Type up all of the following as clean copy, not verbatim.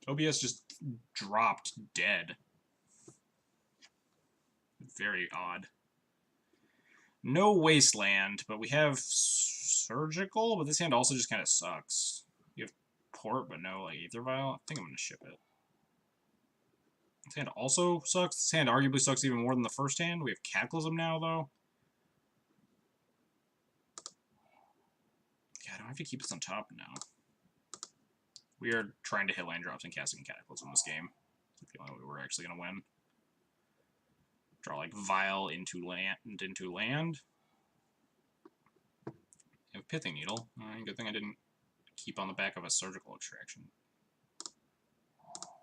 OBS just dropped dead. Very odd. No Wasteland, but we have Surgical, but this hand also just kind of sucks. You have Port, but no like Aether Vial. I think I'm going to ship it. This hand also sucks. This hand arguably sucks even more than the first hand. We have Cataclysm now, though. Yeah, I don't have to keep this on top now. We are trying to hit land drops and casting Cataclysm this game. It's the only way we're actually going to win. Draw like Vial into land. I have Pithing Needle. Good thing I didn't keep on the back of a Surgical Extraction.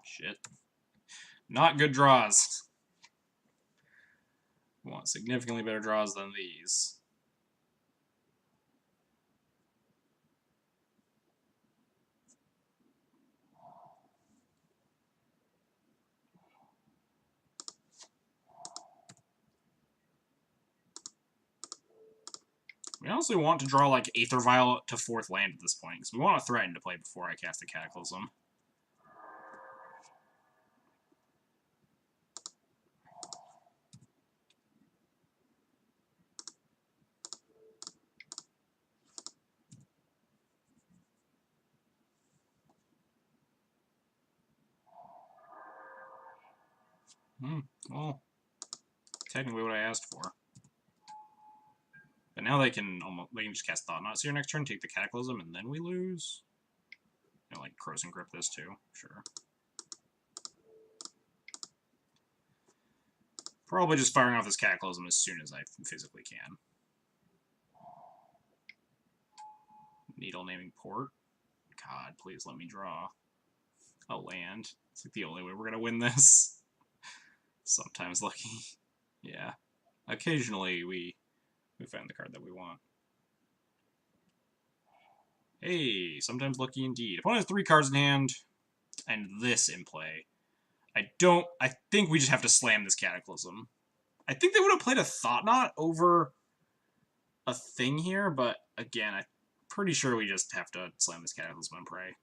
Shit. Not good draws. We want significantly better draws than these. We honestly want to draw like Aether Vial to 4th land at this point, because we want to threaten to play before I cast a Cataclysm. Well, technically what I asked for. But now they can just cast Thought-Knot Seer next turn, take the Cataclysm, and then we lose. You know, like Corrosive Grip this too, sure. Probably just firing off this Cataclysm as soon as I physically can. Needle naming Port. God, please let me draw a land. It's like the only way we're gonna win this. Sometimes lucky. Yeah. Occasionally we find the card that we want. Hey, sometimes lucky indeed. Opponent has 3 cards in hand, and this in play. I think we just have to slam this Cataclysm. I think they would have played a Thought-Knot over a thing here, but again, I'm pretty sure we just have to slam this Cataclysm and pray.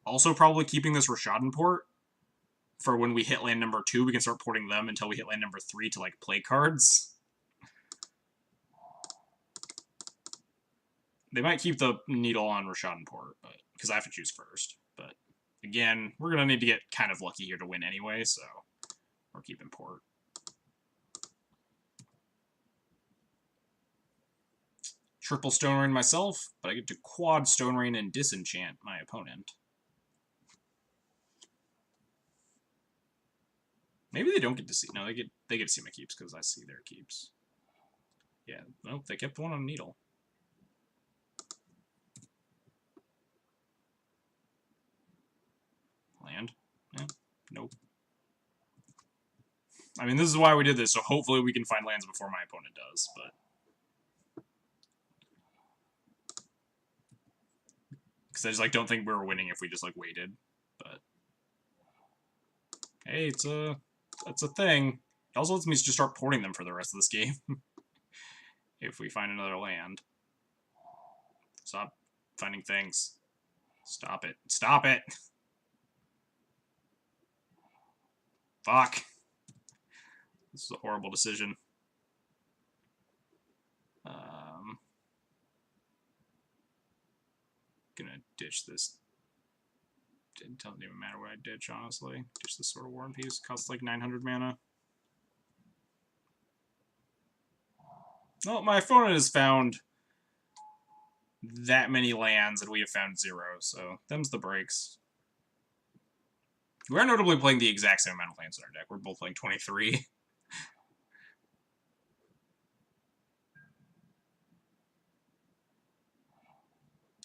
Also probably keeping this Rishadan Port for when we hit land number 2, we can start porting them until we hit land number 3 to, like, play cards. They might keep the Needle on Rishadan Port, but because I have to choose first. But, again, we're going to need to get kind of lucky here to win anyway, so we're keeping Port. Triple Stone Rain myself, but I get to quad Stone Rain and disenchant my opponent. Maybe they don't get to see. No, they get to see my keeps because I see their keeps. Yeah, nope, they kept one on Needle. Land? Yeah, nope. I mean, this is why we did this, so hopefully we can find lands before my opponent does, but... Because I just, like, don't think we were winning if we just, like, waited, but... Hey, it's a thing. It also lets me just start porting them for the rest of this game. If we find another land. Stop finding things. Stop it. Stop it! Fuck. This is a horrible decision. Gonna ditch this. It doesn't even matter what I ditch, honestly. Ditch this Sword of War and Peace. Costs like 900 mana. Well, my opponent has found that many lands, and we have found 0, so them's the breaks. We are notably playing the exact same amount of lands in our deck. We're both playing 23.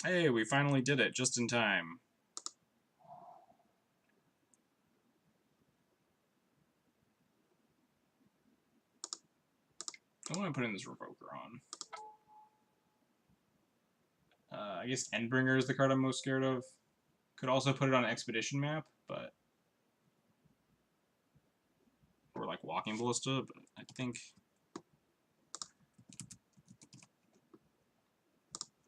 Hey, we finally did it, just in time. What am I putting this Revoker on? I guess Endbringer is the card I'm most scared of. Could also put it on Expedition map, but... Or like Walking Ballista, but I think...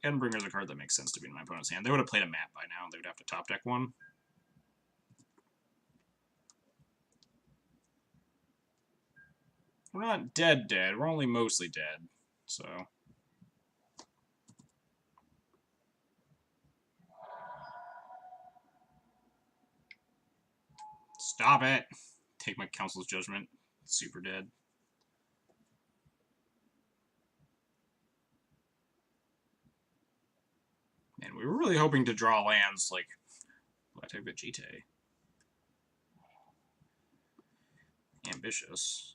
Endbringer is a card that makes sense to be in my opponent's hand. They would have played a map by now. They would have to top deck one. We're not dead. We're only mostly dead. So. Stop it! Take my council's judgment. Super dead. Man, we were really hoping to draw lands like Black Vegeta. Ambitious.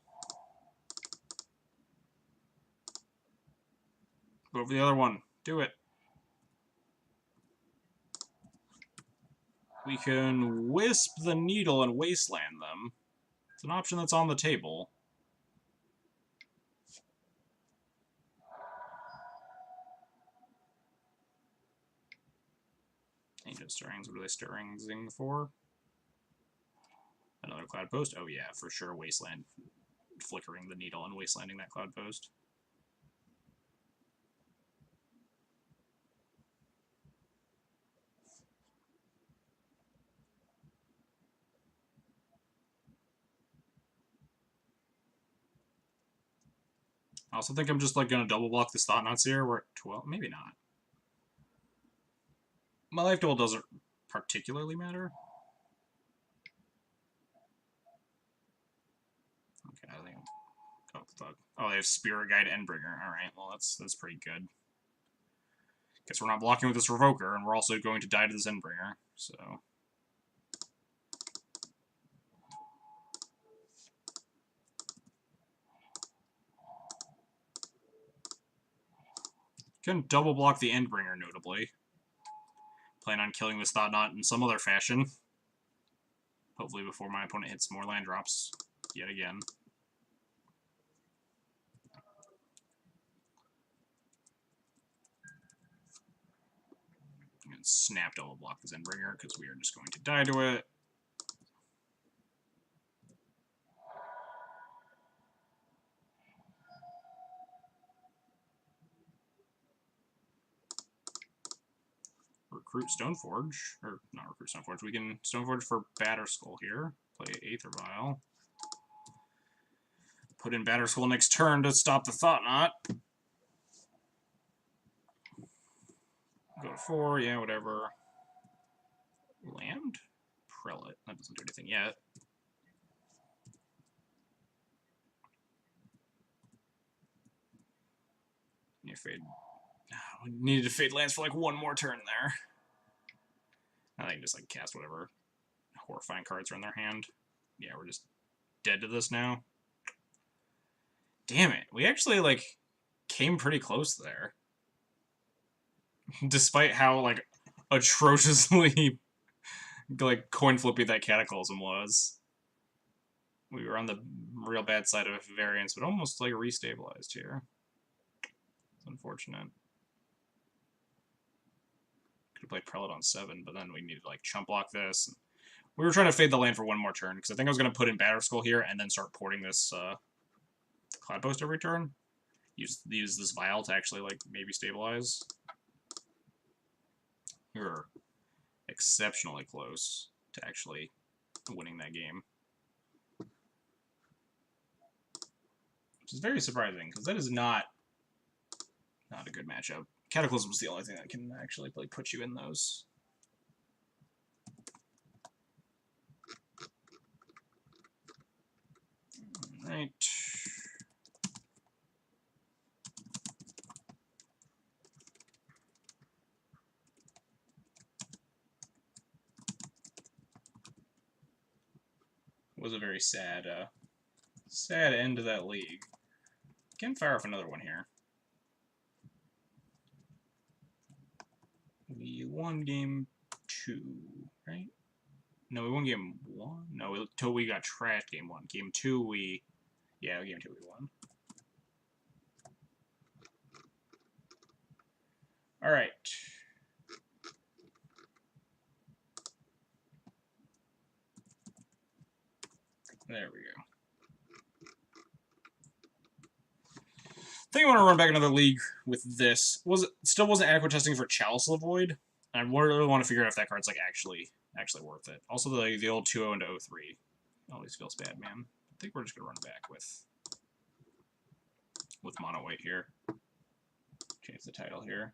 Go for the other one. Do it. We can Wisp the Needle and Wasteland them. It's an option that's on the table. Ancient Stirrings, what are they stirring for? Another Cloud Post? Oh yeah, for sure, Wasteland. Flickering the Needle and Wastelanding that Cloud Post. I also think I'm just like gonna double block this Thought-Knots here. We're at 12, maybe not. My life duel doesn't particularly matter. Okay, I think. Oh, they have Spirit Guide Endbringer. All right, well that's pretty good. Guess we're not blocking with this Revoker, and we're also going to die to this Endbringer. So. Can double block the Endbringer, notably. Plan on killing this Thought-Knot in some other fashion. Hopefully before my opponent hits more land drops yet again. I'm going to snap double block this Endbringer because we are just going to die to it. Recruit Stoneforge, or not recruit Stoneforge, we can Stoneforge for Batterskull here, play Aether Vial. Put in Batterskull next turn to stop the Thought-Knot. Go to 4, yeah, whatever. Land? Prelate, that doesn't do anything yet. You fade. We needed to fade lands for like one more turn there. I think just like cast whatever horrifying cards are in their hand. Yeah, we're just dead to this now. Damn it. We actually like came pretty close there. Despite how like atrociously like coin flippy that Cataclysm was. We were on the real bad side of variance, but almost like restabilized here. It's unfortunate. Could have played Prelate on 7, but then we needed to like chump block this. We were trying to fade the land for one more turn, because I think I was going to put in Batterskull here and then start porting this Cloud Post every turn. Use this Vial to actually like maybe stabilize. We were exceptionally close to actually winning that game. Which is very surprising, because that is not a good matchup. Cataclysm is the only thing that can actually like put you in those. Alright. It was a very sad end to that league. Can fire off another one here. We won game 2, right? No, we won game 1. No, until we got trashed game 1. Game 2, we... Yeah, game 2 we won. Alright. There we go. I think I want to run back another league with this. Still wasn't adequate testing for Chalice of the Void. I really want to figure out if that card's like actually worth it. Also, the old 2-0 into 0-3 always feels bad, man. I think we're just gonna run back with with mono white here. Change the title here.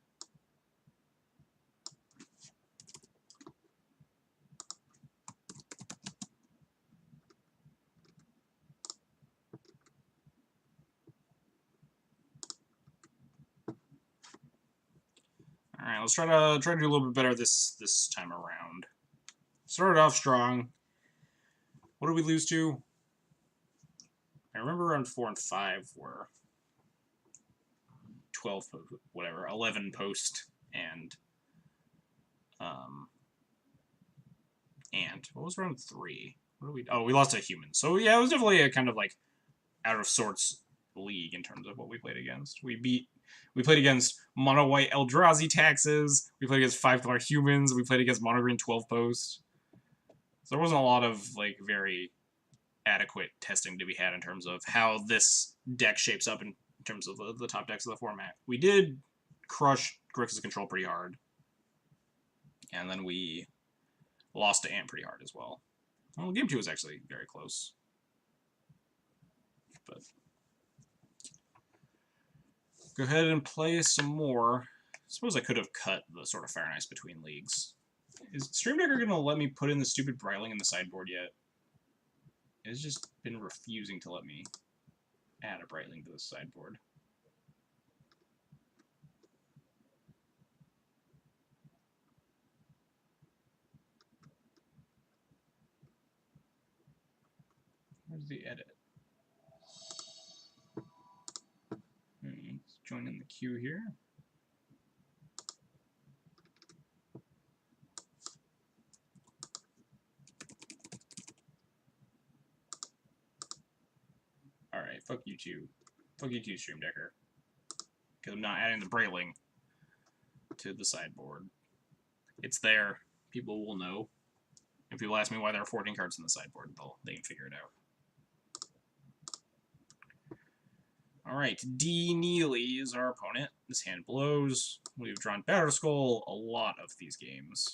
All right, let's try to do a little bit better this time around. Started off strong. What did we lose to? I remember round 4 and 5 were 12, whatever, 11 post and what was round 3? What did we? Oh, we lost to humans. So yeah, it was definitely a kind of like out of sorts league in terms of what we played against. We played against mono white Eldrazi taxes. We played against 5-color humans. We played against mono green 12 post. So there wasn't a lot of like very adequate testing to be had in terms of how this deck shapes up in terms of the top decks of the format. We did crush Grixis Control pretty hard, and then we lost to Ant pretty hard as well. Well, game 2 was actually very close, but go ahead and play some more. I suppose I could have cut the sort of Fire and Ice between leagues. Is Stream Decker going to let me put in the stupid Bryling in the sideboard yet? It's just been refusing to let me add a Brightling to the sideboard. Where's the edit? Let's join in the queue here. Alright, fuck you two. Fuck you too, Stream Decker. Because I'm not adding the Brayling to the sideboard. It's there. People will know. If people ask me why there are 14 cards in the sideboard, they can figure it out. Alright, D. Neely is our opponent. This hand blows. We've drawn Batterskull a lot of these games.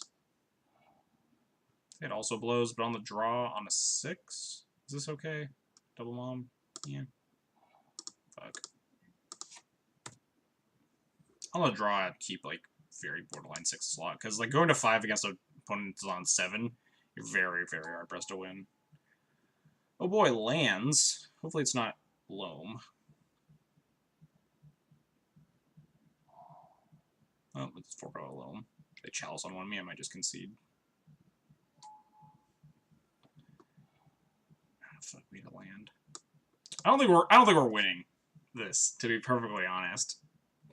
It also blows, but on the draw on a 6? Is this okay? Double Mom? Yeah. Fuck. On the draw, I'd keep, like, very borderline 6 slot, because, like, going to 5 against an opponent that's on 7, you're very, very hard-pressed to win. Oh boy, lands. Hopefully it's not Loam. Oh, it's 4 out of Loam. They chalice on one of me, I might just concede. Fuck me to land. I don't think we're winning this, to be perfectly honest.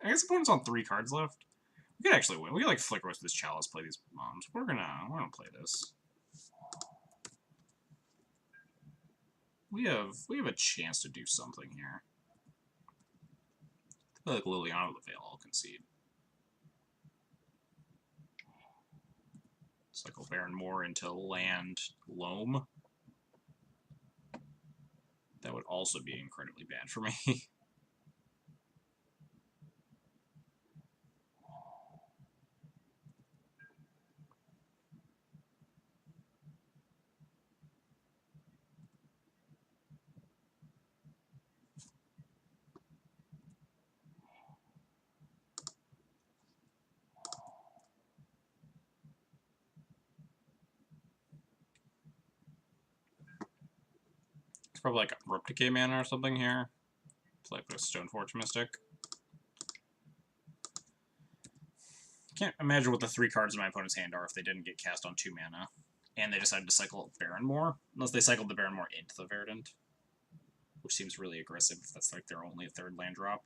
I guess opponent's on 3 cards left. We could actually win. We could like Flicker with this chalice, play these moms. We're gonna play this. We have a chance to do something here. I feel like Liliana with the Veil, I'll concede. Cycle Baron Moore into land Loam. That would also be incredibly bad for me. It's probably like a Rope Decay mana or something here. It's like a Stoneforge Mystic. Can't imagine what the 3 cards in my opponent's hand are if they didn't get cast on 2 mana. And they decided to cycle Baron Moore. Unless they cycled the Baron Moore into the Verdant. Which seems really aggressive if that's like their only 3rd land drop.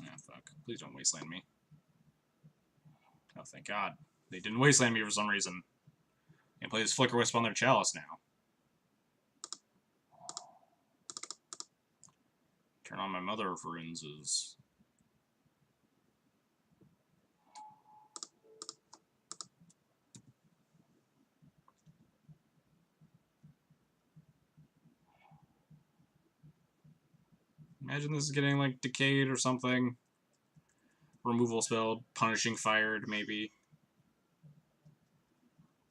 Oh, fuck. Please don't wasteland me. Oh, thank God. They didn't wasteland me for some reason. And play this Flicker Wisp on their Chalice now. Turn on my Mother of Runes is... Imagine this is getting, like, decayed or something. removal spell, punishing fired, maybe.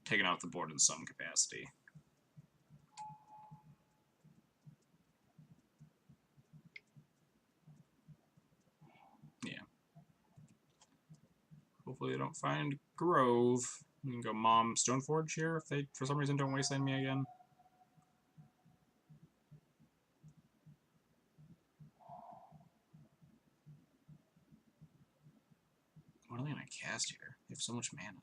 Taken off the board in some capacity. Yeah. Hopefully they don't find Grove. We can go Mom Stoneforge here if they, for some reason, don't wasteland me again. What are they going to cast here? They have so much mana.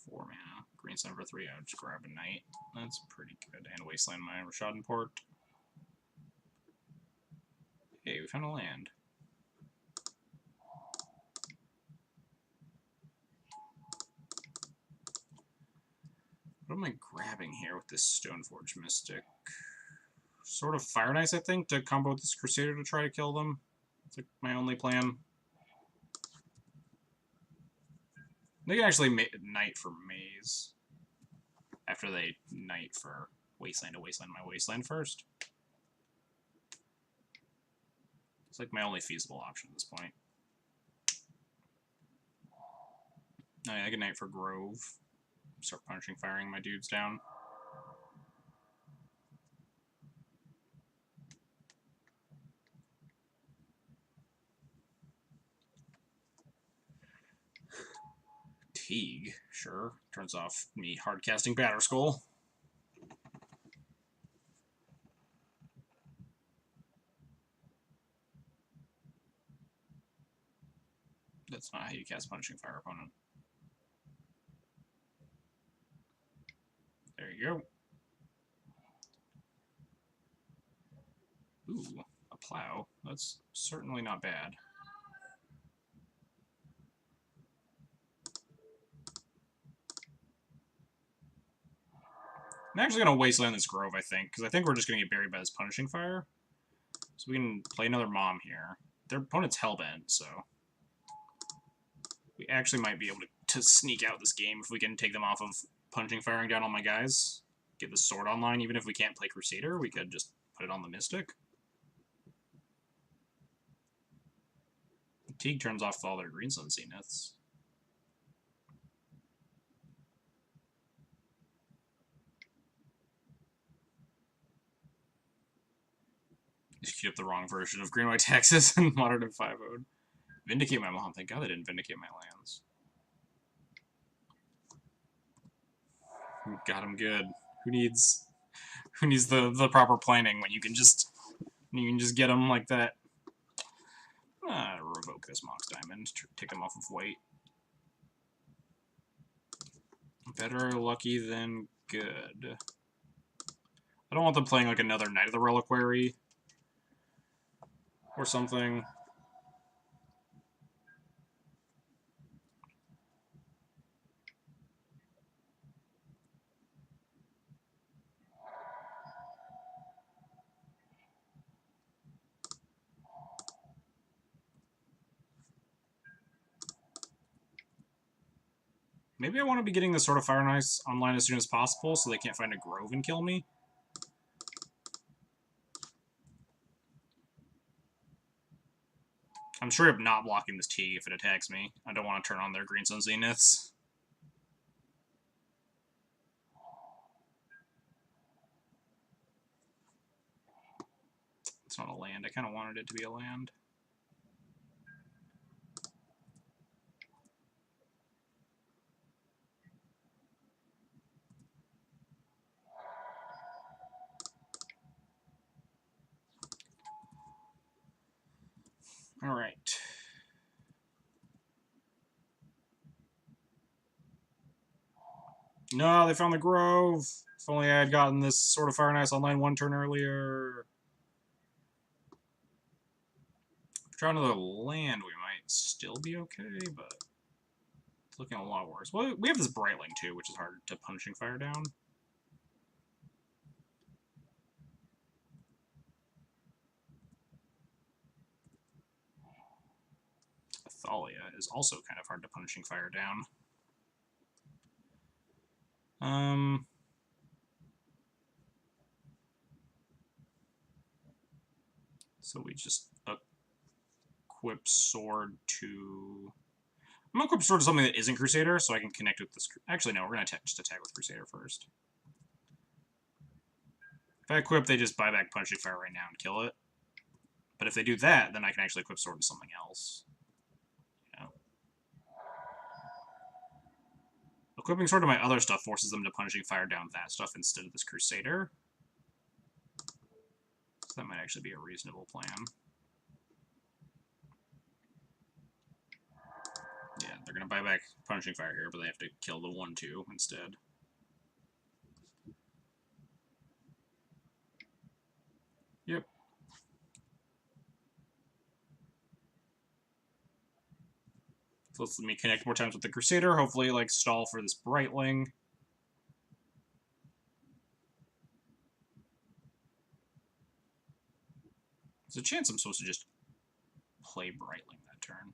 4 mana. Green Sun for 3. I would just grab a Knight. That's pretty good. And wasteland my Rishadan Port. Hey, we found a land. What am I grabbing here with this Stoneforge Mystic? Sort of Fire Nice, I think, to combo with this Crusader to try to kill them. It's like my only plan. They can actually Knight for Maze. After they Knight for Wasteland to wasteland my Wasteland first. It's like my only feasible option at this point. Oh, yeah, I can Knight for Grove. Start punishing, firing my dudes down. Teague, sure. Turns off me hard casting Batterskull. That's not how you cast Punishing Fire opponent. There you go. Ooh, a plow. That's certainly not bad. I'm actually going to wasteland this Grove, I think, because I think we're just going to get buried by this Punishing Fire. So we can play another Mom here. Their opponent's Hellbent, so we actually might be able to sneak out this game if we can take them off of Punishing Firing down all my guys. Get the Sword online, even if we can't play Crusader, we could just put it on the Mystic. Teague turns off all their Green Sun Zeniths. Just queued up the wrong version of Green White Texas and Modern and 5-0'd. Vindicate my Mom. Thank God they didn't Vindicate my lands. Got him good. Who needs the proper planning when you can just get them like that? Revoke this Mox Diamond. Take them off of white. Better lucky than good. I don't want them playing like another Knight of the Reliquary or something. Maybe I want to be getting this Sword of Fire Nice online as soon as possible so they can't find a Grove and kill me. I'm straight up not blocking this Teague if it attacks me. I don't want to turn on their Green Sun Zeniths. It's not a land. I kind of wanted it to be a land. All right. No, they found the Grove. If only I had gotten this Sword of Fire Nice online one turn earlier. If we draw another land, we might still be okay, but it's looking a lot worse. Well, we have this Brightling too, which is hard to Punishing Fire down. Thalia is also kind of hard to Punishing Fire down. So we just equip sword to... I'm gonna equip sword to something that isn't Crusader, so I can connect with this... Actually, no, we're gonna just attack with Crusader first. If I equip, they just buy back Punishing Fire right now and kill it. But if they do that, then I can actually equip sword to something else. Yeah. Equipping sword to my other stuff forces them to Punishing Fire down that stuff instead of this Crusader. That might actually be a reasonable plan. Yeah, they're gonna buy back Punishing Fire here, but they have to kill the 1-2 instead. Yep. So let's let me connect more times with the Crusader. Hopefully, like, stall for this Brightling. There's a chance I'm supposed to just play Brightling that turn.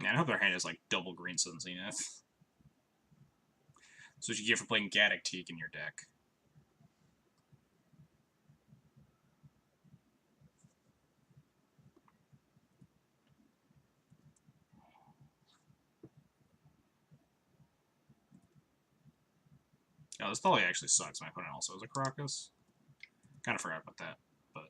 Yeah, I hope their hand is like double Green Sun Zenith. So what you get for playing Gaddock Teak in your deck. Oh, this Thalia actually sucks. My opponent also has a Crocus. Kind of forgot about that, but...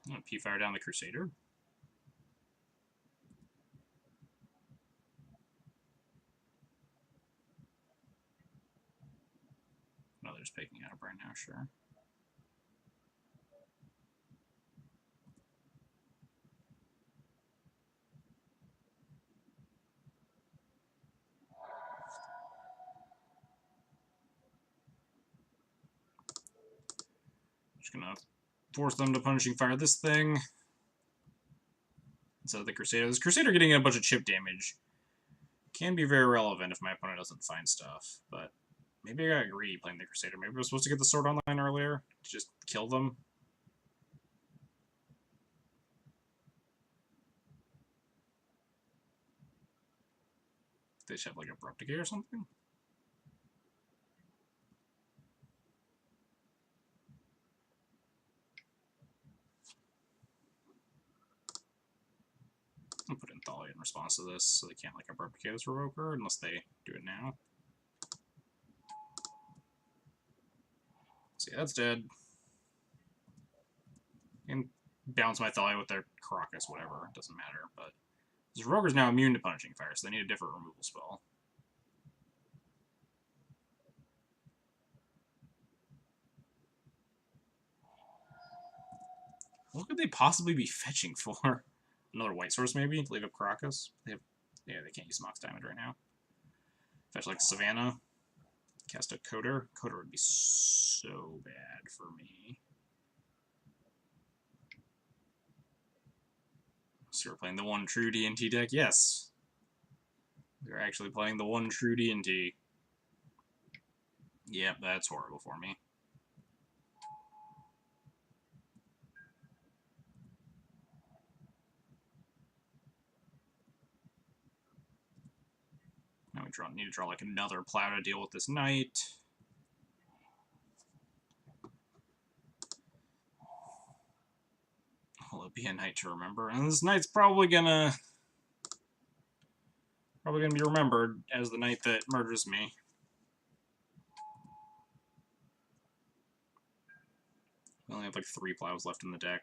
I'm gonna P-Fire down the Crusader. No, they're just picking it up right now, sure. Just gonna force them to Punishing Fire this thing. Instead of the Crusader. This Crusader getting a bunch of chip damage can be very relevant if my opponent doesn't find stuff, but maybe I got greedy playing the Crusader. Maybe I was supposed to get the sword online earlier to just kill them. They should have like Abrupt Decay or something. I'll put in Thalia in response to this, so they can't like Abrupt Decay this Revoker unless they do it now. See, that's dead. And balance my Thalia with their Crocus, whatever, it doesn't matter. But this Revoker's now immune to Punishing Fire, so they need a different removal spell. What could they possibly be fetching for? Another white source, maybe? Leave up Crocus? Yeah, they can't use Mox Diamond right now. Fetch like Savannah. Cast a Coder. Coder would be so bad for me. So we're playing the one true D&T deck? Yes. We're actually playing the one true D&T. Yep, that's horrible for me. Now we need to draw like another plow to deal with this knight. Will it be a knight to remember? And this knight's probably gonna be remembered as the knight that murders me. We only have like 3 plows left in the deck.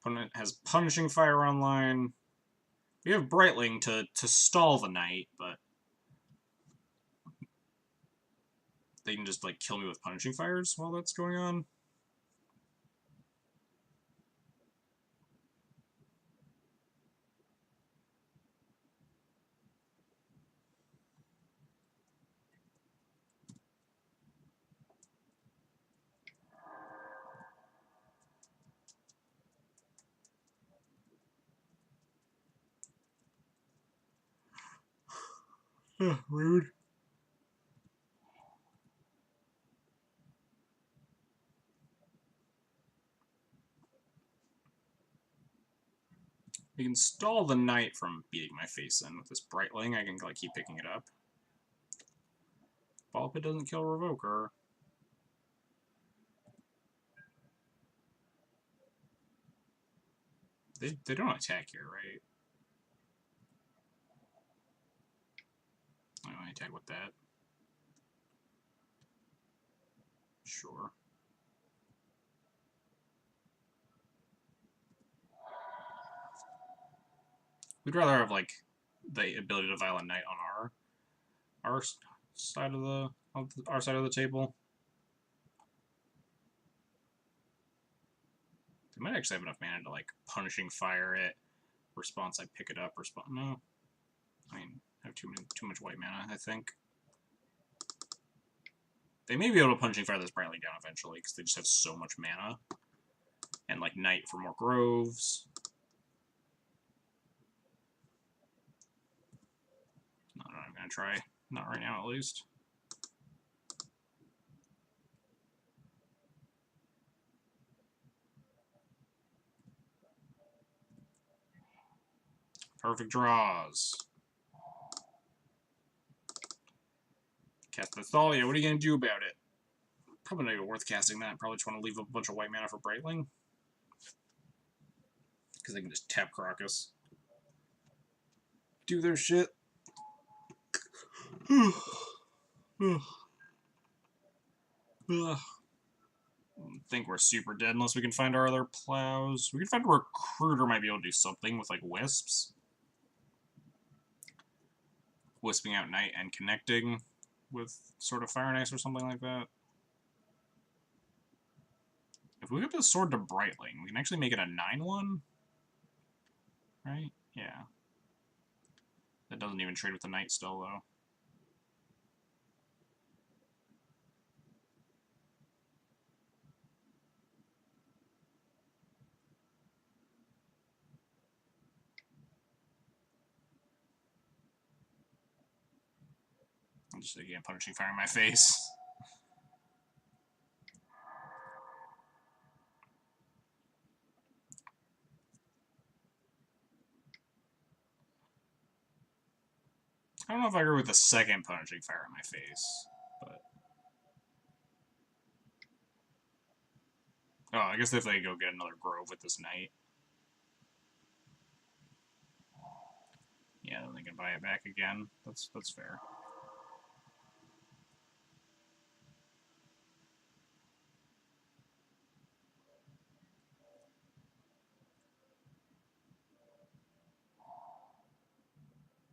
Opponent has Punishing Fire online. We have Brightling to stall the knight, but they can just like kill me with Punishing Fires while that's going on. Rude. We can stall the knight from beating my face in with this Brightling. I can like keep picking it up. Ball Pit doesn't kill Revoker. They don't attack here, right? I only attack with that. Sure. We'd rather have like the ability to Violent Knight on our side of our side of the table. They might actually have enough mana to like Punishing Fire it. Response, I pick it up. Response, no. I mean, I have too much white mana, I think. They may be able to Punishing Fire this Brightling down eventually, because they just have so much mana. And like Knight for more groves. Not what I'm gonna try. Not right now, at least. Perfect draws. Cast the Thalia. What are you going to do about it? Probably not even worth casting that. Probably just want to leave a bunch of white mana for Brightling. Because they can just tap Crocus. Do their shit. I think we're super dead unless we can find our other plows. We can find a Recruiter might be able to do something with like Wisps. Wisping out Knight and connecting with sort of Fire and Ice or something like that. If we get the Sword to Brightling, we can actually make it a 9/1. Right? Yeah. That doesn't even trade with the Knight still, though. I'm just again Punishing Fire in my face. I don't know if I agree with the second Punishing Fire in my face, but... Oh, I guess if they go get another Grove with this Knight. Yeah, then they can buy it back again. That's fair.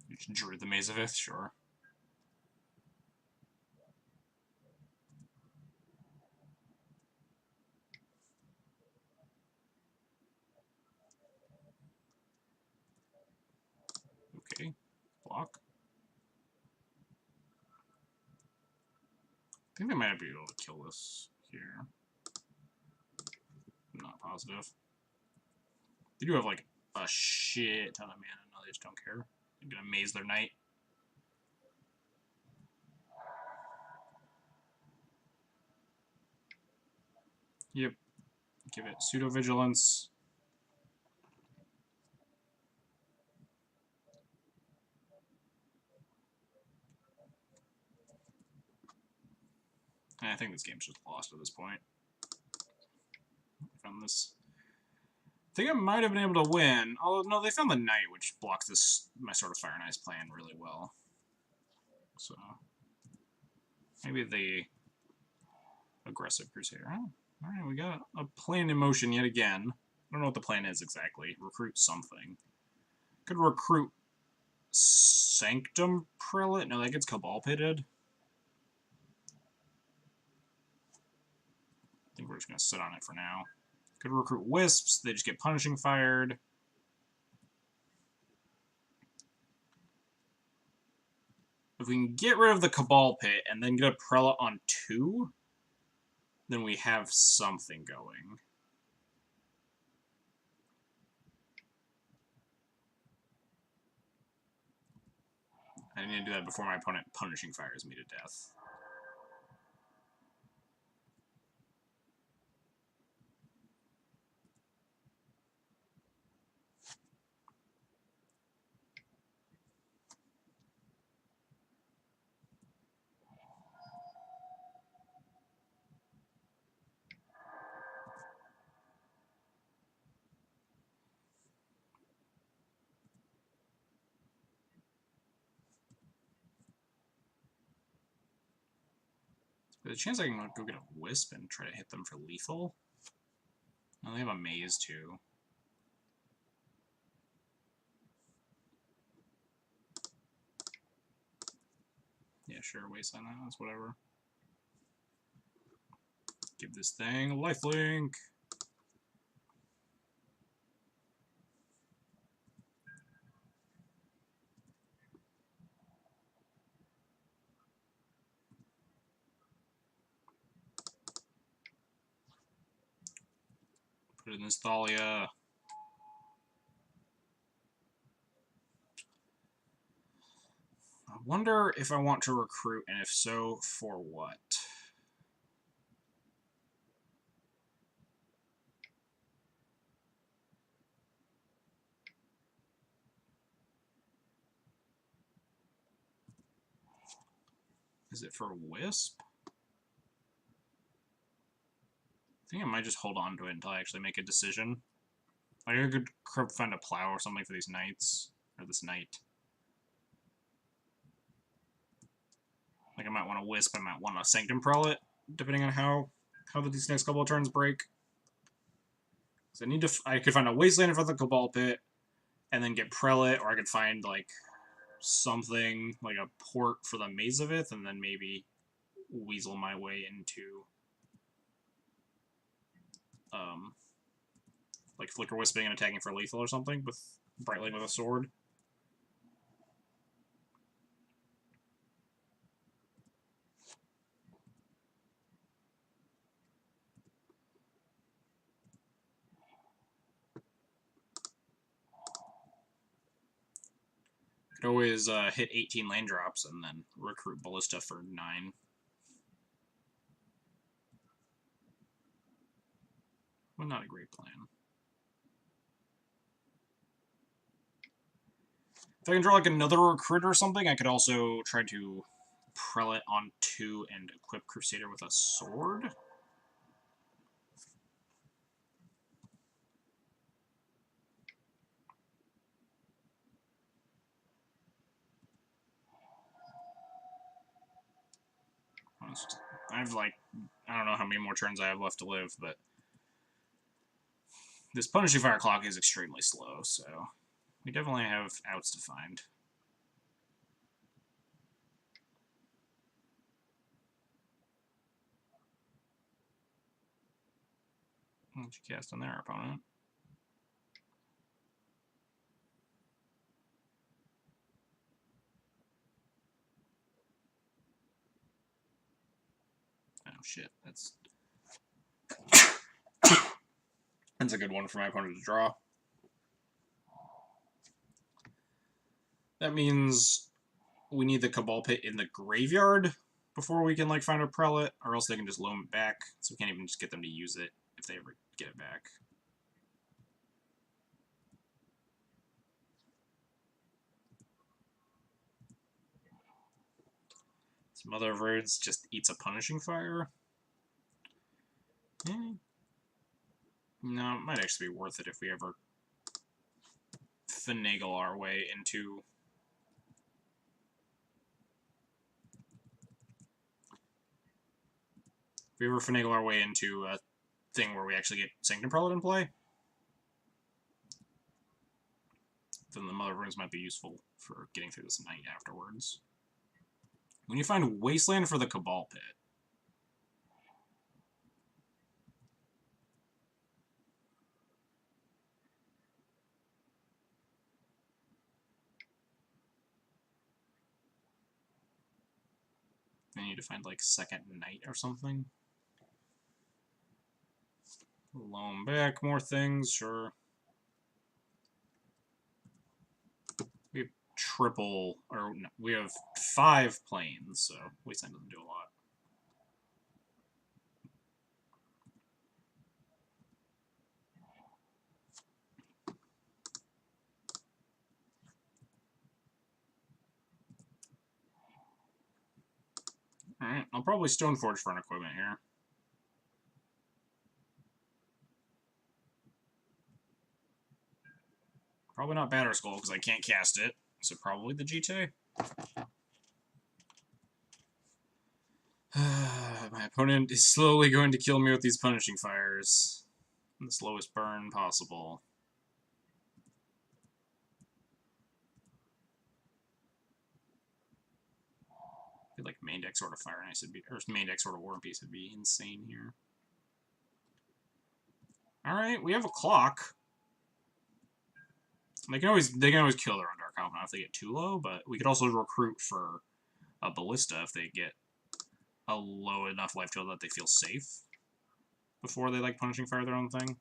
You just drew the Maze of Ith, sure. Okay, block. I think they might be able to kill this here. I'm not positive. They do have like a shit ton of mana. No, they just don't care. They're gonna maze their Knight. Yep. Give it Pseudo Vigilance. And I think this game's just lost at this point. Found this. I think I might have been able to win. Although, no, they found the Knight, which blocks this my sort of Fire and Ice plan really well. So, maybe the aggressive Crusader. Oh, alright, we got a plan in motion yet again. I don't know what the plan is exactly. Recruit something. Could recruit Sanctum Prelate? No, that gets Cabal Pitted. I think we're just going to sit on it for now. Could recruit Wisps. They just get Punishing Fired. If we can get rid of the Cabal Pit and then get a Prelate on 2, then we have something going. I need to do that before my opponent Punishing Fires me to death. There's a chance I can go get a Wisp and try to hit them for lethal. No, they have a Maze too. Yeah, sure, Wasteland that. That's whatever. Give this thing a lifelink. Put it in this Thalia. I wonder if I want to recruit, and if so, for what? Is it for Wisp? I think I might just hold on to it until I actually make a decision. Like, I could find a plow or something for these knights. Or this knight. Like, I might want a Wisp, I might want a Sanctum Prelate, depending on how these next couple of turns break. So I could find a Wasteland for the Cabal Pit, and then get Prelate, or I could find, like, something, like a port for the Mazavith, and then maybe weasel my way into, like, Flicker Wisping and attacking for lethal or something, with Brightling with a sword. Could always hit 18 land drops and then recruit Ballista for 9. Well, not a great plan. If I can draw like another recruit or something, I could also try to Prelate on 2 and equip Crusader with a sword. I have like, I don't know how many more turns I have left to live, but this Punishing Fire clock is extremely slow, so we definitely have outs to find. What did you cast on their opponent? Oh shit, that's a good one for my opponent to draw. That means we need the Cabal Pit in the graveyard before we can like find a Prelate, or else they can just loam it back, so we can't even just get them to use it if they ever get it back. This Mother of Runes just eats a Punishing Fire. No, it might actually be worth it if we ever finagle our way into a thing where we actually get Sanctum Prelate in play, then the Mother of Runes might be useful for getting through this night afterwards. When you find Wasteland for the Cabal Pit, I need to find like second night or something. Loam back more things, sure. We have triple, or no, we have 5 planes, so Wasteland doesn't do a lot. Alright, I'll probably Stoneforge for an equipment here. Probably not Batterskull, because I can't cast it, so probably the GT. I might Opponent is slowly going to kill me with these punishing fires. The slowest burn possible. I feel like main deck sort of Fire and Ice would be, or main deck sort of War and Peace would be insane here. Alright, we have a clock. They can always kill their own Dark Confidant if they get too low, but we could also recruit for a Ballista if they get a low enough life total that they feel safe before they like punishing fire their own thing.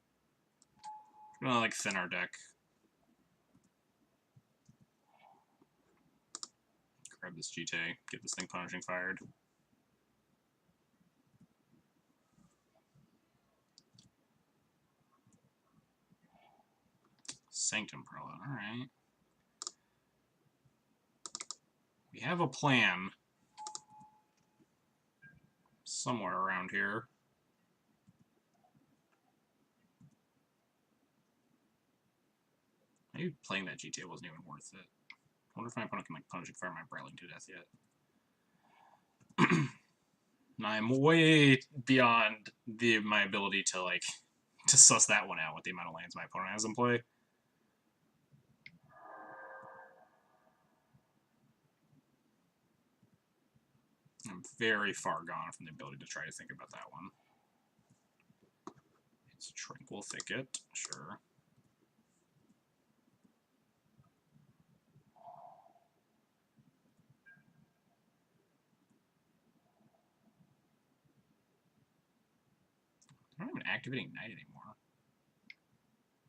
We're gonna like thin our deck. Grab this GT, get this thing punishing fired. Sanctum Prelate, alright. We have a plan. Somewhere around here. Maybe playing that GTA wasn't even worth it. I wonder if my opponent can like punishing fire my Brawling to death yet. I'm way beyond my ability to like to suss that one out with the amount of lands my opponent has in play. I'm very far gone from the ability to try to think about that one. It's a Tranquil Thicket, sure. They're not even activating Night anymore.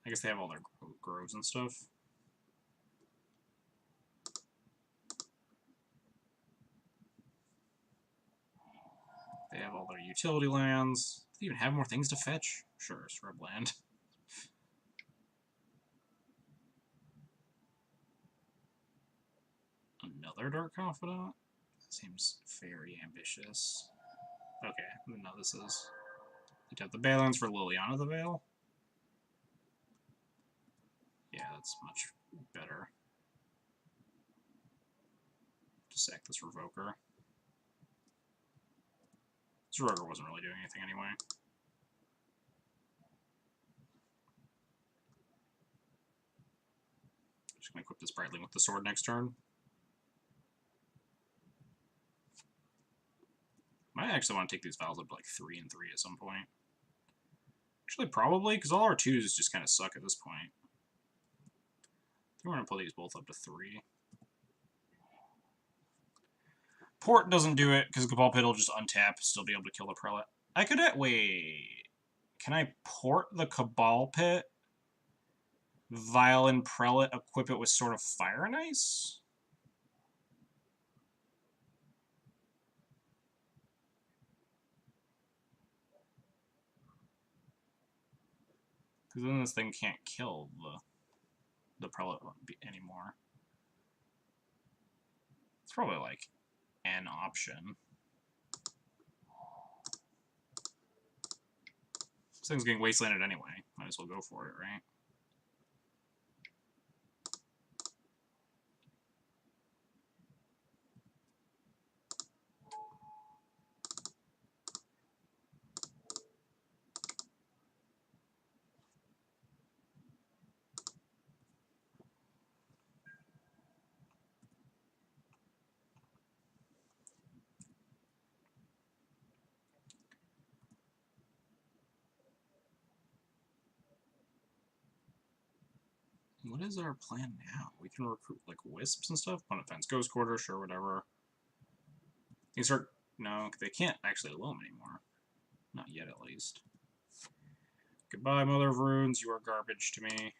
I guess they have all their groves and stuff. They have all their utility lands. Do they even have more things to fetch? Sure, Scrubland. Another Dark Confidant? That seems very ambitious. Okay, no, this is... You'd have the Balance for Liliana the Veil. Yeah, that's much better. Just sack this Revoker. This Revoker wasn't really doing anything anyway. Just gonna equip this Brightling with the sword next turn. Might actually want to take these Vials up to like 3 and 3 at some point. Actually, probably, because all our 2s just kind of suck at this point. I think we're going to pull these both up to 3. Port doesn't do it, because Cabal Pit will just untap, still be able to kill the Prelate. I could... Wait... Can I port the Cabal Pit? Violin Prelate, equip it with Sword of Fire and Ice? Because then this thing can't kill the Prelate anymore. It's probably like an option. This thing's getting wastelanded anyway. Might as well go for it, right? What is our plan now? We can recruit, like, Wisps and stuff? Opponent finds Ghost Quarter, sure, whatever. These are... No, they can't actually loam anymore. Not yet, at least. Goodbye, Mother of Runes. You are garbage to me.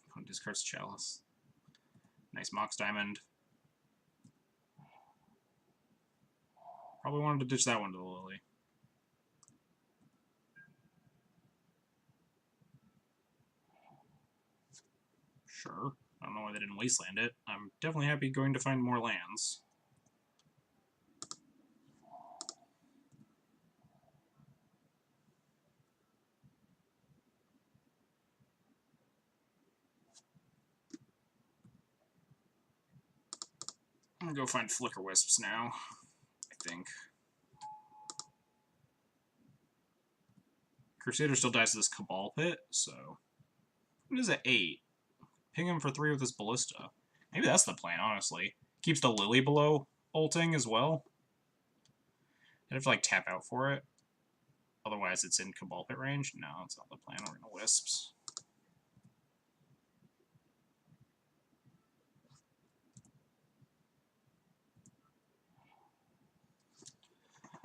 Opponent discards Chalice. Nice Mox Diamond. Probably wanted to ditch that one to the Lily. Sure. I don't know why they didn't wasteland it. I'm definitely happy going to find more lands. I'm gonna go find Flicker Wisps now, I think. Crusader still dies to this Cabal Pit, so... What is it, 8? Ping him for 3 with this Ballista. Maybe that's the plan, honestly. Keeps the Lily below ulting as well. I'd have to, like, tap out for it. Otherwise, it's in Cabal Pit range. No, that's not the plan. We're gonna Wisps.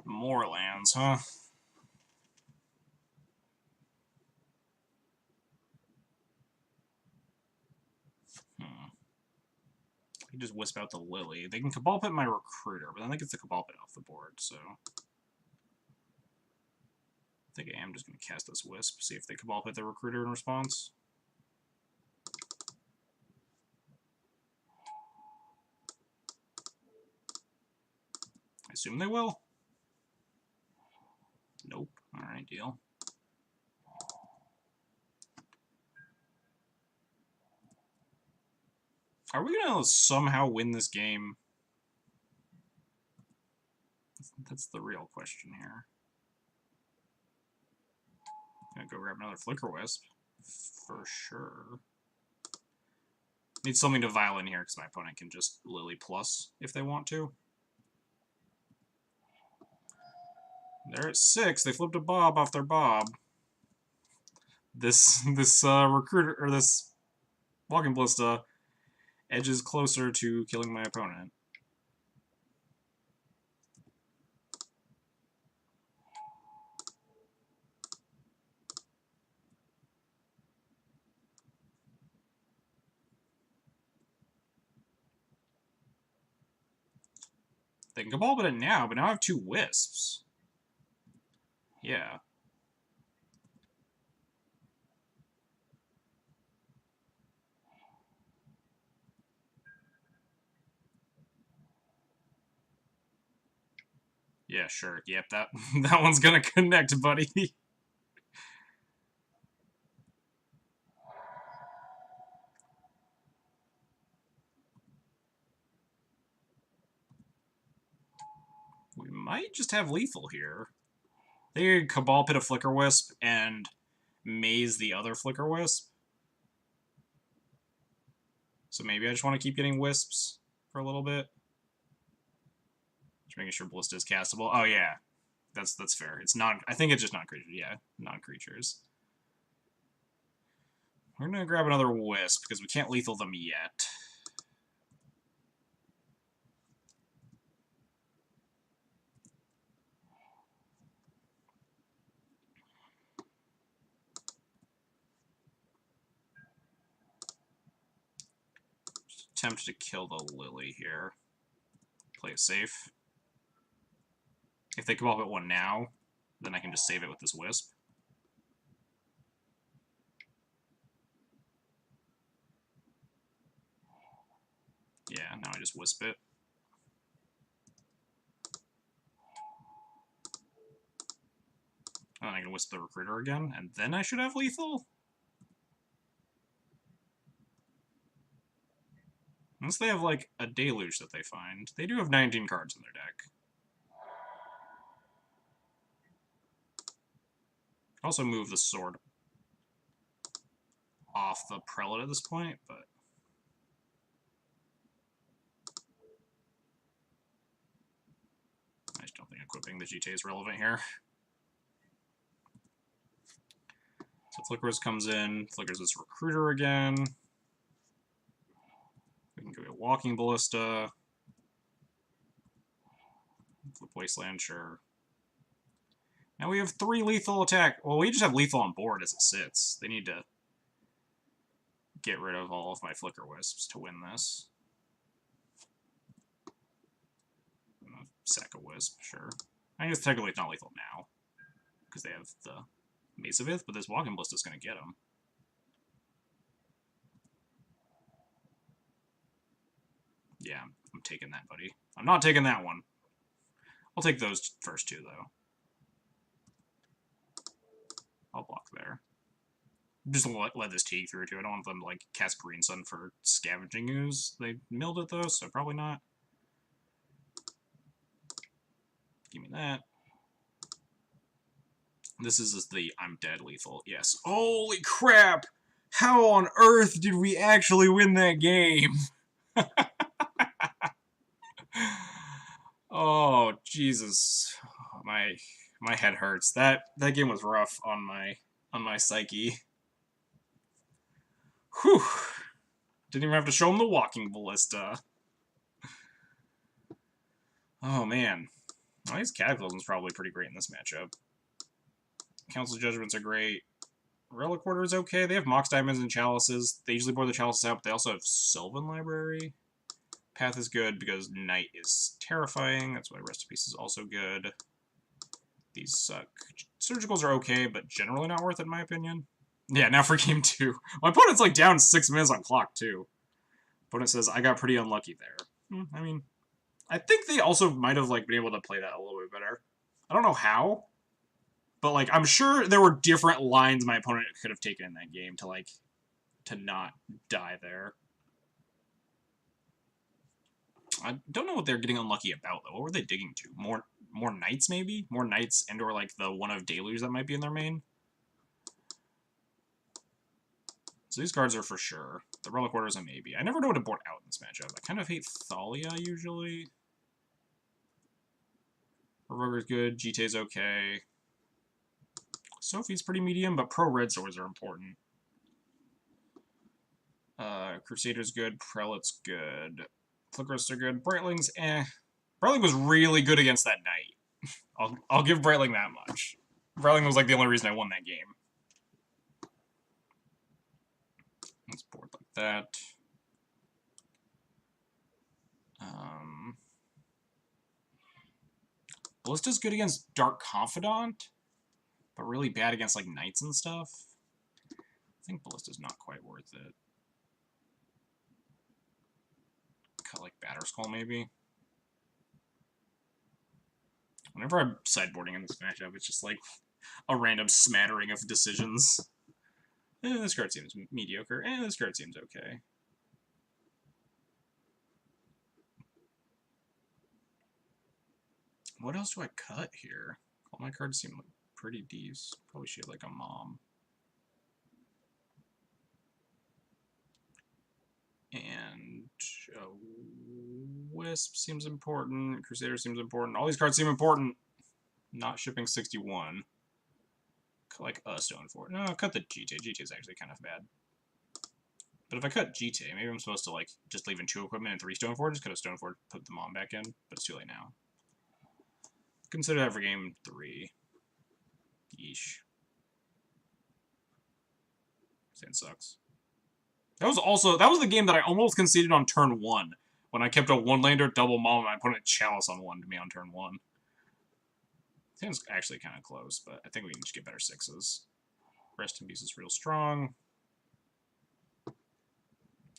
More lands, huh? I can just Wisp out the Lily. They can Cabal Pit my Recruiter, but then that gets the Cabal Pit off the board, so... I think I am just going to cast this Wisp, see if they Cabal Pit the Recruiter in response. I assume they will. Nope. Alright, deal. Are we going to somehow win this game? That's the real question here. Gonna go grab another Flicker Wisp. For sure. Need something to Violin here, because my opponent can just Lily plus if they want to. They're at 6. They flipped a Bob off their Bob. This recruiter, or this Walking Ballista edges closer to killing my opponent. They can Cabal Pit it now, but now I have 2 Wisps. Yeah. Yeah, sure. Yep, that that one's gonna connect, buddy. We might just have lethal here. They could Cabal Pit a Flicker Wisp and maze the other Flicker Wisp. So maybe I just want to keep getting Wisps for a little bit. Just making sure Ballista is castable. Oh yeah, that's fair. It's not. I think it's just non-creatures. Yeah, non-creatures. We're gonna grab another Wisp because we can't lethal them yet. Just attempt to kill the Lily here. Play it safe. If they come up at 1 now, then I can just save it with this Wisp. Yeah, now I just Wisp it. And I can Wisp the Recruiter again, and then I should have lethal? Unless they have, like, a Deluge that they find. They do have 19 cards in their deck. Also move the sword off the Prelate at this point, but... I just don't think equipping the GTA is relevant here. So Flickers comes in, Flickers this Recruiter again. We can go get Walking Ballista. Flip Wasteland, sure. Now we have 3 lethal attack. Well, we just have lethal on board as it sits. They need to get rid of all of my Flicker Wisps to win this. Sack a Wisp, sure. I guess technically it's not lethal now, because they have the Mace of Ith, but this Walking Ballista is going to get him. Yeah, I'm taking that, buddy. I'm not taking that one. I'll take those first 2, though. I'll block there. Just let this Teague through, too. I don't want them to, like, cast Green Sun for Scavenging Ooze. They milled it, though, so probably not. Give me that. This is the I'm dead lethal. Yes. Holy crap! How on earth did we actually win that game? Oh, Jesus. My head hurts. That game was rough on my psyche. Whew. Didn't even have to show him the walking ballista. Oh, man. Well, these Cataclysm's probably pretty great in this matchup. Council Judgments are great. Relic Order is okay. They have Mox Diamonds and Chalices. They usually board the Chalices out, but they also have Sylvan Library. Path is good because Knight is terrifying. That's why Rest in Peace is also good. These suck. Surgicals are okay, but generally not worth it in my opinion. Yeah, now for game 2. My opponent's like down 6 minutes on clock too. Opponent says, I got pretty unlucky there. I mean, I think they also might have like been able to play that a little bit better. I don't know how, but like I'm sure there were different lines my opponent could have taken in that game to not die there. I don't know what they're getting unlucky about though. What were they digging to? More knights maybe? More knights and or like the one of Deluge that might be in their main? So these cards are for sure. The Relic Order is a maybe. I never know what to board out in this matchup. I kind of hate Thalia usually. Roger's good. GT's okay. Sophie's pretty medium, but pro red swords are important. Crusader's good. Prelate's good. Flickers are good. Brightling's eh. Brightling was really good against that knight. I'll give Brightling that much. Brightling was like the only reason I won that game. Let's board like that. Ballista's good against Dark Confidant, but really bad against like knights and stuff. I think Ballista's not quite worth it. Cut like Batterskull maybe. Whenever I'm sideboarding in this matchup, it's just like a random smattering of decisions. This card seems mediocre. This card seems okay. What else do I cut here? All my cards seem like pretty decent. Probably should have like a mom. And Wisp seems important. Crusader seems important. All these cards seem important. Not shipping 61. Cut like a Stonefort. No, cut the GT. GT is actually kind of bad. But if I cut GT, maybe I'm supposed to like just leave in 2 equipment and 3 Stonefort. Just cut a Stonefort, put the mom back in. But it's too late now. Consider that for game 3. Yeesh. Sand sucks. That was the game that I almost conceded on turn 1. When I kept a 1-lander double mom and I put a Chalice on 1 to me on turn 1. Sand's actually kind of close, but I think we can just get better 6s. Rest in Peace is real strong.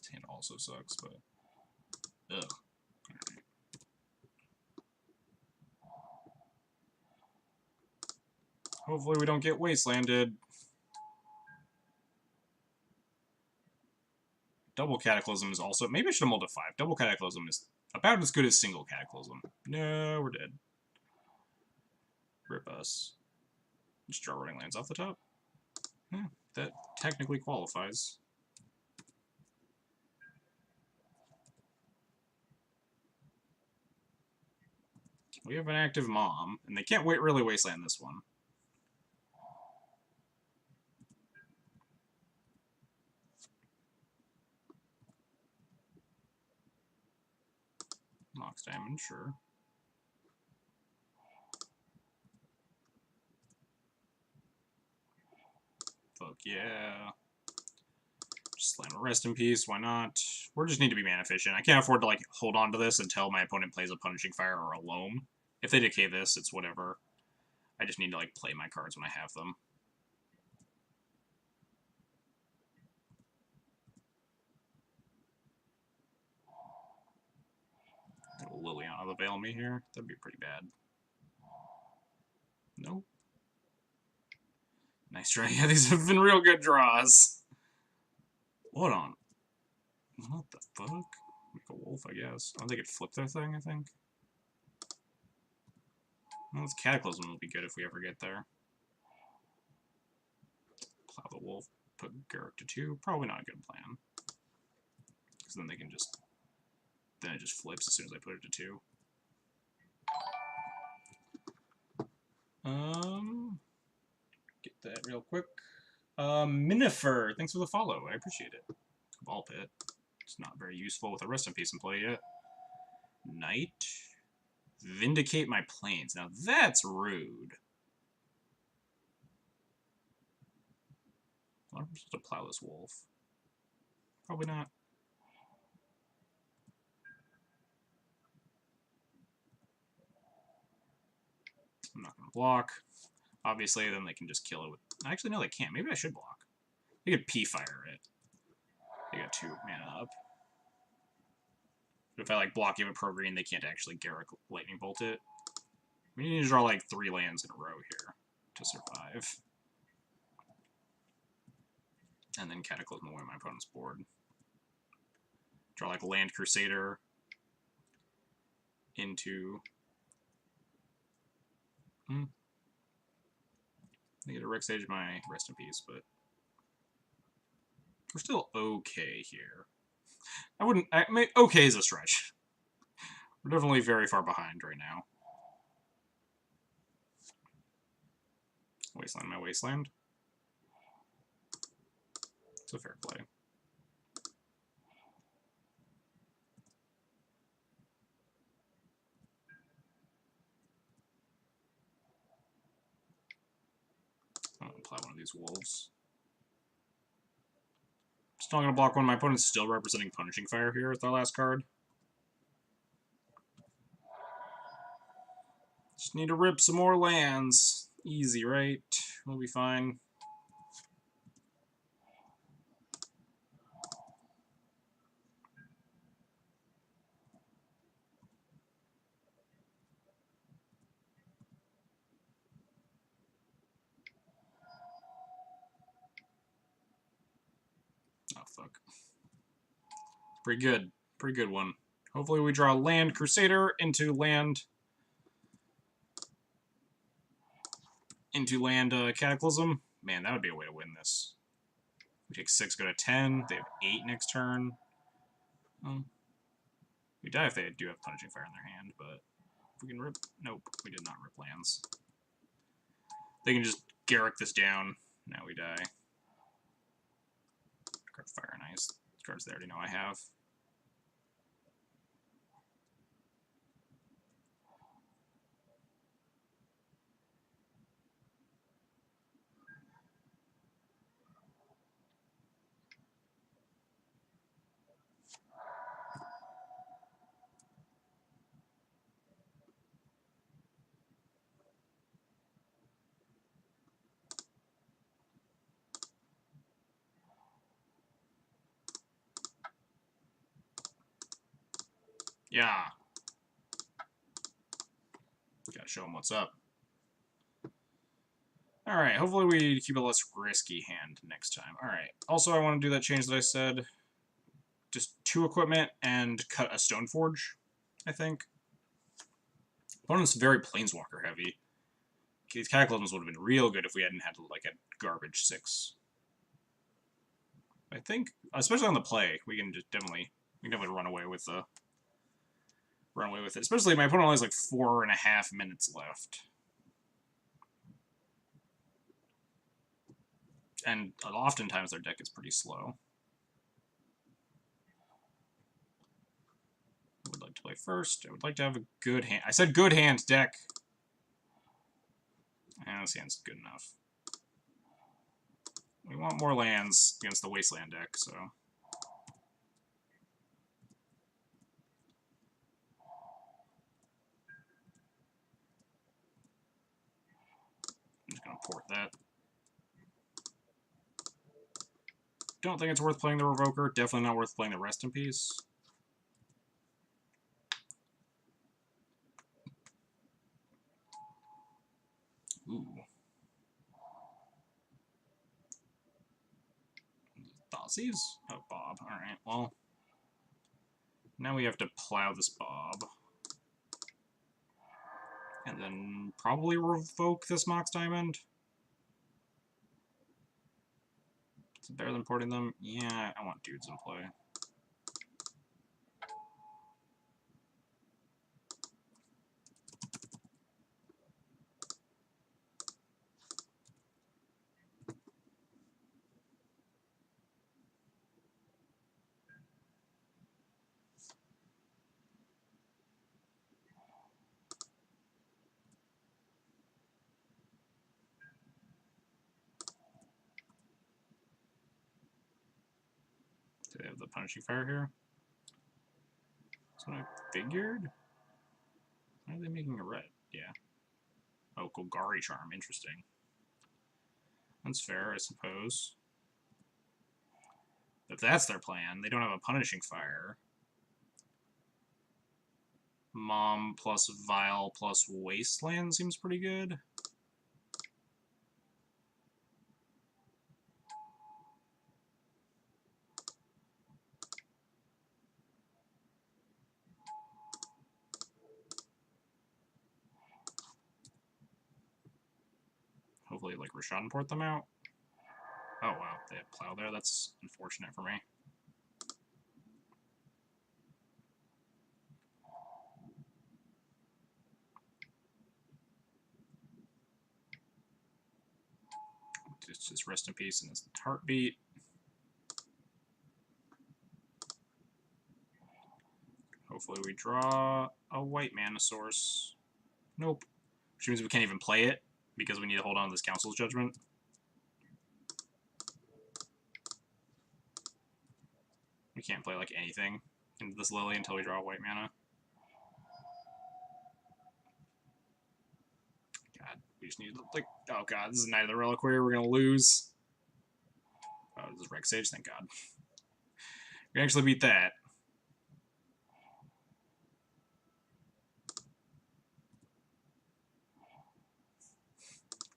Sand also sucks, but ugh. Right. Hopefully we don't get wastelanded. Double Cataclysm is also... Maybe I should have mulled to 5. Double Cataclysm is about as good as single Cataclysm. No, we're dead. Rip us. Just draw running lands off the top. Yeah, that technically qualifies. We have an active mom, and they can't really wasteland this one. Mox Diamond, sure. Fuck yeah. Just slam a Rest in Peace, why not? We just need to be mana efficient. I can't afford to like hold on to this until my opponent plays a Punishing Fire or a Loam. If they decay this, it's whatever. I just need to like play my cards when I have them. Liliana the Veil me here. That'd be pretty bad. Nope. Nice try. Yeah, these have been real good draws. Hold on. What the fuck? Like a wolf, I guess. Oh, they could flip their thing, I think. Well, this Cataclysm will be good if we ever get there. Plow the Wolf, put Garruk to 2. Probably not a good plan. Because then they can just... Then it just flips as soon as I put it to 2. Get that real quick. Minifer, thanks for the follow. I appreciate it. Ball Pit. It's not very useful with a Rest in Peace in play yet. Knight. Vindicate my planes. Now that's rude. I'm supposed to plow this wolf. Probably not. I'm not going to block. Obviously, then they can just kill it with... Actually, no, they can't. Maybe I should block. They could P-Fire it. They got 2 mana up. But if I, like, block even pro green, they can't actually Garruk Lightning Bolt it. We need to draw, like, 3 lands in a row here to survive. And then Cataclysm will win my opponent's board. Draw, like, Land Crusader into... I get a Rex Sage my Rest in Peace, but we're still okay here. Okay is a stretch. We're definitely very far behind right now. Wasteland my Wasteland. It's a fair play. I'm gonna apply one of these wolves. Still gonna block one. My opponent's still representing Punishing Fire here with our last card. Just need to rip some more lands. Easy, right? We'll be fine. Oh, fuck. Pretty good. Pretty good one. Hopefully we draw Land Crusader into land... Cataclysm. Man, that would be a way to win this. We take 6, go to 10. They have 8 next turn. We die if they do have Punishing Fire in their hand, but if we can rip... Nope, we did not rip lands. They can just Garruk this down. Now we die. Card Fire and Ice. Cards they already know I have. Yeah. Gotta show them what's up. Alright, hopefully we keep a less risky hand next time. Alright, also I want to do that change that I said. Just 2 equipment and cut a Stoneforge, I think. Opponent's very Planeswalker heavy. These Cataclysms would have been real good if we hadn't had, like, a garbage 6. I think, especially on the play, we can definitely run away with the... Run away with it. Especially my opponent only has like 4.5 minutes left. And oftentimes their deck is pretty slow. I would like to play first. I would like to have a good hand. I said good hand deck. And this hand's good enough. We want more lands against the Wasteland deck, so... I'm just gonna port that. Don't think it's worth playing the Revoker. Definitely not worth playing the Rest in Peace. Ooh. Thoughtseize? Oh, Bob. Alright, well. Now we have to plow this Bob. And Then probably revoke this Mox Diamond. Is it better than porting them? Yeah, I want dudes in play. Do they have the Punishing Fire here? That's what I figured. Why are they making a red? Yeah. Oh, Golgari Charm. Interesting. That's fair, I suppose. If that's their plan, they don't have a Punishing Fire. Mom plus Vile plus Wasteland seems pretty good. Hopefully, like, Rashad port them out. Oh, wow. They have Plow there. That's unfortunate for me. Just rest in peace in his heartbeat. Hopefully we draw a white mana source. Nope. Which means we can't even play it, because we need to hold on to this Council's Judgment. We can't play, like, anything into this Lily until we draw white mana. God, we just need to, like, oh god, this is Knight of the Reliquary, we're gonna lose. Oh, this is Rex Sage, thank god. We actually beat that.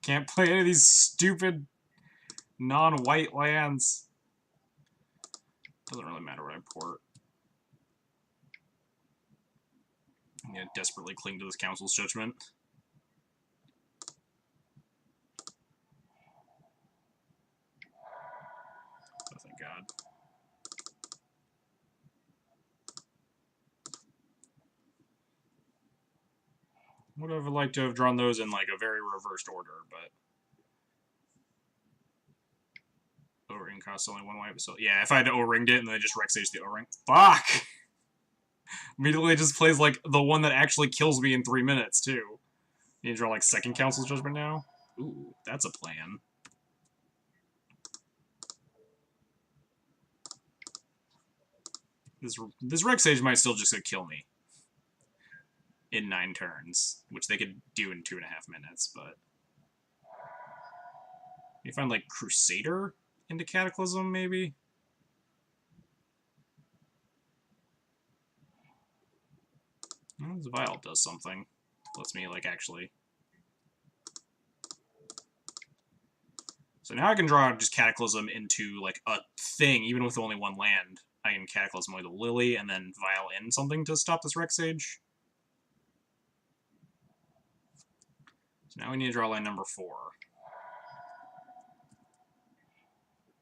Can't play any of these stupid non-white lands. Doesn't really matter what I port. I'm gonna desperately cling to this Council's Judgment. Oh, thank god. Would have liked to have drawn those in, like, a very reversed order, but... O-ring costs only one white, so yeah, if I had O-ringed it and then I just Rex Sage the O-ring. Fuck! Immediately just plays, like, the one that actually kills me in 3 minutes, too. You need to draw, like, second Council's Judgment now? Ooh, that's a plan. This Rex Sage might still just kill me in 9 turns, which they could do in 2.5 minutes, but... You find, like, Crusader into Cataclysm, maybe? Well, this Vial does something. Lets me, like, actually... So now I can draw just Cataclysm into, like, a thing, even with only 1 land. I can Cataclysm away the Lily, and then Vial in something to stop this Rex Sage. So now we need to draw line number 4.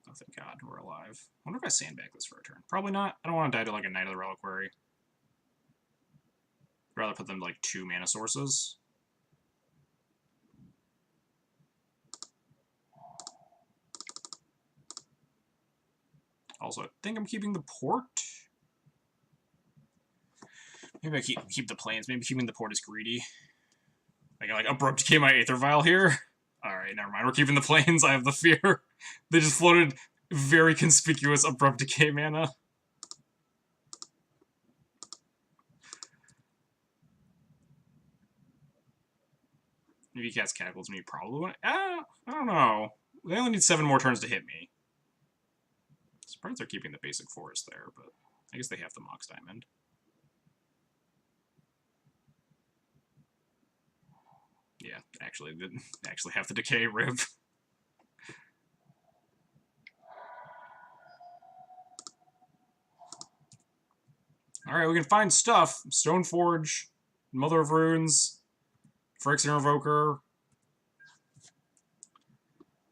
Oh, thank god, we're alive. I wonder if I sandbag this for a turn. Probably not. I don't want to die to, like, a Knight of the Reliquary. I'd rather put them, like, 2 mana sources. Also, I think I'm keeping the port. Maybe I keep the planes. Maybe keeping the port is greedy. I got, like, Abrupt Decay my Aether Vial here. Alright, never mind. We're keeping the planes. I have the fear. They just floated very conspicuous Abrupt Decay mana. Maybe he cast Cataclysm, you probably want... I don't know. They only need 7 more turns to hit me. Surprised they're keeping the basic forest there, but I guess they have the Mox Diamond. Yeah, actually, they actually have the Decay Rib. Alright, we can find stuff. Stoneforge, Mother of Runes, Phyrexian Revoker.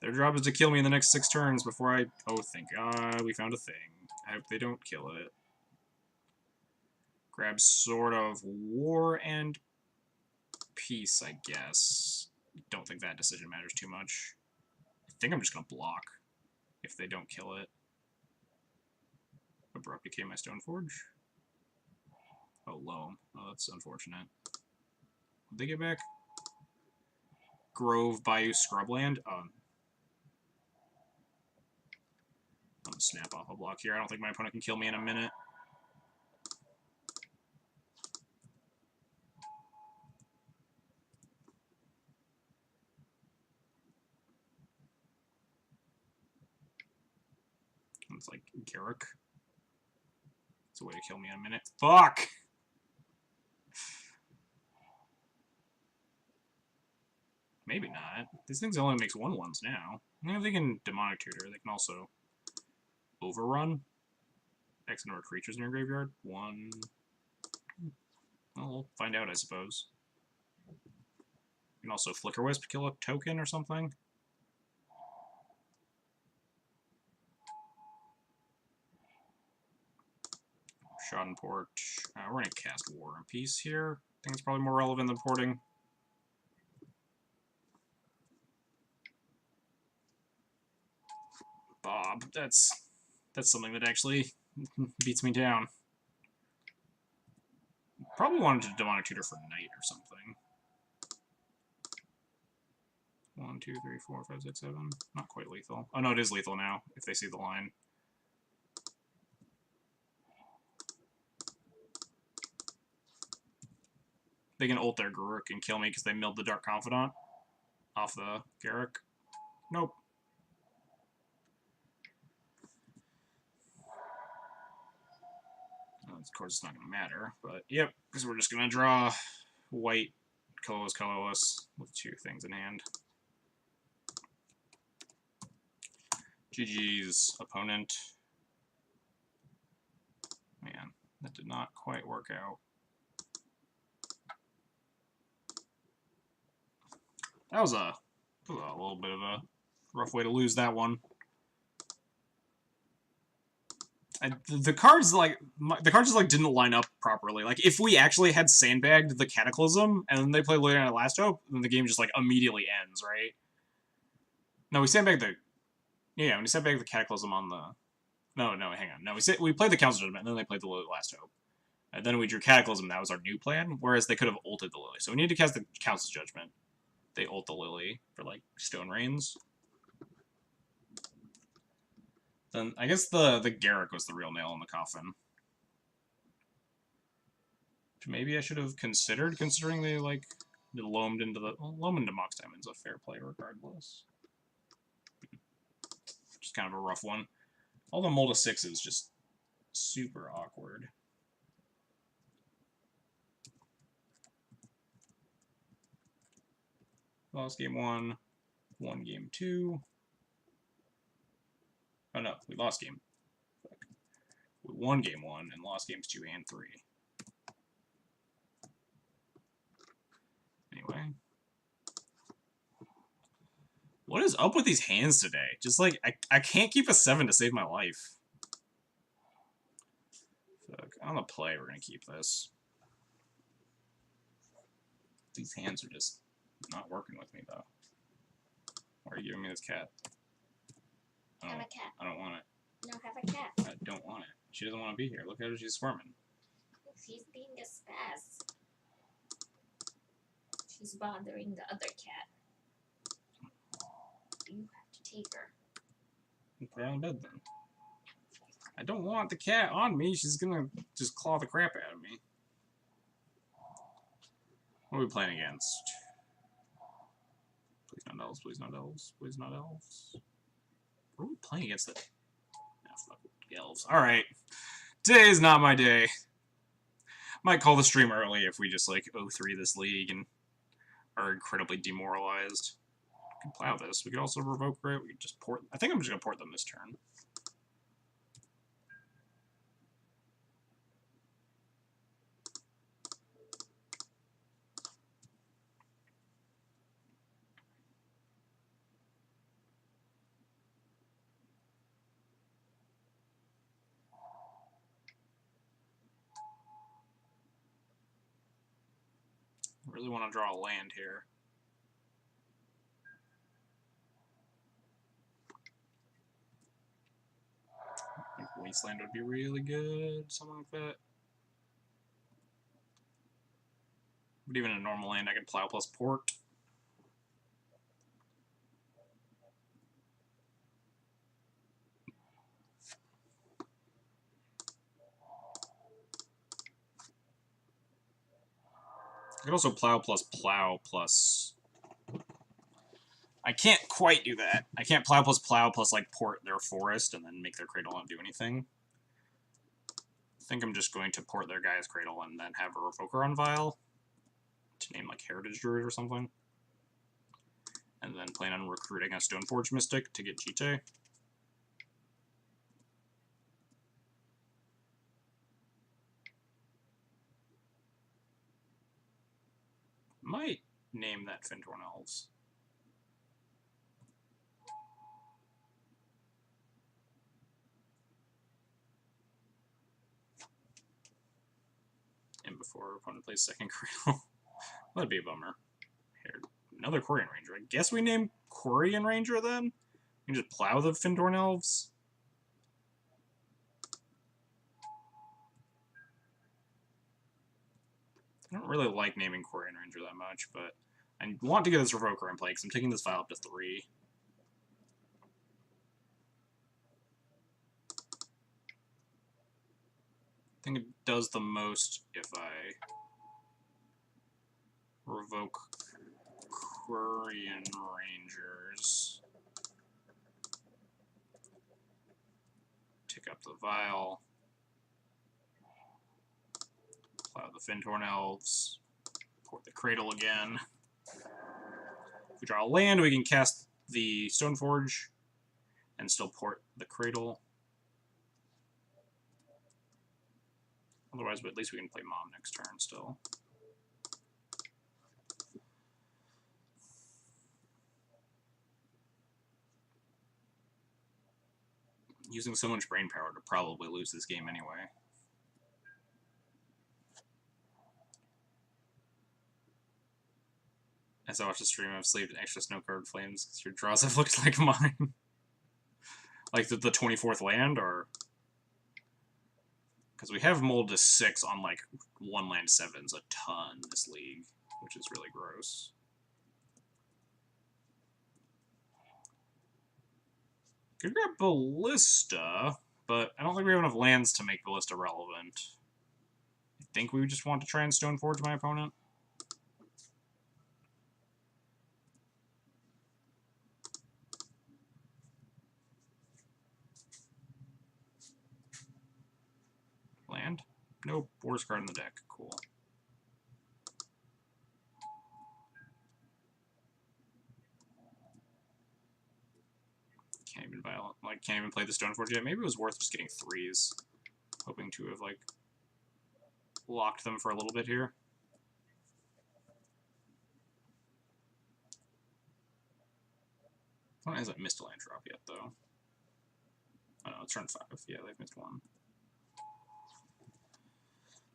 Their job is to kill me in the next 6 turns before I... Oh, thank God we found a thing. I hope they don't kill it. Grab Sword of War and Peace, I guess. Don't think that decision matters too much. I think I'm just going to block if they don't kill it. Abrupt Decay my Stoneforge. Oh, Loam. Oh, that's unfortunate. Would they get back? Grove, Bayou, Scrubland? I'm going to snap off a block here. I don't think my opponent can kill me in a minute. It's like Garruk. It's a way to kill me in a minute. Fuck! Maybe not. These things only makes 1/1s now. I mean, if they can Demonic Tutor, they can also Overrun. X number of creatures in your graveyard. 1. Well, we'll find out, I suppose. You can also Flicker Wisp, kill a token or something. Schadenport. We're going to cast War and Peace here. I think it's probably more relevant than porting. Bob, that's something that actually beats me down. Probably wanted to Demonic Tutor for Knight or something. 1, 2, 3, 4, 5, 6, 7. Not quite lethal. Oh no, it is lethal now, if they see the line. They can ult their Garruk and kill me because they milled the Dark Confidant off the Garruk. Nope. Of course, it's not going to matter, but yep, because we're just going to draw white, colorless, with 2 things in hand. GG's, opponent. Man, that did not quite work out. That was a little bit of a rough way to lose that one. The cards just didn't line up properly. Like if we actually had sandbagged the Cataclysm and then they play later on Last Hope, then the game just like immediately ends, right? No, we sandbagged the when we sandbagged the Cataclysm on the no, hang on. No, we played the Council Judgment and then they played the Lily Last Hope. And then we drew Cataclysm, that was our new plan, whereas they could have ulted the Lily. So we need to cast the Council's Judgment. They ult the Lily for like Stone Rains. Then I guess the Garruk was the real nail in the coffin. Which maybe I should have considered, considering they like loamed into the loam into Mox Diamond's a fair play regardless. Just kind of a rough one. All the Molda 6 is just super awkward. Lost game 1, won game 2. Oh no, we lost game. We won game 1 and lost games 2 and 3. Anyway. What is up with these hands today? Just like, I can't keep a 7 to save my life. Fuck, on the play, we're gonna keep this. These hands are just not working with me, though. Why are you giving me this cat? Have a cat. I don't want it. No, have a cat. I don't want it. She doesn't want to be here. Look at her, she's squirming. She's being a spaz. She's bothering the other cat. You have to take her. Put her on bed, then. I don't want the cat on me. She's gonna just claw the crap out of me. What are we playing against? Please not elves, please not elves, please not elves. What are we playing against? Fuck elves. Alright. Today is not my day. Might call the stream early if we just, like, 0-3 this league and are incredibly demoralized. We can plow this. We could also revoke it. We could just port... I think I'm just gonna port them this turn. really want to draw a land here. I think Wasteland would be really good, something like that. But even a normal land, I could plow plus port. I could also plow plus... I can't quite do that. I can't plow plus like port their forest and then make their cradle not do anything. I think I'm just going to port their guy's cradle and then have a Revoker on Vial to name like Heritage Druid or something. And then plan on recruiting a Stoneforge Mystic to get Jite. Might name that Fintorn Elves. And before opponent plays second cradle. That'd be a bummer. Here, another Quarian Ranger. I guess we name Quarian Ranger then? We can just plow the Fintorn Elves? I don't really like naming Quarian Ranger that much, but I want to get this Revoker in play because I'm taking this file up to 3. I think it does the most if I revoke Quarian Rangers. Tick up the Vial. Plow the Fintorn Elves. Port the Cradle again. If we draw a land, we can cast the Stoneforge and still port the Cradle. Otherwise, but at least we can play Mom next turn still. Using so much brain power to probably lose this game anyway. As I watch the stream, I've sleeved extra Snowcard Flames because your draws have looked like mine. Like the 24th land, or... Because we have mold to 6 on, like, 1 land 7s a ton this league, which is really gross. Could grab Ballista, but I don't think we have enough lands to make Ballista relevant. I think we just want to try and Stoneforge my opponent. Land? Nope. Worst card in the deck. Cool. Can't even can't even play the Stoneforge yet. Maybe it was worth just getting 3s. Hoping to have, like, locked them for a little bit here. I don't know, hasn't missed a land drop yet, though. Oh no, it's turn 5. Yeah, they've missed 1.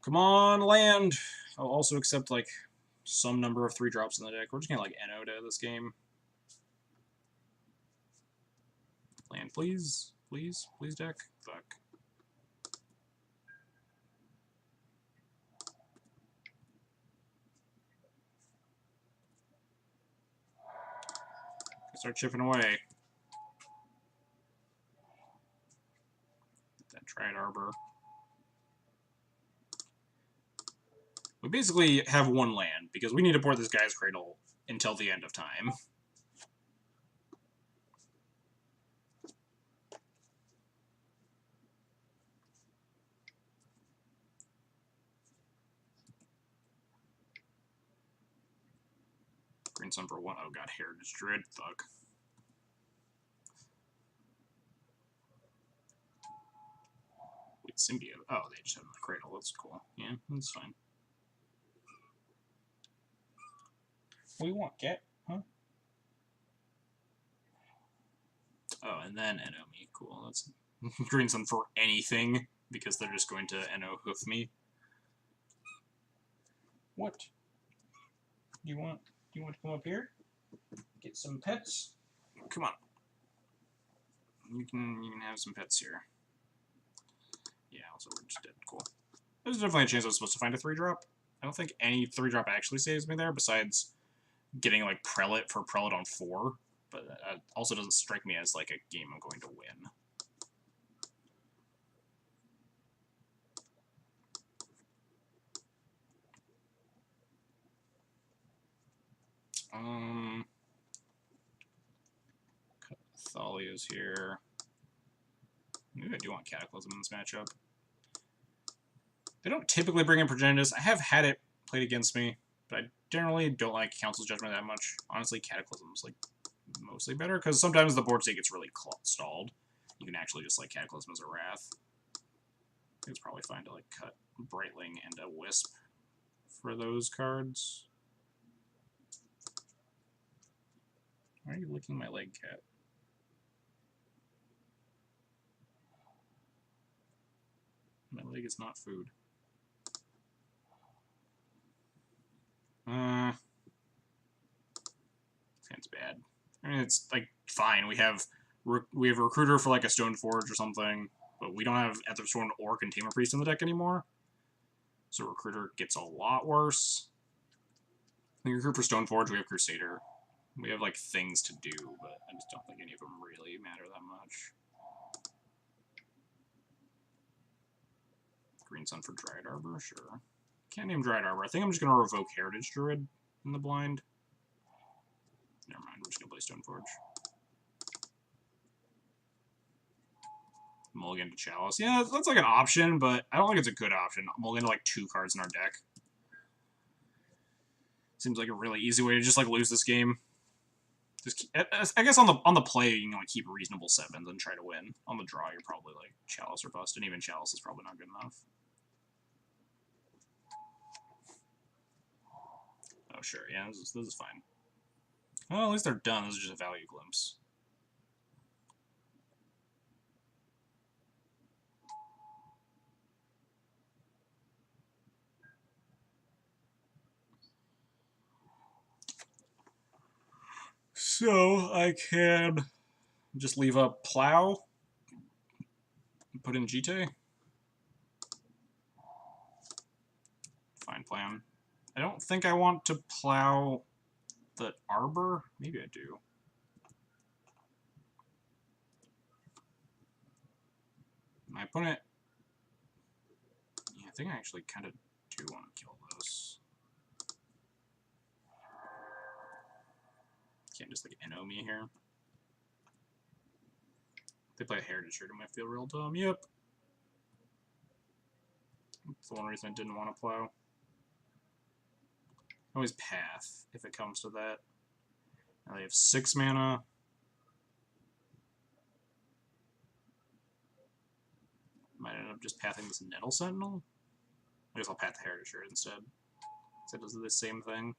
Come on, land! I'll also accept, like, some number of 3 drops in the deck. We're just gonna, like, NO to this game. Land, please. Please. Please, deck. Fuck. Start chipping away. Get that Triad Arbor. We basically have 1 land, because we need to port this guy's cradle until the end of time. Green Sun for 1. Oh god, Heritage Druid. Fuck. Wait, Symbiote. Oh, they just have the cradle. That's cool. Yeah, that's fine. What do you want, cat? Huh? Oh, and then NO me. Cool. That's Green Sun for anything, because they're just going to NO hoof me. What? You want to come up here? Get some pets? Come on. You can have some pets here. Yeah, also we're just dead. Cool. There's definitely a chance I was supposed to find a 3-drop. I don't think any 3-drop actually saves me there, besides getting like Prelate for Prelate on 4. But that also doesn't strike me as like a game I'm going to win. Thalia's here. Maybe I do want Cataclysm in this matchup. They don't typically bring in Progenitus. I have had it played against me, but I generally don't like Council's Judgment that much. Honestly, Cataclysm's like mostly better, because sometimes the board state gets really stalled. You can actually just like Cataclysm as a Wrath. I think it's probably fine to like cut Brightling and a Wisp for those cards. Why are you licking my leg, cat? My leg is not food. It's bad. I mean, it's like fine. We have Recruiter for like a Stoneforge or something, but we don't have Aetherstone or Containment Priest in the deck anymore. So Recruiter gets a lot worse. We recruit for Stoneforge. We have Crusader. We have like things to do, but I just don't think any of them really matter that much. Green Sun for Dryad Arbor, sure. Can't name Dryad Arbor. I think I'm just gonna revoke Heritage Druid in the blind. Never mind, we're just gonna play Stoneforge. Mulligan to Chalice. Yeah, that's like an option, but I don't think it's a good option. Mulligan to like 2 cards in our deck. Seems like a really easy way to just like lose this game. Just keep, I guess on the play you can like keep reasonable 7s and try to win. On the draw you're probably like Chalice or bust, and even Chalice is probably not good enough. Oh sure, yeah, this is fine. Well, at least they're done. This is just a value glimpse. So I can just leave up Plow and put in Jite. Fine plan. I don't think I want to plow the Arbor. Maybe I do. My opponent... Yeah, I think I actually kind of do want to kill this. Can't just like NO me here. They play a Heritage Shirt, it might feel real dumb. Yep. That's the one reason I didn't want to plow. Always Path, if it comes to that. Now they have 6 mana. Might end up just pathing this Nettle Sentinel. I guess I'll path the Heritage Shirt instead. So it does the same thing.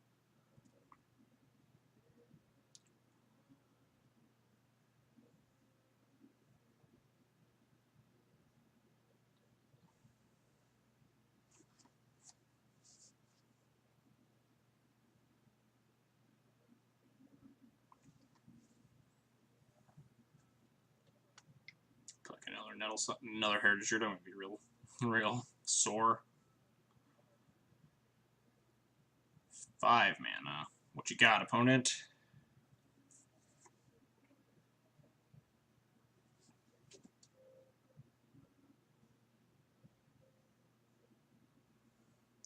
Like another Heritage Shirt, I'm gonna be real sore. 5 mana. What you got, opponent?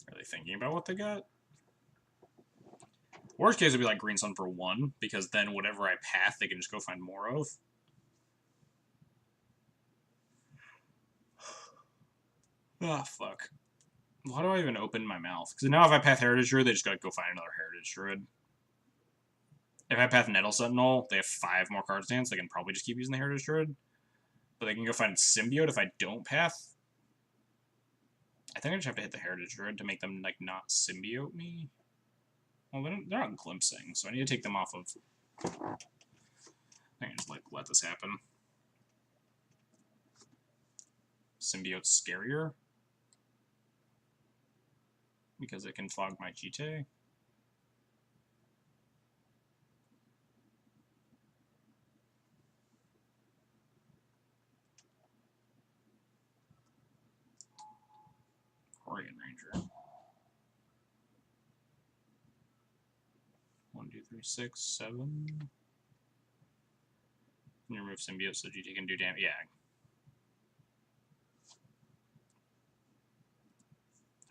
Are they thinking about what they got? Worst case would be like Green Sun for 1, because then whatever I path, they can just go find more of. Ah, fuck. Why do I even open my mouth? Because now if I path Heritage Druid, they just gotta go find another Heritage Druid. If I path Nettle Sentinel, they have 5 more cards in hand, so they can probably just keep using the Heritage Druid. But they can go find Symbiote if I don't path. I think I just have to hit the Heritage Druid to make them, like, not Symbiote me. Well, they're not glimpsing, so I need to take them off of... I can just, like, let this happen. Symbiote's scarier. Because it can fog my Jite. 1, 2, 3, 6, 7. And you remove symbiote so GT can do damage. Yeah.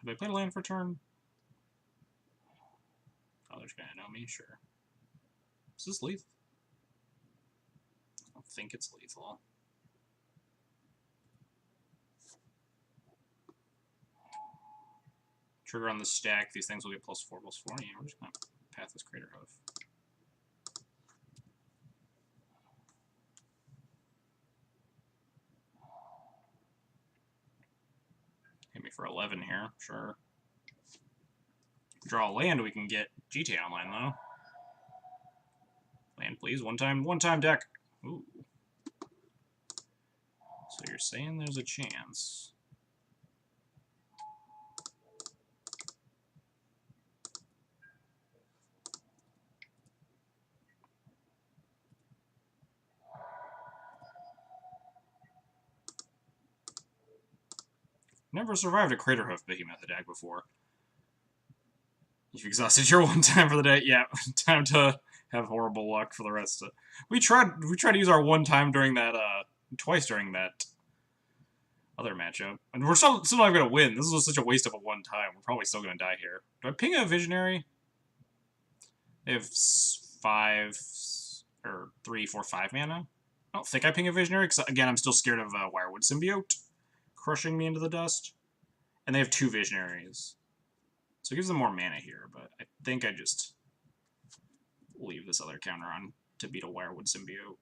Have I played a land for turn? Oh, they're gonna know me, sure. Is this lethal? I don't think it's lethal. Trigger on the stack, these things will get +4/+4. Yeah, we're just gonna path this Crater Hoof. Hit me for 11 here, sure. Draw a land, we can get GTA online though. Land, please. One time deck. Ooh. So you're saying there's a chance. Never survived a Crater Hoof Behemoth attack before. You've exhausted your one time for the day. Yeah, time to have horrible luck for the rest of it. We tried to use our one time during that, twice during that other matchup. And we're still not gonna win. This was such a waste of a one time. We're probably still gonna die here. Do I ping a Visionary? They have 5, or 3, 4, 5 mana. I don't think I ping a Visionary, because again, I'm still scared of Wirewood Symbiote crushing me into the dust. And they have 2 Visionaries. So it gives them more mana here, but I think I just leave this other counter on to beat a Wirewood Symbiote.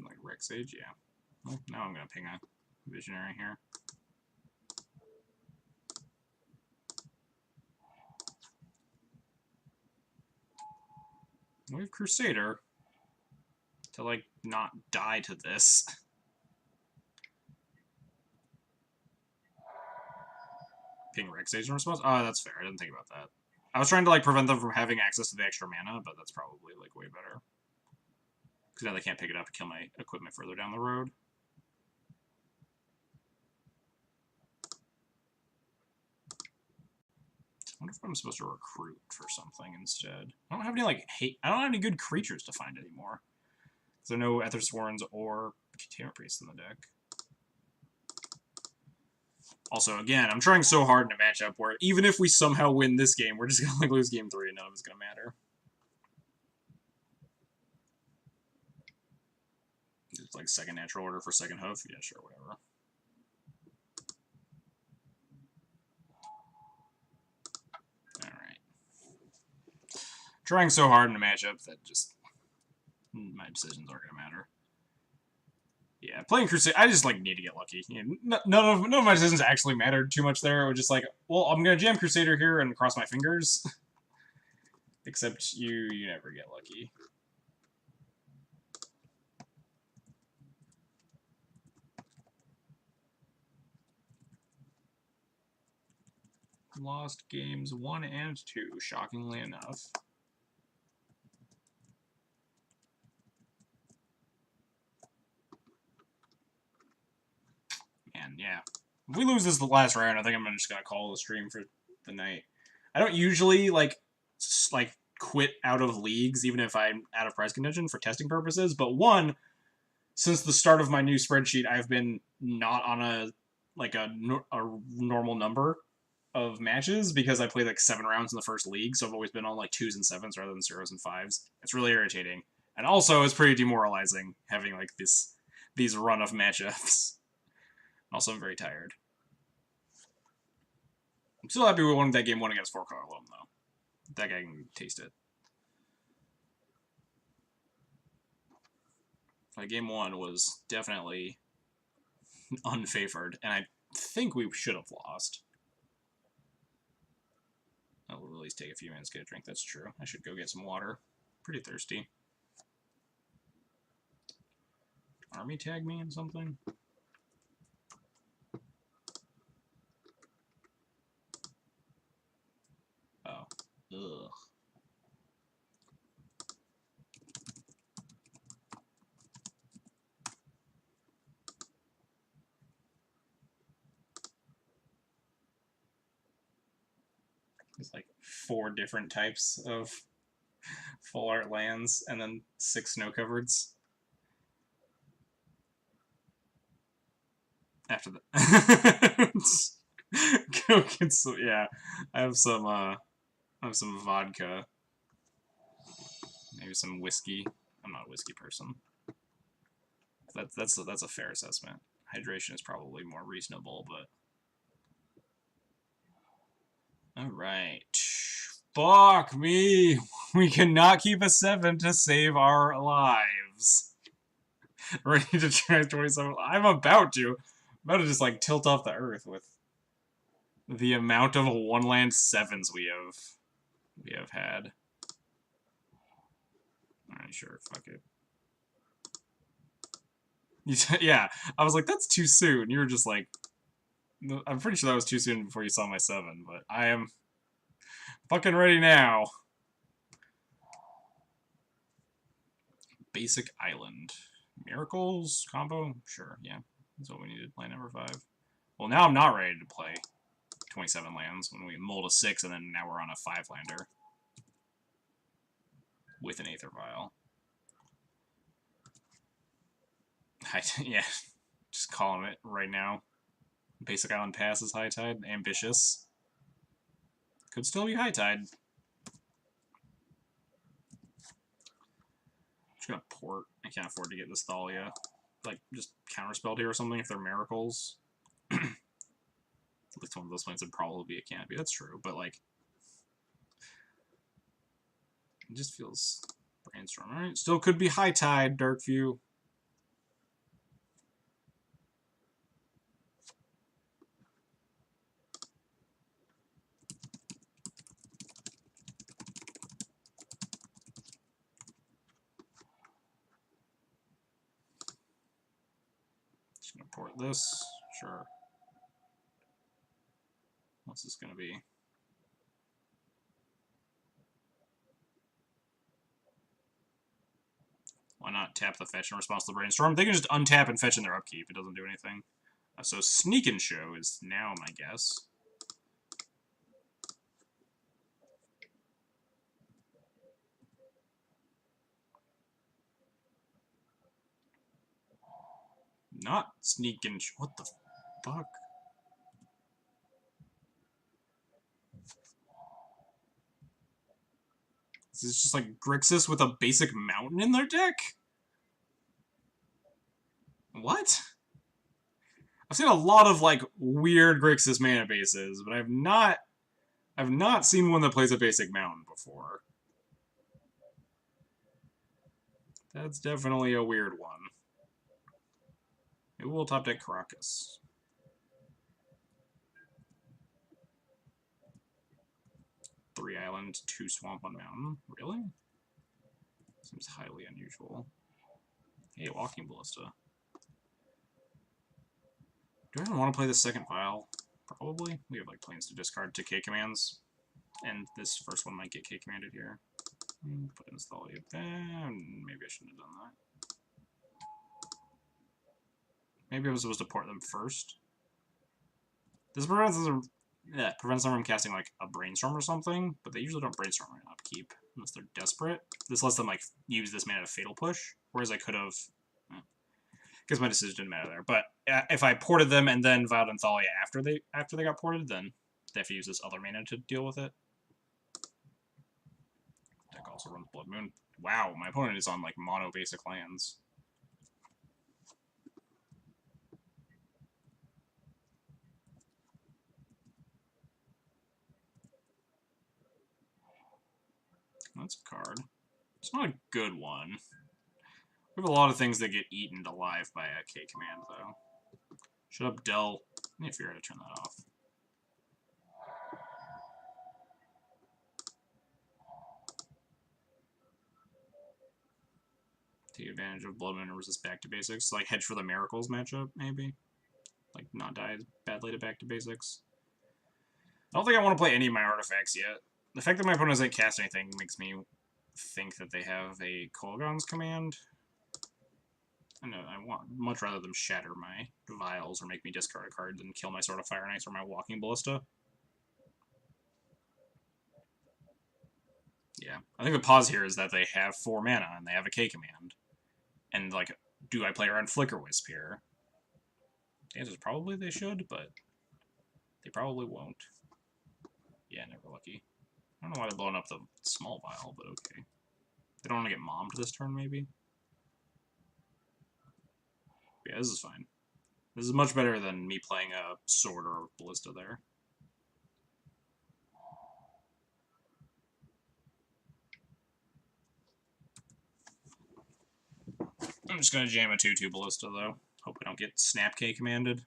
Like Rexage, yeah. Well, now I'm gonna ping a Visionary here. We have Crusader to, like, not die to this. Ping Rexage in response? Oh, that's fair. I didn't think about that. I was trying to, like, prevent them from having access to the extra mana, but that's probably, like, way better. Because now they can't pick it up and kill my equipment further down the road. I wonder if I'm supposed to recruit for something instead. I don't have any, like, I don't have any good creatures to find anymore. Because there are no Ethersworns or Containment Priests in the deck. Also, again, I'm trying so hard in a matchup where even if we somehow win this game, we're just gonna, like, lose game 3 and none of it's gonna matter. It's like second natural order for second hoof. Yeah, sure, whatever. Alright. Trying so hard in a matchup that just my decisions aren't gonna matter. Yeah, playing Crusade, I just, like, need to get lucky. You know, none of my decisions actually mattered too much there. It was just like, well, I'm gonna jam Crusader here and cross my fingers. Except you never get lucky. Lost games 1 and 2, shockingly enough. Man, yeah. If we lose this the last round, I think I'm just gonna call the stream for the night. I don't usually, like quit out of leagues, even if I'm out of prize contention for testing purposes, but one, since the start of my new spreadsheet, I've been not on a normal number of matches because I played like 7 rounds in the first league, so I've always been on like 2s and 7s rather than 0s and 5s. It's really irritating. And also, it's pretty demoralizing having like these run of matchups. Also, I'm very tired. I'm still happy we won that game 1 against 4-color Loam, though. That guy can taste it. Game 1 was definitely unfavored, and I think we should have lost. That will at least take a few minutes to get a drink, that's true. I should go get some water. Pretty thirsty. Army tag me in something? Oh. Ugh. There's like 4 different types of full art lands, and then 6 snow covereds. After that, go get some. Yeah, I have some. I have some vodka. Maybe some whiskey. I'm not a whiskey person. That's a fair assessment. Hydration is probably more reasonable, but. All right. Fuck me. We cannot keep a 7 to save our lives. Ready to try 27. I'm about to just like tilt off the earth with the amount of 1-land 7s we have had. Alright, sure, fuck it. Yeah, I was like, that's too soon. You were just like, I'm pretty sure that was too soon before you saw my 7, but I am fucking ready now. Basic Island. Miracles combo? Sure, yeah. That's what we needed. Land number 5. Well, now I'm not ready to play 27 lands when we mulled a 6 and then now we're on a 5-lander. With an Aether Vial. Yeah, just calling it right now. Basic Island Pass is High Tide. Ambitious. Could still be High Tide. Just gonna port. I can't afford to get this Thalia. Like, just counterspelled here or something if they're miracles. At least one of those lands would probably be a canopy. That's true, but like, it just feels brainstorm. Alright, still could be High Tide, Darkview. Just gonna port this. Sure. What's this gonna be? Why not tap the fetch in response to the brainstorm? They can just untap and fetch in their upkeep. It doesn't do anything. So Sneak and Show is now my guess. Not Sneak and Show. What the fuck? This is just like Grixis with a basic mountain in their deck? What? I've seen a lot of like weird Grixis mana bases, but I've not seen one that plays a basic mountain before. That's definitely a weird one. Maybe we'll top deck Karakas. Three island, 2 swamp, 1 mountain. Really? Seems highly unusual. Hey, Walking Ballista. Do I even want to play the second vial? Probably. We have like planes to discard to K commands. And this first one might get K commanded here. Put in Thalia there. Maybe I shouldn't have done that. Maybe I was supposed to port them first. This prevents them from casting like a brainstorm or something, but they usually don't brainstorm on upkeep unless they're desperate. This lets them like use this mana to fatal push, whereas I could have, because my decision didn't matter there. But if I ported them and then Vialed in Thalia after they got ported, then they have to use this other mana to deal with it. Deck also runs Blood Moon. Wow, my opponent is on like mono basic lands. That's a card. It's not a good one. We have a lot of things that get eaten alive by a K command, though. Shut up, Dell. I need to figure out how to turn that off. Take advantage of Blood Moon and resist back to basics. Like hedge for the Miracles matchup, maybe? Like not die badly to back to basics. I don't think I want to play any of my artifacts yet. The fact that my opponent doesn't cast anything makes me think that they have a Kolaghan's command. I know, I want much rather them shatter my vials or make me discard a card than kill my Sword of Fire and Ice or my Walking Ballista. Yeah. I think the pause here is that they have 4 mana and they have a K command. And, like, do I play around Flicker Wisp here? The answer is probably they should, but they probably won't. Yeah, never lucky. I don't know why they're blowing up the small vial, but okay. They don't want to get mommed this turn, maybe? Yeah, this is fine. This is much better than me playing a Sword or Ballista there. I'm just going to jam a 2-2 Ballista, though. Hope we don't get Snap K commanded.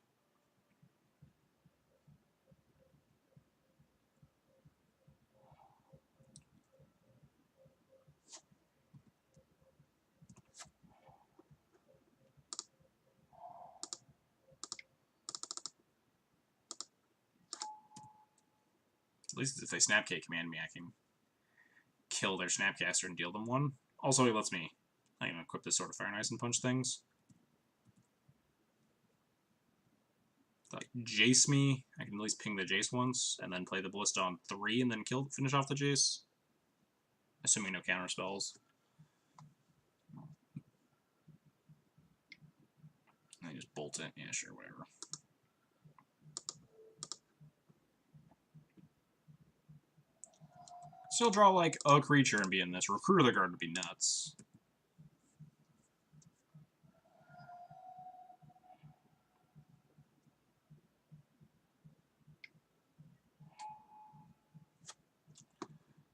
At least if they Snap K command me, I can kill their Snapcaster and deal them 1. Also, it lets me equip this Sword of Fire and Ice and punch things. Like, Jace me, I can at least ping the Jace once, and then play the Ballista on 3, and then finish off the Jace. Assuming no counter spells. I just bolt it. Yeah, sure, whatever. Still draw, like, a creature and be in this. Recruiter the Guard would be nuts.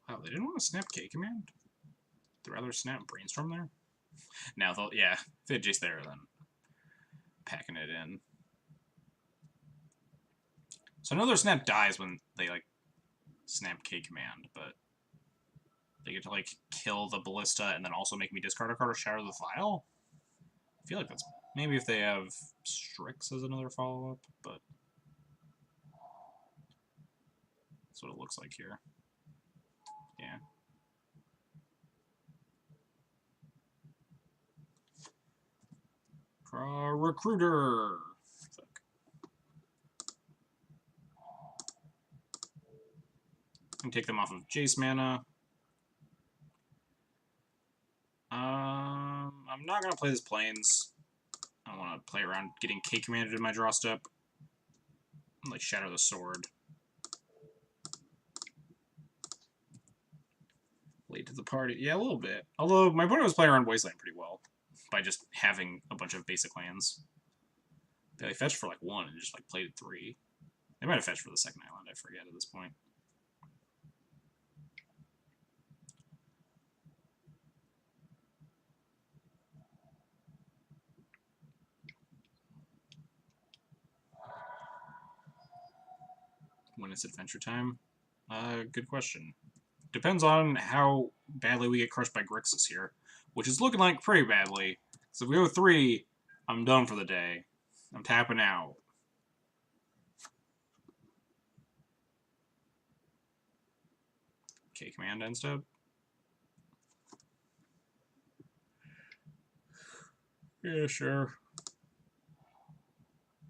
Wow, they didn't want to snap K command? They'd rather snap Brainstorm there? Now, they'll, yeah, if they had Jace there, then packing it in. So I know their snap dies when they, like, snap K command, but they get to, like, kill the Ballista and then also make me discard a card or shatter the vial? I feel like that's maybe if they have Strix as another follow-up, but that's what it looks like here. Yeah. Recruiter! Fuck. And take them off of Jace mana. I'm not gonna play this Plains. I want to play around getting K commanded in my draw step. Like Shatter the Sword. Late to the party. Yeah, a little bit. Although my opponent was playing around Wasteland pretty well by just having a bunch of basic lands. They fetched for like 1 and just like played 3. They might have fetched for the second island, I forget at this point. When it's Adventure Time? Good question. Depends on how badly we get crushed by Grixis here, which is looking like pretty badly. So if we go 3, I'm done for the day. I'm tapping out. K command instead. Yeah, sure.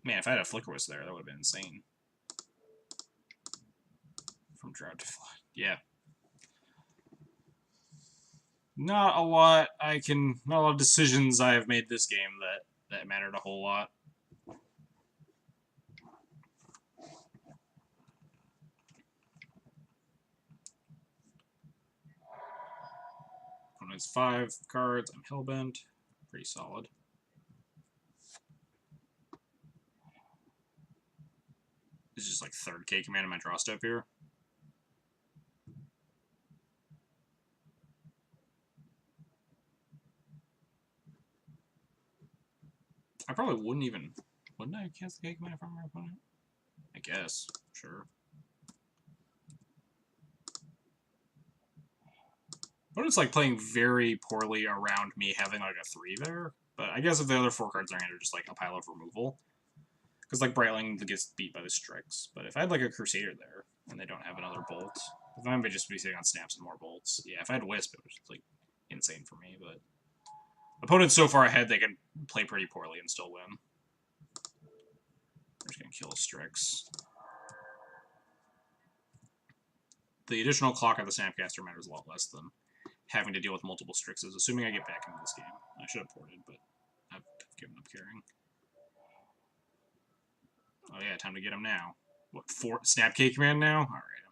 Man, if I had a Flicker Wisp there, that would have been insane. From Drought to Flood. Yeah. Not a lot of decisions I have made this game that mattered a whole lot. Opponent's 5 cards. I'm Hellbent. Pretty solid. This is just like 3rd K command in my draw step here. I probably wouldn't I cast the K command from my opponent? I guess, sure. Opponent's like playing very poorly around me having like a 3 there, but I guess if the other 4 cards are in, are just like a pile of removal. Because like Brightling gets beat by the Strix, but if I had like a Crusader there and they don't have another Bolt, if I might just be sitting on snaps and more bolts. Yeah, if I had Wisp, it was like insane for me, but opponent's so far ahead they can play pretty poorly and still win. We're just gonna kill Strix. the additional clock of the Snapcaster matters a lot less than having to deal with multiple Strixes, assuming I get back into this game. I should have ported, but I've given up caring. Oh yeah, time to get him now. What, 4 Snapcake Command now? Alright,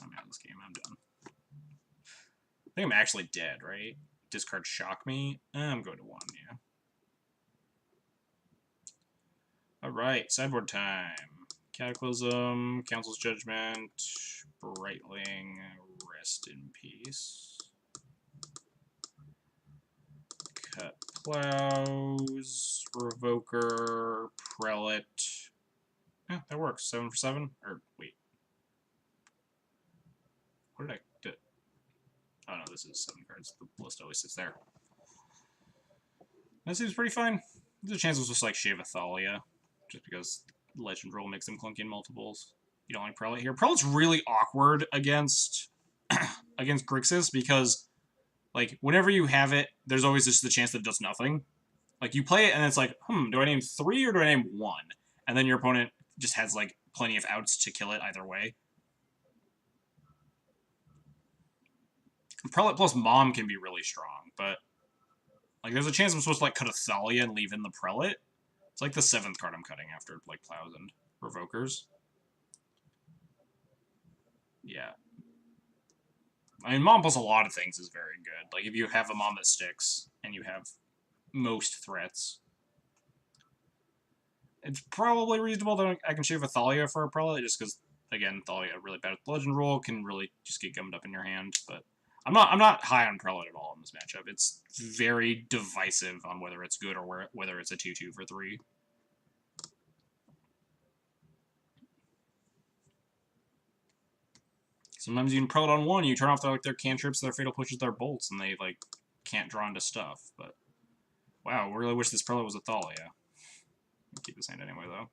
I'm out of this game, I'm done. I think I'm actually dead, right? Discard Shock Me? I'm going to 1, yeah. Alright, sideboard time. Cataclysm, Council's Judgment, Brightling, rest in peace. Cut Plows, Revoker, Prelate. Yeah, that works. 7 for 7? Or, wait. What did I do? Oh no, this is 7 cards. The list always sits there. That seems pretty fine. There's a chance it was just like Shave Athalia, just because Legend Roll makes them clunky in multiples. You don't like Prelate here. Prelate's really awkward against against Grixis because, like, whenever you have it, there's always just the chance that it does nothing. Like, you play it and it's like, do I name 3 or do I name 1? And then your opponent just has, like, plenty of outs to kill it either way. Prelate plus Mom can be really strong, but, like, there's a chance I'm supposed to, like, cut Athalia and leave in the Prelate. It's like the 7th card I'm cutting after, like, Plows and Revokers. Yeah. I mean, Mom plus a lot of things is very good. Like, if you have a Mom that sticks, and you have most threats, it's probably reasonable that I can shave Athalia for a Prelate, just because, again, Thalia really bad with Legend Roll, can really just get gummed up in your hand, but I'm not high on Prelate at all in this matchup. It's very divisive on whether it's good or whether it's a 2/2 for 3. Sometimes you can Prelate on 1, you turn off their cantrips, their Fatal Pushes, their bolts, and they, like, can't draw into stuff, but wow, I really wish this Prelate was Athalia. I'll keep this hand anyway, though.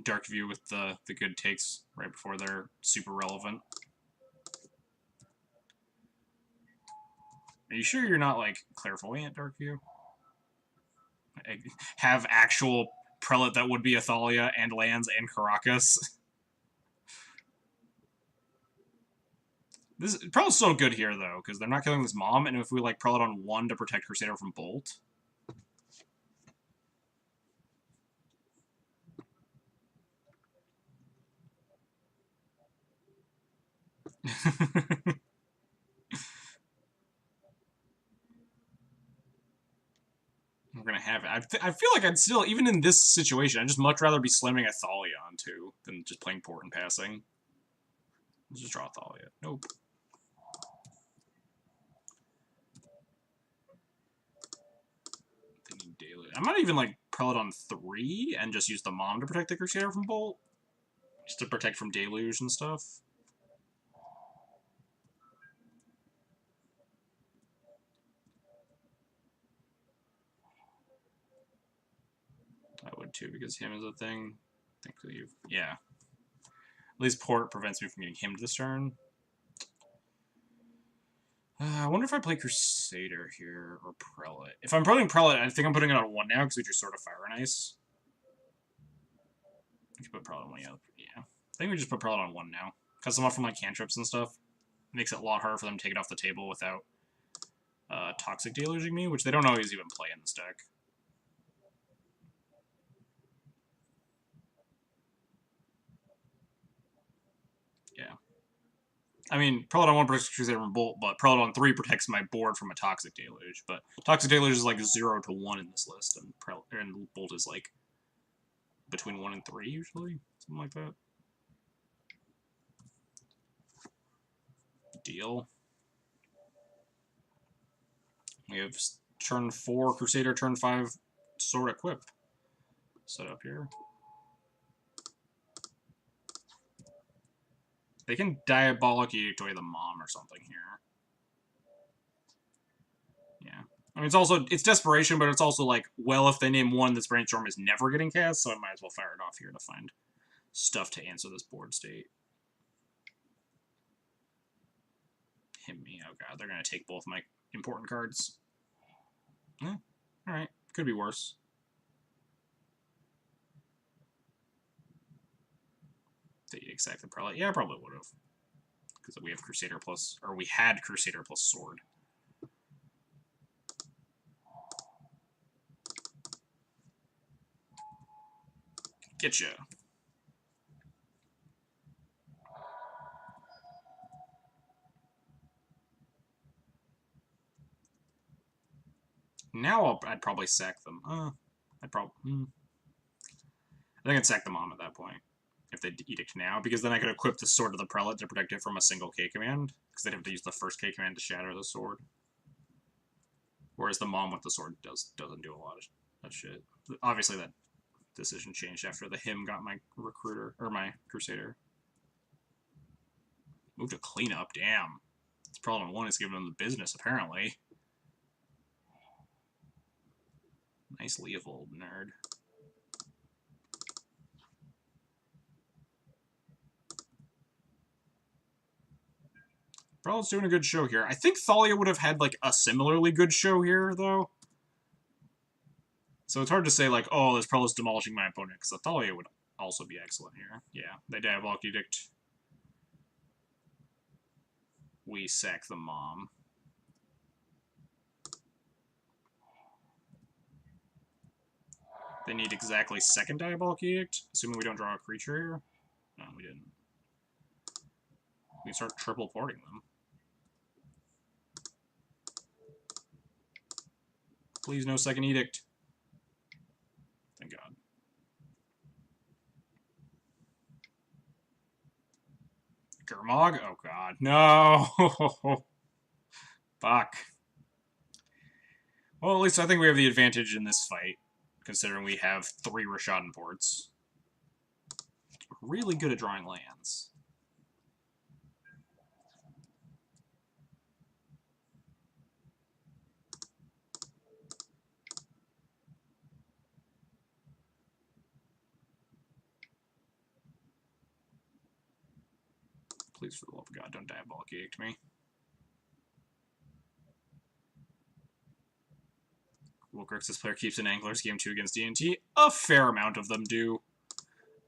Dark View with the good takes right before they're super relevant. Are you sure you're not, like, Clairvoyant Dark View? Have actual Prelate that would be Athalia and lands and Caracas? This Prelate's so good here, though, because they're not killing this Mom, and if we, like, Prelate on 1 to protect Crusader from Bolt... We're gonna have it. I feel like I'd still, even in this situation, I'd just much rather be slamming Athalia on 2 than just playing Port and passing. Let's just draw Athalia. Nope. I might even, like, Prelate on 3 and just use the Mom to protect the Crusader from Bolt. Just to protect from Deluge and stuff. I would too, because him is a thing. Thankfully, yeah. At least Port prevents me from getting him to this turn. I wonder if I play Crusader here or Prelate. If I'm playing Prelate, I think I'm putting it on 1 now because we just sort of Fire and Ice. We can put Prelate on 1, yeah. I think we just put Prelate on 1 now. Cuts them off from, like, cantrips and stuff. Makes it a lot harder for them to take it off the table without Toxic Deluging me, which they don't always even play in this deck. Yeah. I mean, Prelate on 1 protects Crusader from Bolt, but Prelate on 3 protects my board from a Toxic Deluge. But Toxic Deluge is like 0 to 1 in this list, and Bolt is like between 1 and 3 usually, something like that. Deal. We have turn 4 Crusader, turn 5 Sword Equip set up here. They can Diabolically Toy the Mom or something here. Yeah. I mean, it's desperation, but it's also like, well, if they name 1, this Brainstorm is never getting cast, so I might as well fire it off here to find stuff to answer this board state. Hit me. Oh god, they're gonna take both my important cards. Alright. Could be worse. Did you exact the prelate? Yeah, I probably would have. Because we have Crusader plus, or we had Crusader plus Sword. Getcha. Now I'd probably sack them. I think I'd sack the Mom at that point. If they edict now, because then I could equip the Sword of the Prelate to protect it from a single K command, because they'd have to use the first K command to shatter the sword. Whereas the Mom with the sword doesn't do a lot of that shit. Obviously, that decision changed after the him got my recruiter or my crusader. Move to cleanup. Damn, it's problem one is giving him the business apparently. Nice Leovold, nerd. Prelate's doing a good show here. I think Thalia would have had, like, a similarly good show here, though. So it's hard to say, like, oh, this Prelate's demolishing my opponent, because the Thalia would also be excellent here. Yeah, they Diabolic Edict. We sack the Mom. They need exactly second Diabolic Edict, assuming we don't draw a creature here. No, we didn't. We can start triple porting them. Please, no second edict. Thank God. Gurmag? Oh God, no! Fuck. Well, at least I think we have the advantage in this fight, considering we have 3 Rishadan ports. We're really good at drawing lands. Please, for the love of God, don't Diabolic Edict me. Will Grixis player keeps in Anglers game 2 against D&T? A fair amount of them do.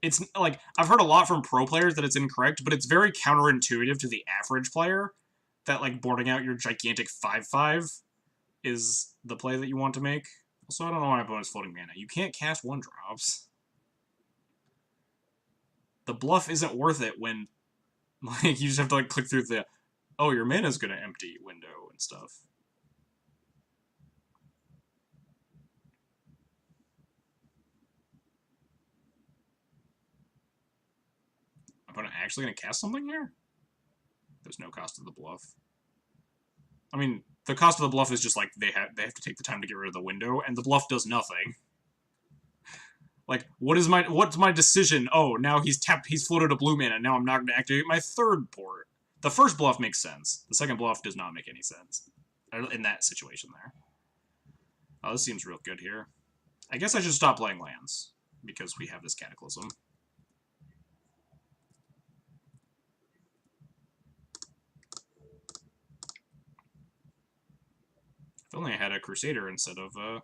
It's, like, I've heard a lot from pro players that it's incorrect, but it's very counterintuitive to the average player that, like, boarding out your gigantic 5/5 is the play that you want to make. Also, I don't know why my opponent's floating mana. You can't cast 1-drops. The bluff isn't worth it when, like, you just have to, like, click through the, oh, your mana's gonna empty window and stuff. My opponent actually gonna cast something here? There's no cost of the bluff. I mean, the cost of the bluff is just, like, they have to take the time to get rid of the window, and the bluff does nothing. Like, what's my decision? Oh, now he's floated a blue mana, now I'm not going to activate my 3rd port. The first bluff makes sense. The second bluff does not make any sense. In that situation there. Oh, this seems real good here. I guess I should stop playing lands, because we have this Cataclysm. If only I had a Crusader instead of a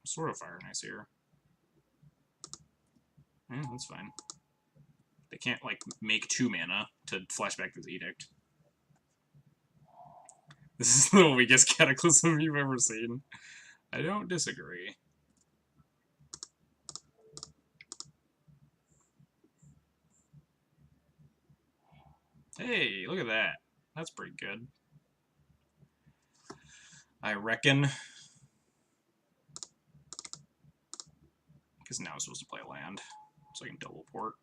Sword of Fire Nice here. Yeah, that's fine. They can't, like, make 2 mana to flashback this Edict. This is the weakest Cataclysm you've ever seen. I don't disagree. Hey, look at that. That's pretty good. I reckon. Because now I'm supposed to play land, so I can double port.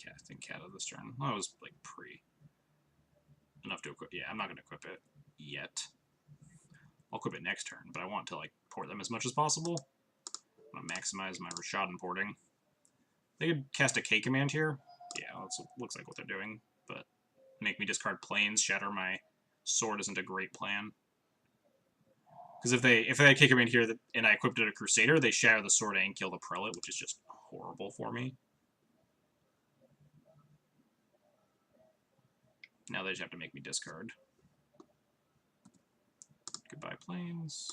Casting Cat of this turn. That was, like, enough to equip. Yeah, I'm not going to equip it yet. I'll equip it next turn, but I want to, like, port them as much as possible. I'm going to maximize my Rishadan porting. They could cast a K command here. Yeah, that looks like what they're doing, but make me discard planes, shatter my sword isn't a great plan. Because if they had K command here and I equipped it a Crusader, they shatter the sword and kill the Prelate, which is just horrible for me. Now they just have to make me discard. Goodbye, planes.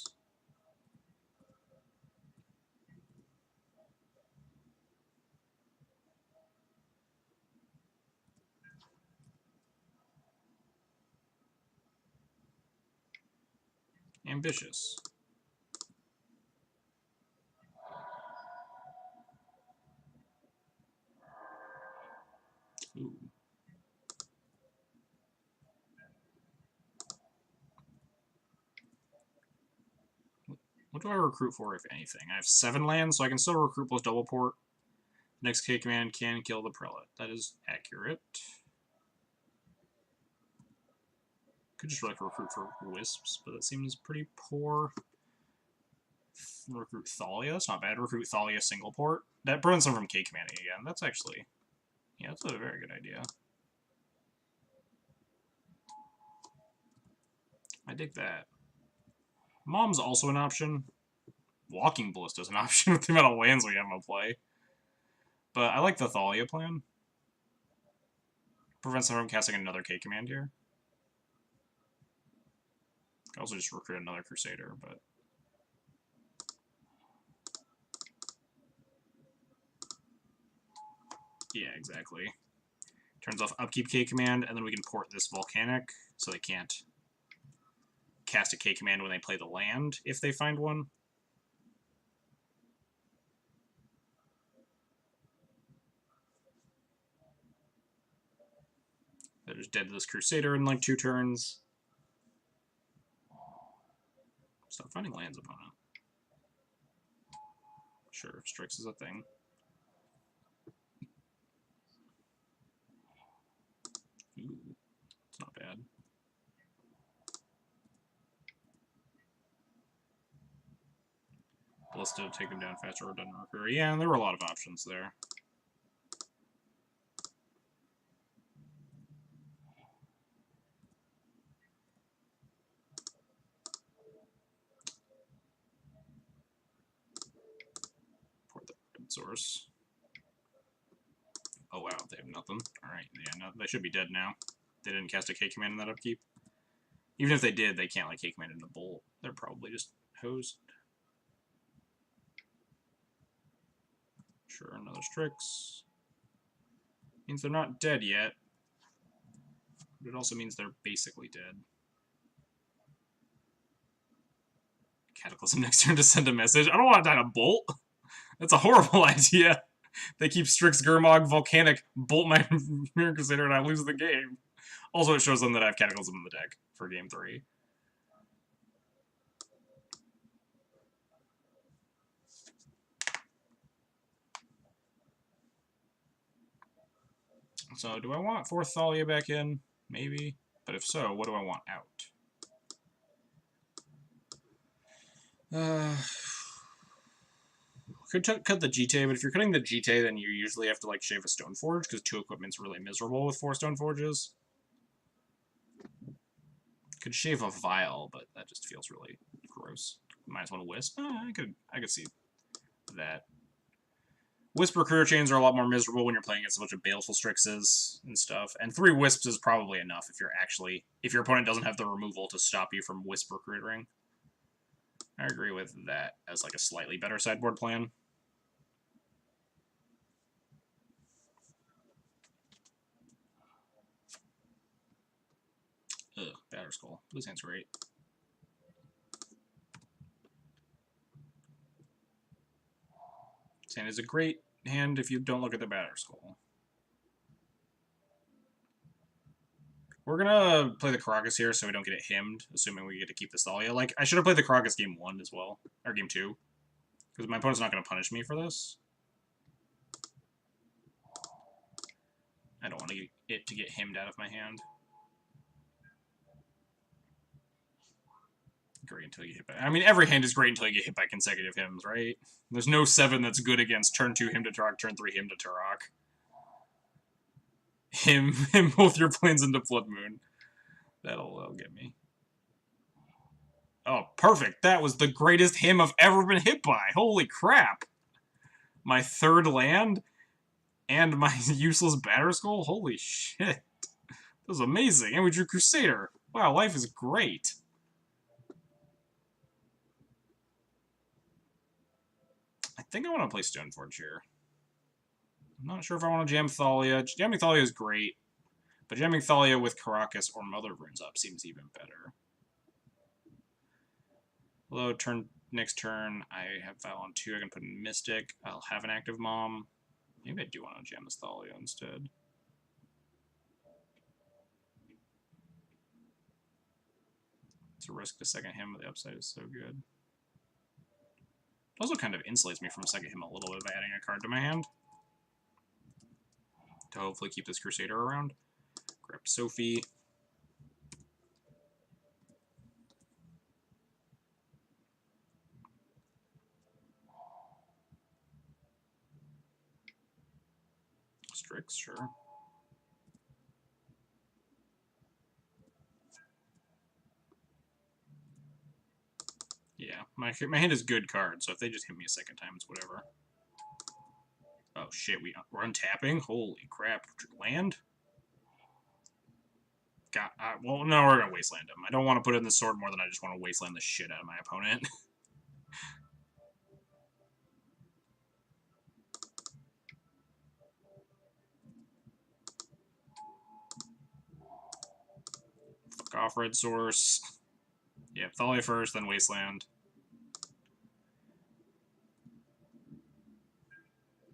Ambitious. Ooh. What do I recruit for, if anything? I have 7 lands, so I can still recruit plus double port. Next K command can kill the prelate. That is accurate. Could just like recruit for wisps, but that seems pretty poor. Recruit Thalia. It's not bad. Recruit Thalia single port. That prevents them from K commanding again. That's actually, yeah, that's a very good idea. I dig that. Mom's also an option. Walking Ballista is an option with the amount of lands we have in play. But I like the Thalia plan. Prevents them from casting another K command here. Could also just recruit another Crusader, but yeah, exactly. Turns off upkeep K command, and then we can port this Volcanic, so they can't cast a K command when they play the land, if they find one. They're just dead to this Crusader in like 2 turns. Stop finding lands, opponent. Sure, Strix is a thing. Ooh, it's not bad. Ballista to take him down faster or doesn't recur. Yeah, and there were a lot of options there. Port the red source. Oh wow, they have nothing. Alright, yeah, no, they should be dead now. They didn't cast a K command in that upkeep. Even if they did, they can't like K command into Bolt. They're probably just hosed. Sure, another Strix. Means they're not dead yet. But it also means they're basically dead. Cataclysm next turn to send a message. I don't want to die to Bolt. That's a horrible idea. They keep Strix, Gurmag, Volcanic, Bolt my Mirror Crusader, and I lose the game. Also, it shows them that I have Cataclysm in the deck for game 3. So, do I want 4th Thalia back in? Maybe. But if so, what do I want out? Could cut the GT, but if you're cutting the GT, then you usually have to like shave a Stoneforge, because 2 equipment's really miserable with 4 Stoneforges. Could shave a Vial, but that just feels really gross. -1 Wisp. I could see that. Wisp Recruiter Chains are a lot more miserable when you're playing against a bunch of Baleful Strixes and stuff. And 3 Wisps is probably enough if your opponent doesn't have the removal to stop you from Wisp Recruitering. I agree with that as like a slightly better sideboard plan. Ugh, Batterskull. This hand's great. This hand is a great hand if you don't look at the Batterskull. We're gonna play the Karakas here so we don't get it himmed, assuming we get to keep the Thalia. Like, I should have played the Karakas game 1 as well, or game 2. Because my opponent's not gonna punish me for this. I don't want it to get himmed out of my hand. Great until you get hit by... I mean, every hand is great until you get hit by consecutive hymns, right? There's no 7 that's good against turn 2 him to Turok, turn 3 him to Turok. Him both your planes into Blood Moon. That'll get me. Oh, perfect. That was the greatest him I've ever been hit by. Holy crap. My 3rd land and my useless Batterskull? Holy shit. That was amazing. And we drew Crusader. Wow, life is great. think I want to play Stoneforge here. I'm not sure if I want to jam Thalia. Jamming Thalia is great, but jamming Thalia with Karakas or Mother Runes up seems even better. Although next turn, I have Val on 2. I can put in Mystic. I'll have an active Mom. Maybe I do want to jam this Thalia instead. It's a risk to second him, but the upside is so good. It also kind of insulates me from second him a little bit by adding a card to my hand. To hopefully keep this Crusader around. Grab Sophie. Strix, sure. Yeah, my hand is good card, so if they just hit me a second time, it's whatever. Oh shit, we're untapping? Holy crap. Land? Well, no, we're gonna wasteland him. I don't want to put in the sword more than I just want to wasteland the shit out of my opponent. Fuck off, Red Source. Yeah, Thalia first, then wasteland.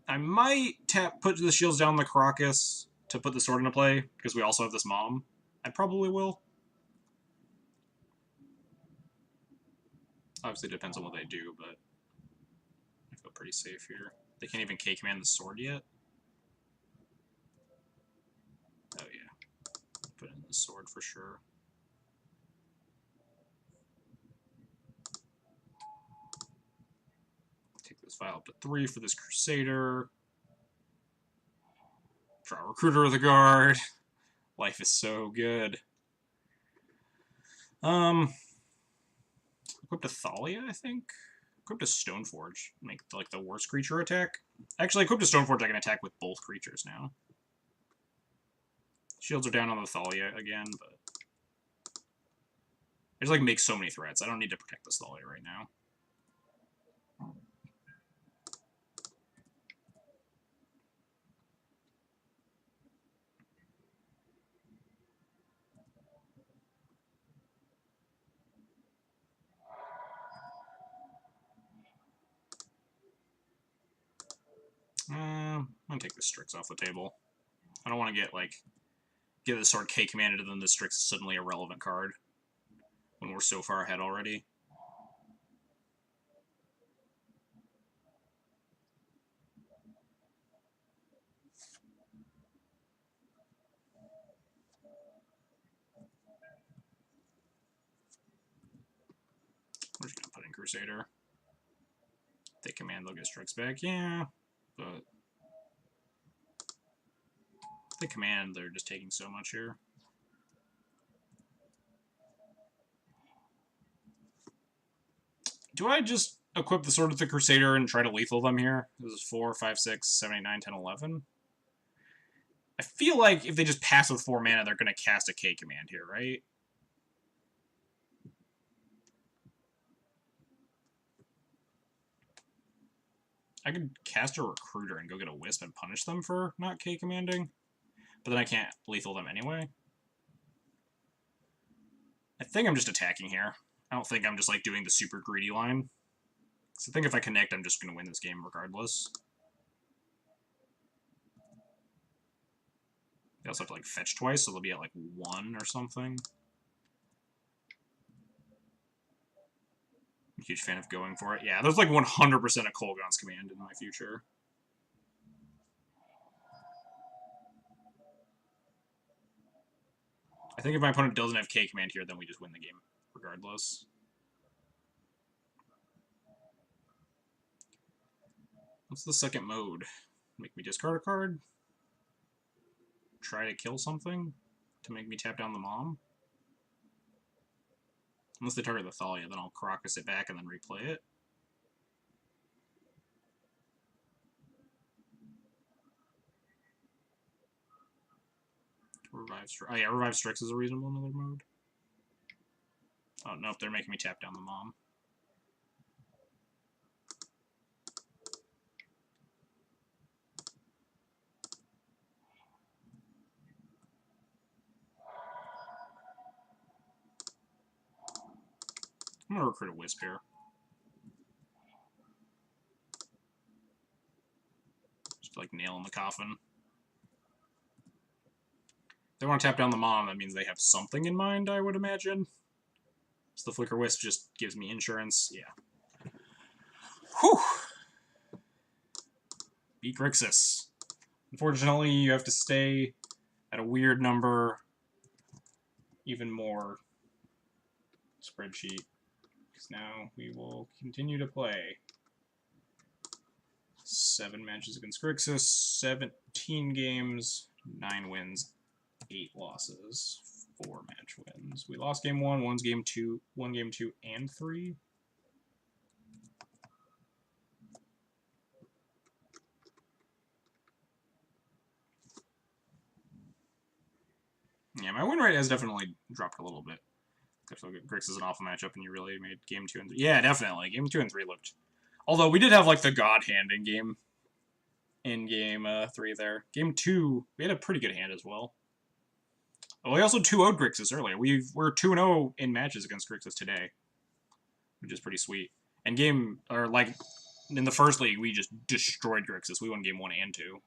I might put the shields down the Karakas to put the sword into play, because we also have this Mom. I probably will. Obviously, it depends on what they do, but I feel pretty safe here. They can't even K-command the sword yet. Oh yeah. Put in the sword for sure. Take this file up to 3 for this Crusader. Draw Recruiter of the Guard. Life is so good. Equip to Thalia, I think? Equip to Stoneforge. Make, like, the worst creature attack. Actually, equip to Stoneforge, I can attack with both creatures now. Shields are down on the Thalia again, but... I just, like, make so many threats. I don't need to protect this Thalia right now. I'm gonna take the Strix off the table. I don't want to get the sword K-commanded and then the Strix is suddenly a relevant card when we're so far ahead already. We're just gonna put in Crusader. If they command, they'll get Strix back. Yeah, but if they command, they're just taking so much here. Do I just equip the Sword of the Crusader and try to lethal them here? This is 4, 5, 6, 7, 8, 9, 10, 11. I feel like if they just pass with 4 mana, they're going to cast a K command here, right? I could cast a Recruiter and go get a Wisp and punish them for not K commanding, but then I can't lethal them anyway. I think I'm just attacking here. I don't think I'm just like doing the super greedy line. So I think if I connect, I'm just going to win this game regardless. They also have to like fetch twice, so they'll be at like 1 or something. I'm a huge fan of going for it. Yeah, there's like 100% a Kolaghan's command in my future. I think if my opponent doesn't have K command here, then we just win the game regardless. What's the second mode? Make me discard a card? Try to kill something? To make me tap down the Mom? Unless they target the Thalia, then I'll Karakas it back and then replay it. Revive Strix. Oh yeah, Revive Strix is a reasonable another mode. Oh nope, they're making me tap down the Mom. I'm gonna recruit a Wisp here. Just like nail in the coffin. If they want to tap down the Mom, that means they have something in mind, I would imagine. So the Flicker Wisp just gives me insurance. Yeah. Whew! Beat Grixis. Unfortunately, you have to stay at a weird number. Even more spreadsheet. Because now we will continue to play. 7 matches against Grixis, 17 games, 9 wins, 8 losses, 4 match wins. We lost game 1, won game 2, and 3. Yeah, my win rate has definitely dropped a little bit. Grixis is an awful matchup, and you really made game 2 and 3. Yeah, definitely. Game 2 and 3 looked. Although we did have like the God hand in game 3 there. Game 2, we had a pretty good hand as well. Oh, we also 2-0'd Grixis earlier. We're 2-0 in matches against Grixis today, which is pretty sweet. And in the first league, we just destroyed Grixis. We won game 1 and 2.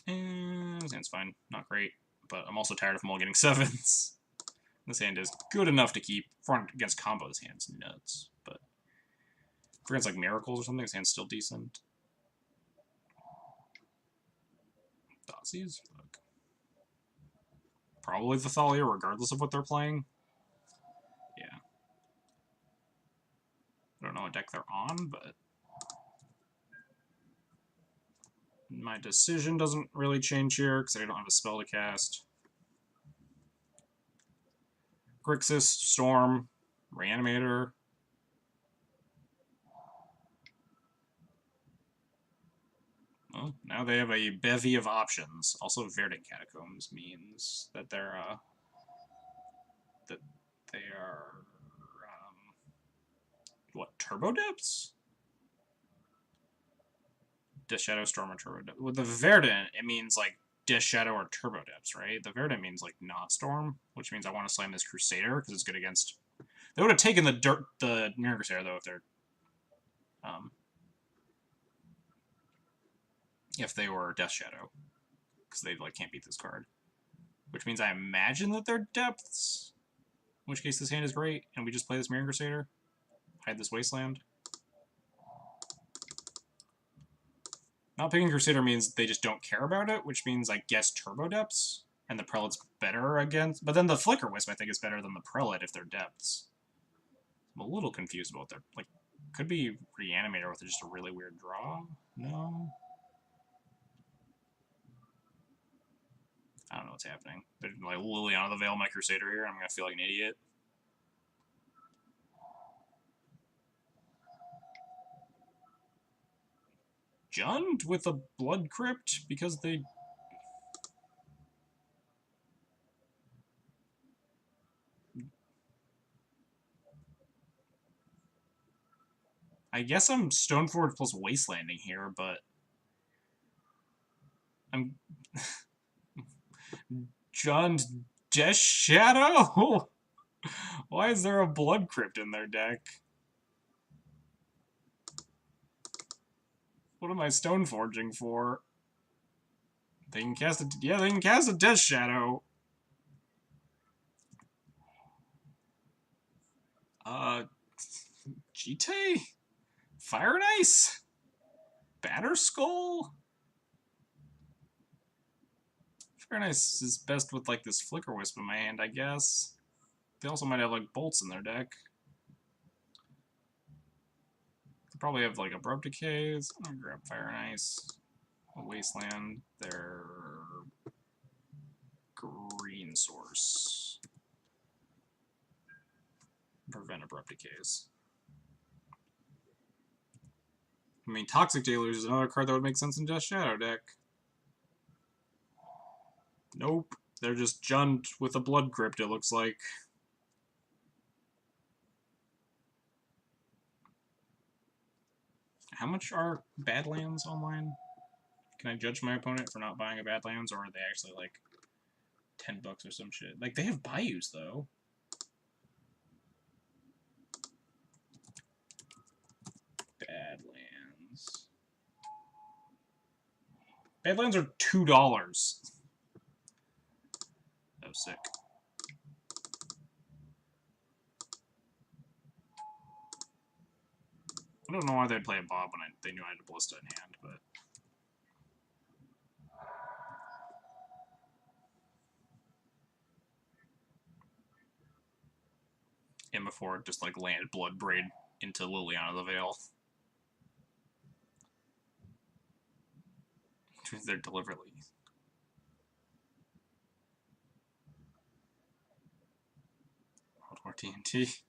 And this hand's fine. Not great. But I'm also tired of them all getting 7s. This hand is good enough to keep. Front against combo, this hand's nuts. But for against like Miracles or something, this hand's still decent. Thoughtseize? Probably the Thalia, regardless of what they're playing. Yeah. I don't know what deck they're on, but my decision doesn't really change here because I don't have a spell to cast. Grixis, Storm, Reanimator. Well, now they have a bevy of options. Also, Verdant Catacombs means that they are what, Turbo Depths? Death Shadow, Storm, or Turbo Depths. With the Verdant, it means like Death Shadow or Turbo Depths, right? The Verdant means like not Storm, which means I want to slam this Crusader because it's good against. They would have taken the Mirror Crusader though if they were Death Shadow, because they like can't beat this card. Which means I imagine that they're Depths. In which case this hand is great, and we just play this Mirror Crusader. Hide this Wasteland. Not picking Crusader means they just don't care about it, which means I guess Turbo Depths, and the Prelate's better against. But then the Flicker Wisp I think is better than the Prelate if they're Depths. I'm a little confused about their could be Reanimator with just a really weird draw. No. I don't know what's happening. They're like Liliana the Veil my Crusader here. I'm gonna feel like an idiot. Jund with a Blood Crypt because they. I guess I'm Stoneforge plus Wastelanding here, but I'm Jund Death Shadow. Why is there a Blood Crypt in their deck? What am I Stoneforging for? They can cast a they can cast a Death Shadow. Jite? Fire and Ice? Batterskull? Fire and Ice is best with like this Flicker Wisp in my hand, I guess. They also might have like bolts in their deck. They probably have like Abrupt Decays. I'm gonna grab Fire and Ice. A Wasteland. Their green source. Prevent Abrupt Decays. I mean, Toxic Deluge is another card that would make sense in Death Shadow deck. Nope. They're just Jund with a Blood Crypt, it looks like. How much are Badlands online? Can I judge my opponent for not buying a Badlands, or are they actually, like, $10 or some shit. Like, they have Bayous, though. Badlands. Badlands are $2. Oh, sick. I don't know why they'd play a Bob when they knew I had a Ballista in hand, but... And before it just, like, landed Bloodbraid into Liliana the Veil. They're deliberately... World War TNT.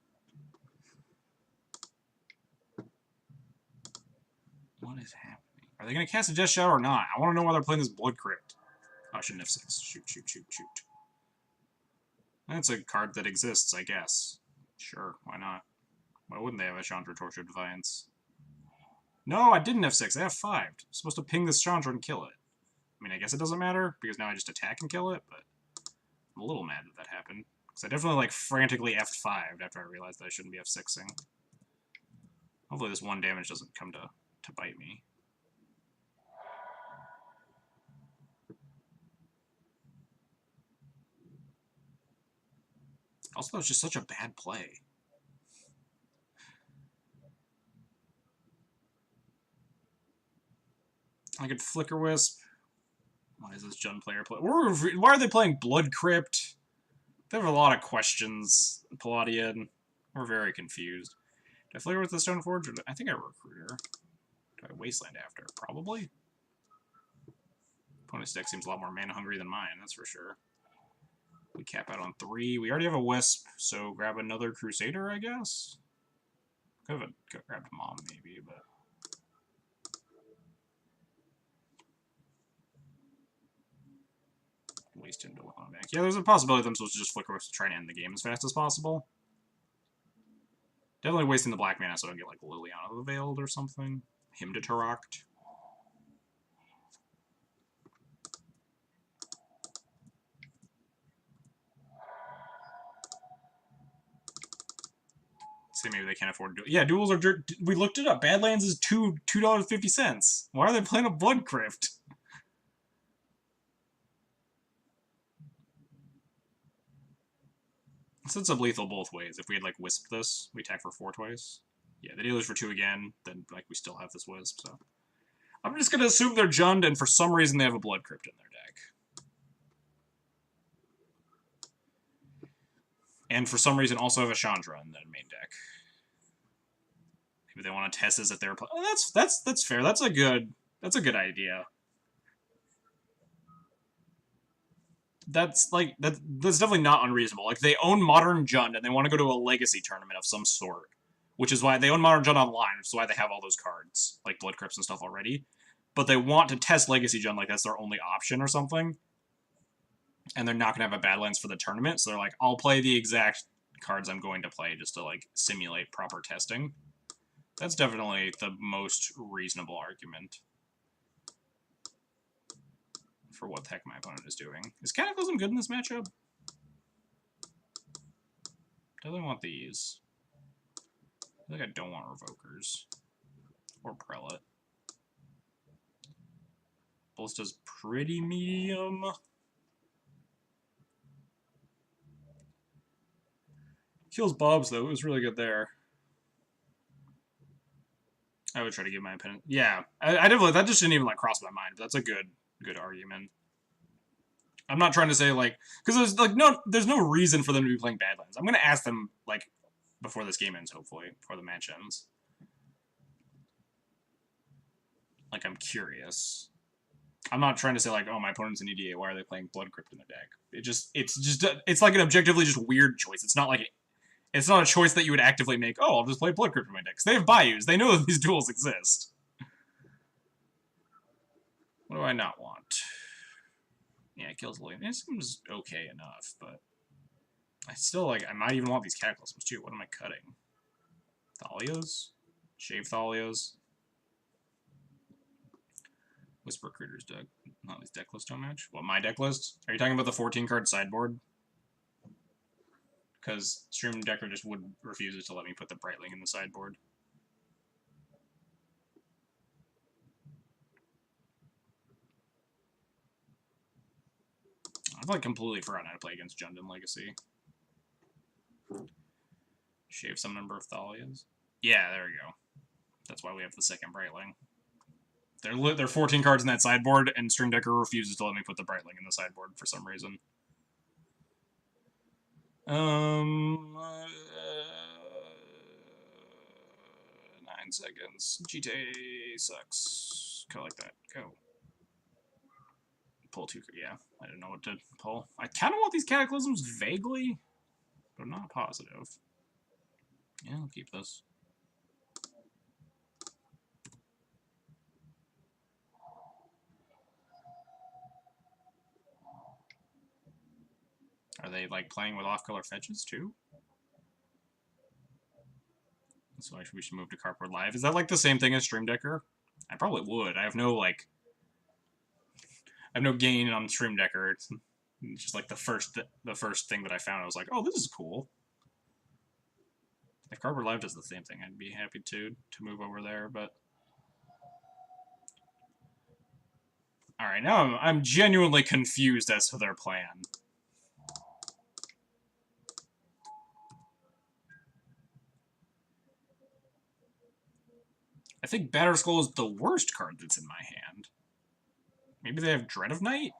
What is happening? Are they going to cast a Death Shadow or not? I want to know why they're playing this Blood Crypt. Oh, I shouldn't have 6. Shoot, shoot, shoot, shoot. That's a card that exists, I guess. Sure, why not? Why wouldn't they have a Chandra Torture Defiance? No, I didn't have 6. I have 5. I'm supposed to ping this Chandra and kill it. I mean, I guess it doesn't matter, because now I just attack and kill it, but I'm a little mad that that happened. Because I definitely, like, frantically F5'd after I realized that I shouldn't be F6ing. Hopefully this 1 damage doesn't come to bite me. Also, that was just such a bad play. I could Flicker Wisp. Why is this Jund player play? Why are they playing Blood Crypt? They have a lot of questions, Palladian. We're very confused. Do I Flicker with the Stoneforge? Or I think I Recruiter. Do I Wasteland after? Probably. Opponent's deck seems a lot more mana hungry than mine, that's for sure. We cap out on 3. We already have a Wisp, so grab another Crusader, I guess? Could have grabbed Mom, maybe, but... Waste him to look on back. Yeah, there's a possibility them supposed to just Flicker Wisp to try and end the game as fast as possible. Definitely wasting the black mana so I don't get, like, Liliana the Veiled or something. Him to Taract. Say maybe they can't afford to do it. Yeah, duels are dirt. We looked it up. Badlands is $2.50. Why are they playing a Blood Crypt? Sets up lethal both ways. If we had, like, Wisp this, we attack for 4 twice. Yeah, the dealer's for 2 again, then, like, we still have this Wisp, so... I'm just gonna assume they're Jund, and for some reason they have a Blood Crypt in their deck. And for some reason also have a Chandra in their main deck. Maybe they want to test this if they're playing... Oh, that's fair. That's a good idea. That's definitely not unreasonable. Like, they own Modern Jund, and they want to go to a Legacy tournament of some sort. Which is why they own Modern Jund Online, which is why they have all those cards, like Blood Crypts and stuff already. But they want to test Legacy Jund, like that's their only option or something. And they're not going to have a Badlands for the tournament, so they're like, I'll play the exact cards I'm going to play just to, like, simulate proper testing. That's definitely the most reasonable argument for what the heck my opponent is doing. Is Cataclysm good in this matchup? Definitely want these. I think I don't want Revokers. Or Prelate. Ballista's pretty medium. Kills Bob's, though. It was really good there. I would try to give my opponent... Yeah, I definitely... That just didn't even, like, cross my mind. But that's a good argument. I'm not trying to say, like... Because there's, like, there's no reason for them to be playing Badlands. I'm going to ask them, like, before this game ends, hopefully. Before the match ends. Like, I'm curious. I'm not trying to say, like, oh, my opponent's an EDA. Why are they playing Blood Crypt in their deck? It's like an objectively just weird choice. It's not like... It's not a choice that you would actively make, oh, I'll just play Blood Crypt in my deck. Because they have Bayous. They know that these duels exist. What do I not want? Yeah, it kills Liliana. It seems okay enough, but... I still, like, I might even want these Cataclysms, too. What am I cutting? Thalias? Shave Thalias? Whisper Critters deck. No, these deck lists don't match. What, my deck list? Are you talking about the 14-card sideboard? Because Stream Decker just would refuses to let me put the Brightling in the sideboard. I've like completely forgotten how to play against Jundin Legacy. Shave some number of Thalias. Yeah, there we go. That's why we have the second Brightling. They're 14 cards in that sideboard, and Stream Decker refuses to let me put the Brightling in the sideboard for some reason. 9 seconds. GTA sucks. Go like that. Go. Pull 2. Yeah, I didn't know what to pull. I kind of want these Cataclysms vaguely, but I'm not positive. Yeah, I'll keep this. Are they, like, playing with off-color fetches, too? So actually we should move to Cardboard Live. Is that, like, the same thing as Stream Decker? I probably would. I have no, like... I have no gain on Stream Decker. It's just, like, the first thing that I found. I was like, oh, this is cool. If Cardboard Live does the same thing, I'd be happy to move over there, but... Alright, now I'm genuinely confused as to their plan. I think Batterskull is the worst card that's in my hand. Maybe they have Dread of Night?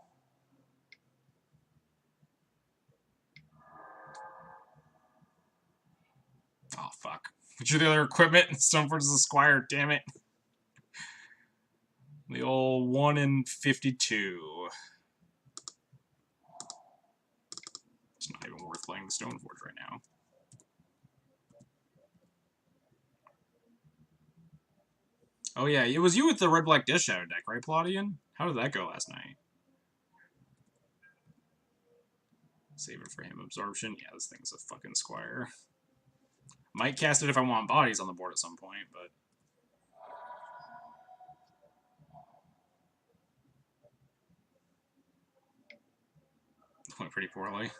Oh, fuck. Which are the other equipment? Stoneforge is a Squire, damn it. The old 1 in 52. It's not even worth playing the Stoneforge right now. Oh yeah, it was you with the red-black Death Shadow deck, right, Palladian? How did that go last night? Save it for him. Absorption? Yeah, this thing's a fucking Squire. Might cast it if I want bodies on the board at some point, but... Went pretty poorly.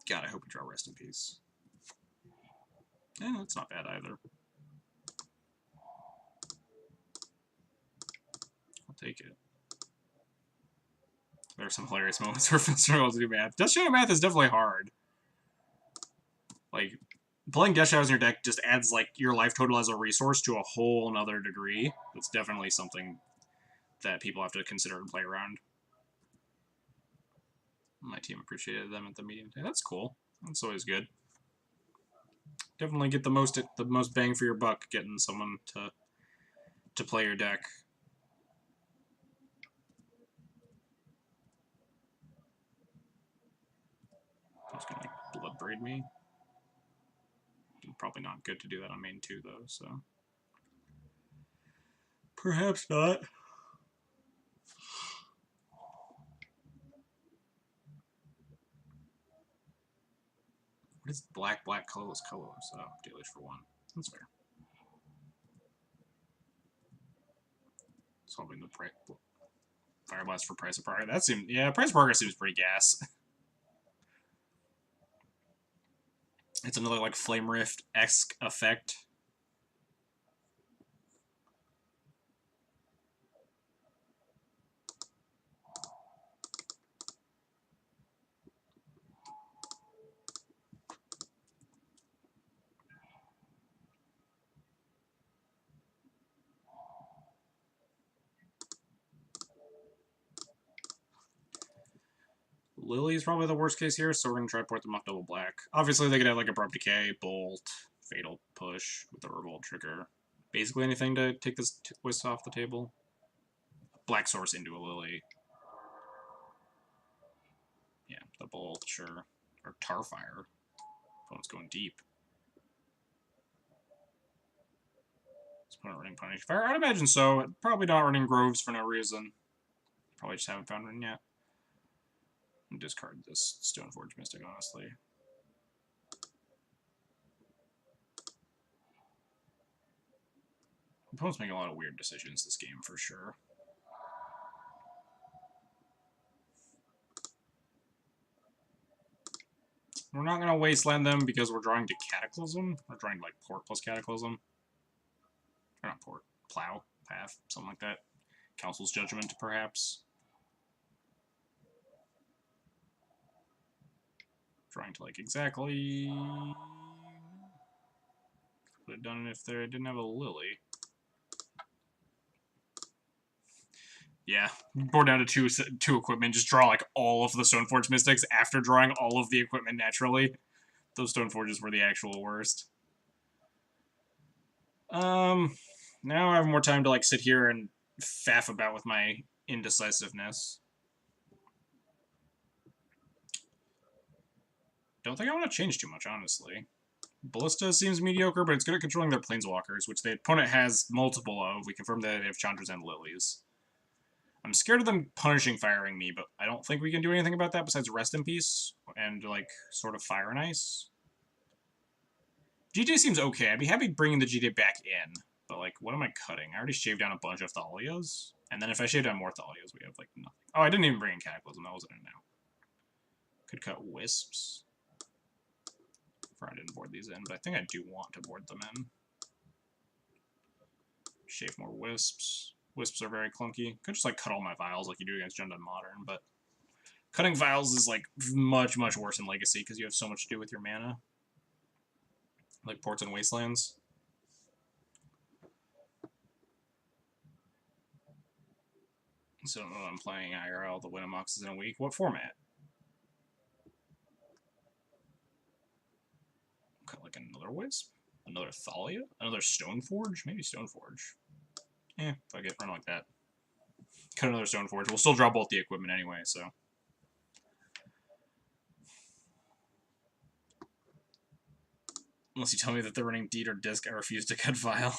God, I hope we draw Rest in Peace. Eh, that's not bad either. I'll take it. There are some hilarious moments where Phil struggles to do math. Death Shadow math is definitely hard. Like, playing Death Shadows in your deck just adds, like, your life total as a resource to a whole nother degree. That's definitely something that people have to consider and play around. My team appreciated them at the meeting today. That's cool. That's always good. Definitely get the most bang for your buck getting someone to play your deck. I was gonna like blood braid me. Probably not good to do that on main 2 though, so perhaps not. What is black colorless? Oh, dealers for 1. That's fair. Solving the Fire Blast for Price of Progress. That seems, yeah, Price of Progress seems pretty gas. It's another like Flame Rift-esque effect. Lily is probably the worst case here, so we're going to try to port them off double black. Obviously, they could have like Abrupt Decay, Bolt, Fatal Push with the Revolt trigger. Basically anything to take this twist off the table. Black Source into a Lily. Yeah, the Bolt, sure. Or Tarfire. Opponent's going deep. Is opponent running Punish Fire? I'd imagine so. Probably not running Groves for no reason. Probably just haven't found one yet. And discard this Stoneforge Mystic, honestly. Opponent's making a lot of weird decisions this game, for sure. We're not going to wasteland them because we're drawing to Cataclysm. We're drawing, like, Port plus Cataclysm. Or not Port. Plow. Path. Something like that. Council's Judgment, perhaps. Trying to, like, exactly... Could have done it if they didn't have a Lily. Yeah, board down to two equipment. Just draw, like, all of the Stoneforge Mystics after drawing all of the equipment naturally. Those Stoneforges were the actual worst. Now I have more time to, like, sit here and faff about with my indecisiveness. Don't think I want to change too much, honestly. Ballista seems mediocre, but it's good at controlling their Planeswalkers, which the opponent has multiple of. We confirmed that they have Chandras and Lilies. I'm scared of them punishing firing me, but I don't think we can do anything about that besides Rest in Peace and, like, sort of Fire and Ice. GTA seems okay. I'd be happy bringing the GTA back in, but, like, what am I cutting? I already shaved down a bunch of Thalias, and then if I shave down more Thalias, we have, like, nothing. Oh, I didn't even bring in Cataclysm. That wasn't in now. Could cut Wisps. I didn't board these in, but I think I do want to board them in. Shave more Wisps. Wisps are very clunky. Could just, like, cut all my Vials like you do against Jund Modern, but cutting Vials is, like, much, much worse in Legacy because you have so much to do with your mana. Like Ports and Wastelands. So I don't know what I'm playing IRL. The Winamax is in a week. What format? Cut, like, another Wisp? Another Thalia? Another Stoneforge? Maybe Stoneforge. Eh, fuck it, run like that. Cut another Stoneforge. We'll still draw both the equipment anyway, so. Unless you tell me that they're running Deed or Disc, I refuse to cut Vial.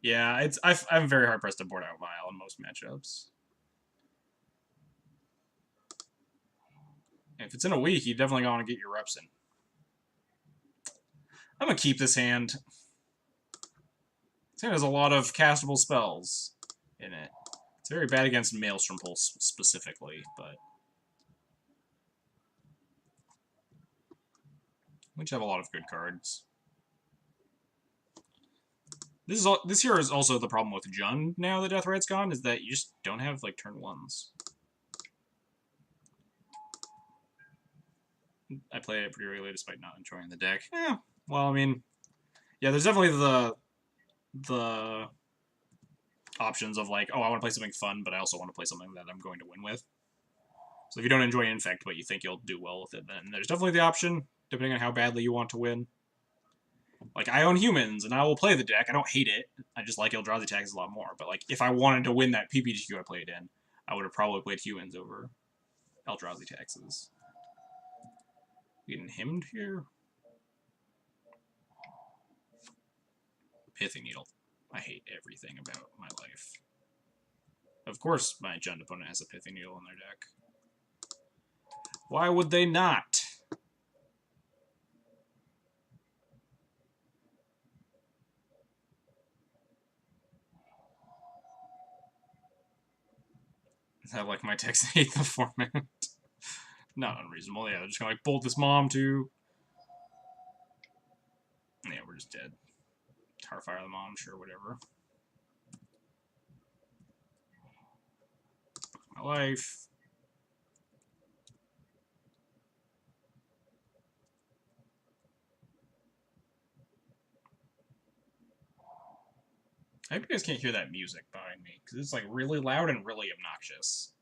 Yeah, I'm very hard pressed to board out Vial in most matchups. If it's in a week, you definitely want to get your reps in. I'm gonna keep this hand. This hand has a lot of castable spells in it. It's very bad against Maelstrom Pulse specifically, but we just have a lot of good cards. This here is also the problem with Jund now that Deathrite's gone, is that you just don't have, like, turn ones. I play it pretty regularly despite not enjoying the deck. Yeah, well, I mean, yeah, there's definitely the options of, like, oh, I want to play something fun, but I also want to play something that I'm going to win with. So if you don't enjoy Infect, but you think you'll do well with it, then there's definitely the option, depending on how badly you want to win. Like, I own Humans, and I will play the deck. I don't hate it. I just like Eldrazi tags a lot more. But, like, if I wanted to win that PPTQ I played in, I would have probably played Humans over Eldrazi taxes. Getting hymned here? Pithing Needle. I hate everything about my life. Of course, my Jund opponent has a Pithing Needle in their deck. Why would they not? Is that, like, my text hate the format? Not unreasonable. Yeah, they're just gonna, like, bolt this Mom too. Yeah, we're just dead. Tarfire the Mom, sure, whatever. My life. I hope you guys can't hear that music behind me, because it's, like, really loud and really obnoxious.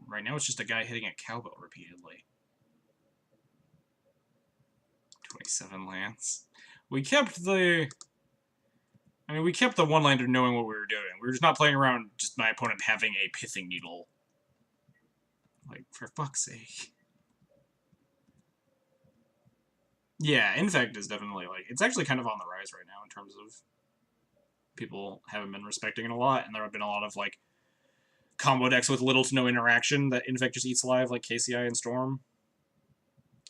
Right now it's just a guy hitting a cowbell repeatedly. 27 lands. We kept the... I mean, we kept the one-lander knowing what we were doing. We were just not playing around just my opponent having a Pithing Needle. Like, for fuck's sake. Yeah, Infect is definitely, like, it's actually kind of on the rise right now in terms of people haven't been respecting it a lot, and there have been a lot of, like, combo decks with little to no interaction that Infect just eats alive, like KCI and Storm.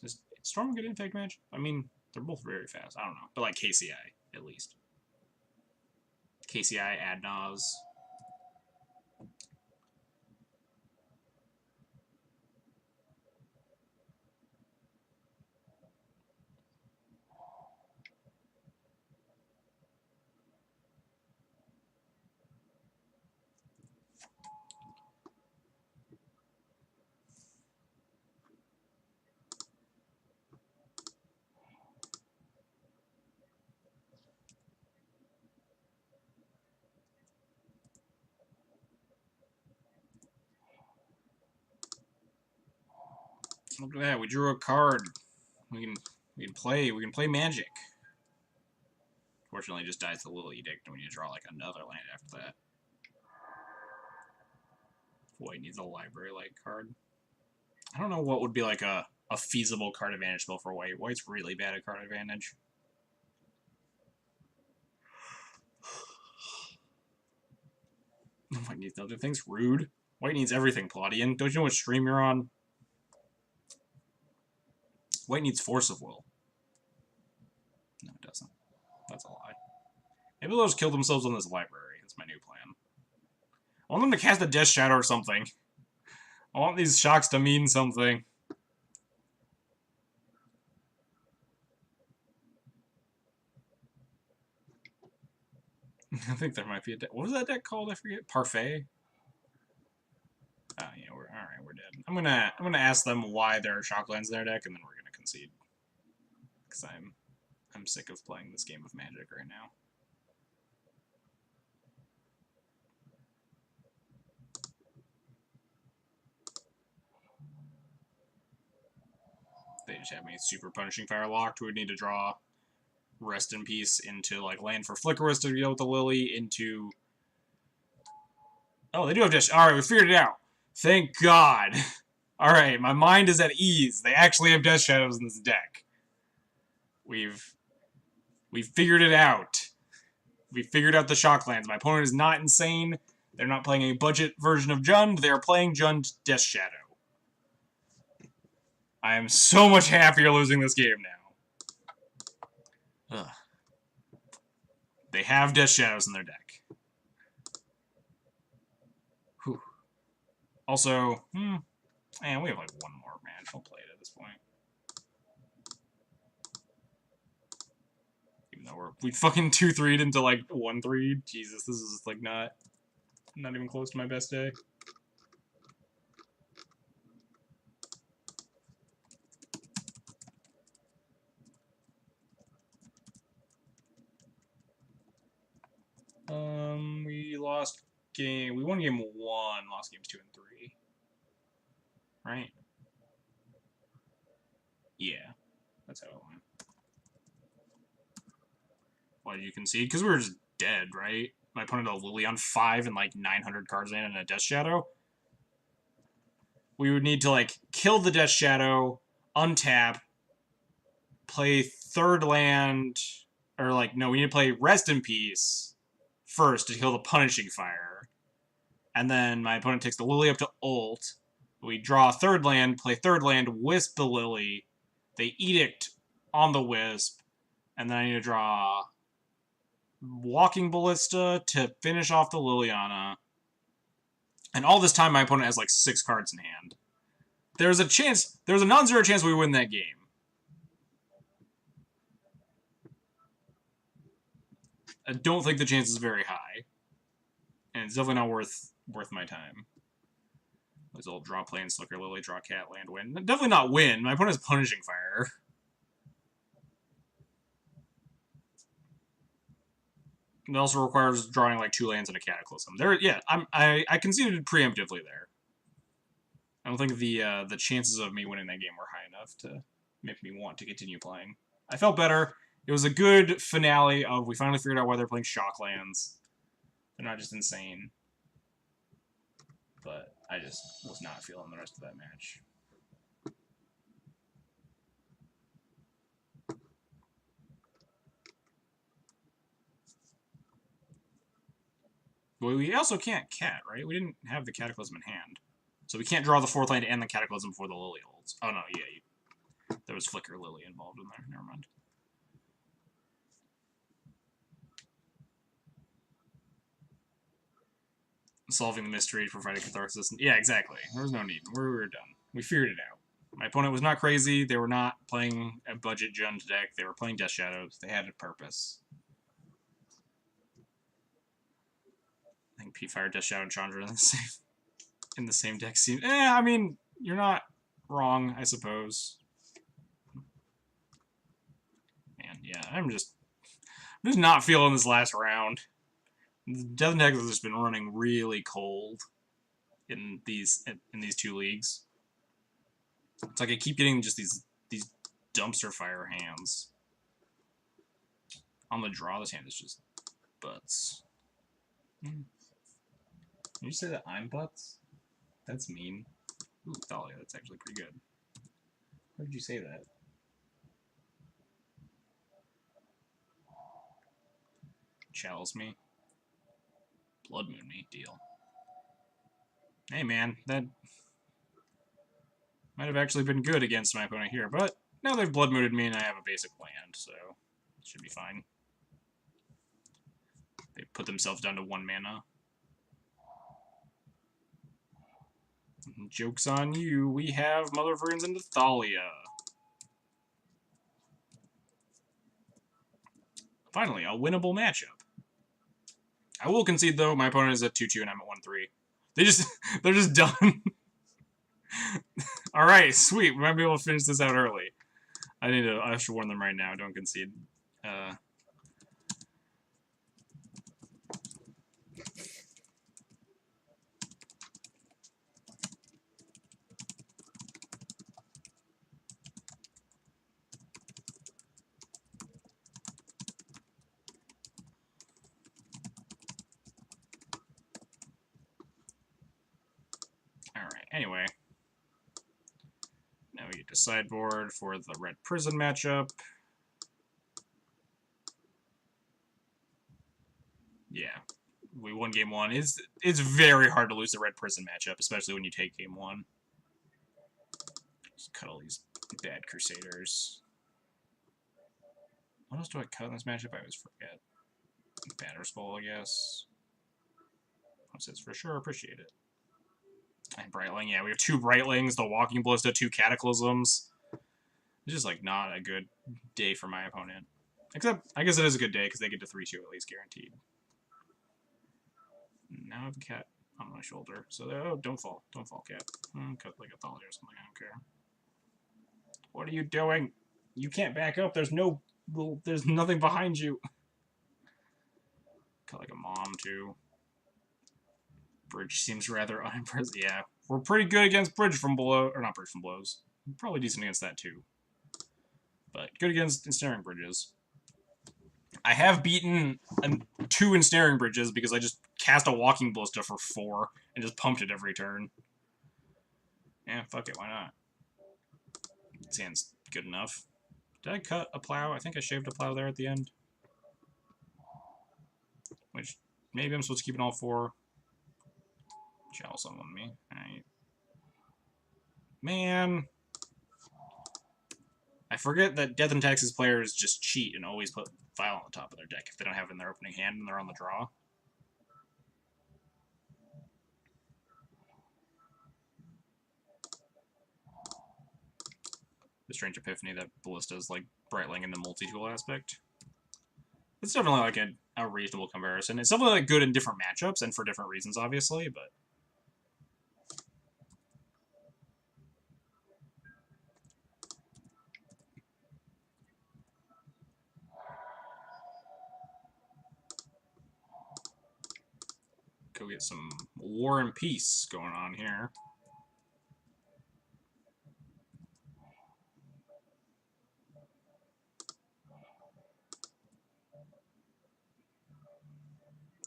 Is Storm a good Infect match? I mean, They're both very fast. I don't know. But like KCI, at least. KCI, Adnaz. Look at that. We drew a card. We can play Magic. Fortunately, it just dies the Lily Edict, and we need to draw like another land after that. White needs a library-like card. I don't know what would be like a feasible card advantage spell for white. White's really bad at card advantage. White needs other things. Rude. White needs everything, Palladian. Don't you know what stream you're on? White needs Force of Will. No, it doesn't. That's a lie. Maybe they'll just kill themselves on this library. That's my new plan. I want them to cast a Death Shadow or something. I want these shocks to mean something. I think there might be a deck. What was that deck called? I forget. Parfait? Oh, yeah, alright, we're dead. I'm gonna ask them why there are shocklands in their deck, and then we're gonna concede. Because I'm sick of playing this game of Magic right now. They just have me super Punishing Fire locked. We would need to draw Rest in Peace into like land for Flickerous to deal with the Lily into. Oh, they do have Death. All right, we figured it out. Thank God. All right, my mind is at ease. They actually have Death Shadows in this deck. We've figured it out. We figured out the Shocklands. My opponent is not insane. They're not playing a budget version of Jund. They are playing Jund Death Shadow. I am so much happier losing this game now. Ugh. They have Death Shadows in their deck. Whew. Also, man, we have like one more match. We'll play it at this point. Even though we fucking 2-3'd into like 1-3. Jesus, this is like not even close to my best day. We lost game. We won game 1, lost games 2 and 3. Right? Yeah, that's how it went. Why did you concede? Because we were just dead, right? My opponent had a Lily on 5 and like 900 cards in and a Death Shadow. We would need to like kill the Death Shadow, untap, play third land, or like no, we need to play Rest in Peace first to kill the Punishing Fire, and then my opponent takes the Lily up to ult. We draw a third land, play third land, Wisp the Lily. They Edict on the Wisp, and then I need to draw Walking Ballista to finish off the Liliana. And all this time, my opponent has like 6 cards in hand. There's a non-zero chance we win that game. I don't think the chance is very high. And it's definitely not worth my time. Let's all draw Planeslicker, Lily, draw Cat, land, win. Definitely not win. My opponent has Punishing Fire. It also requires drawing like 2 lands and a Cataclysm. I conceded preemptively there. I don't think the chances of me winning that game were high enough to make me want to continue playing. I felt better. It was a good finale of we finally figured out why they're playing Shocklands. They're not just insane. But I just was not feeling the rest of that match. Well, we also can't Cat, right? We didn't have the Cataclysm in hand. So we can't draw the 4th land and the Cataclysm before the Lily holds. Oh no, yeah. There was Flicker Lily involved in there. Never mind. solving the mystery, providing catharsis. Yeah, exactly. There was no need. We were done. We figured it out. My opponent was not crazy. They were not playing a budget Jund deck. They were playing Death Shadows. They had a purpose. I think P-Fire, Death Shadow, and Chandra in the same deck seems... I mean, you're not wrong, I suppose. Man, yeah, I'm just not feeling this last round. Death deck has just been running really cold in these two leagues. It's like I keep getting just these dumpster fire hands. On the draw, this hand is just butts. Did you say that I'm butts? That's mean. Ooh, Thalia, that's actually pretty good. Why did you say that? Chalice me. Blood Moon me. Deal. Hey man, that might have actually been good against my opponent here, but now they've Blood Mooned me and I have a basic land, so it should be fine. They put themselves down to 1 mana. Joke's on you, we have Mother of Runes into Thalia. Finally, a winnable matchup. I will concede though, my opponent is at 2-2 and I'm at 1-3. They're just done. Alright, sweet. We might be able to finish this out early. I should warn them right now, don't concede. Anyway. Now we get to sideboard for the Red Prison matchup. Yeah. We won game 1. It's very hard to lose the Red Prison matchup, especially when you take game 1. Just cut all these bad Crusaders. What else do I cut in this matchup? I always forget. Batterskull, I guess. Says for sure, appreciate it. And Brightling, yeah, we have 2 Brightlings, the Walking Ballista, 2 Cataclysms. It's just, like, not a good day for my opponent. Except, I guess it is a good day, because they get to 3-2 at least, guaranteed. Now I have a cat on my shoulder, so, oh, don't fall, cat. Cut like a Thalia or something, I don't care. What are you doing? You can't back up, there's nothing behind you. Cut like a mom, too. Bridge seems rather unimpressive. Yeah, we're pretty good against Bridge from below, or not Bridge from blows. Probably decent against that too. But good against ensnaring bridges. I have beaten 2 ensnaring bridges because I just cast a Walking Ballista for 4 and just pumped it every turn. Yeah, fuck it, why not? This hand's good enough. Did I cut a plow? I think I shaved a plow there at the end. Which, maybe I'm supposed to keep it all 4. Chalice on me. Alright. Man. I forget that Death and Taxes players just cheat and always put Vial on the top of their deck if they don't have it in their opening hand and they're on the draw. The Strange Epiphany, that Ballista is like Brightling in the multi-tool aspect. It's definitely like a reasonable comparison. It's definitely like good in different matchups and for different reasons, obviously, but go get some War and Peace going on here.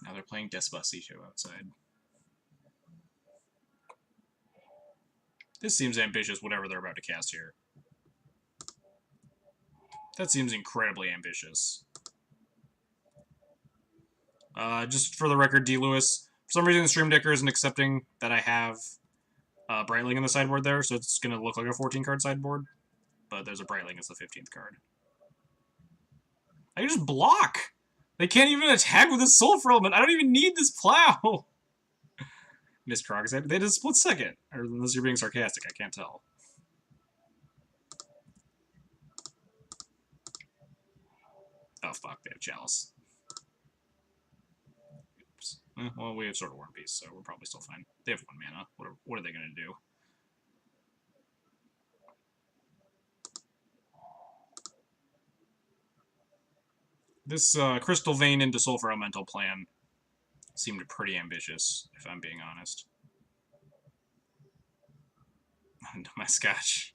Now they're playing Despacito outside. This seems ambitious, whatever they're about to cast here. That seems incredibly ambitious. Just for the record, D. Lewis, for some reason the Stream Decker isn't accepting that I have Brightling in the sideboard there, so it's going to look like a 14-card sideboard. But there's a Brightling as the 15th card. I can just block! They can't even attack with a Sulfur Element! I don't even need this plow! Miss Krog said they did a split second. Or unless you're being sarcastic, I can't tell. Oh fuck, they have Chalice. Oops. Well, we have Sword of War and Peace, so we're probably still fine. They have 1 mana. What are they gonna do? This Crystal Vein into Sulfur Elemental plan seemed pretty ambitious, if I'm being honest. My Scotch.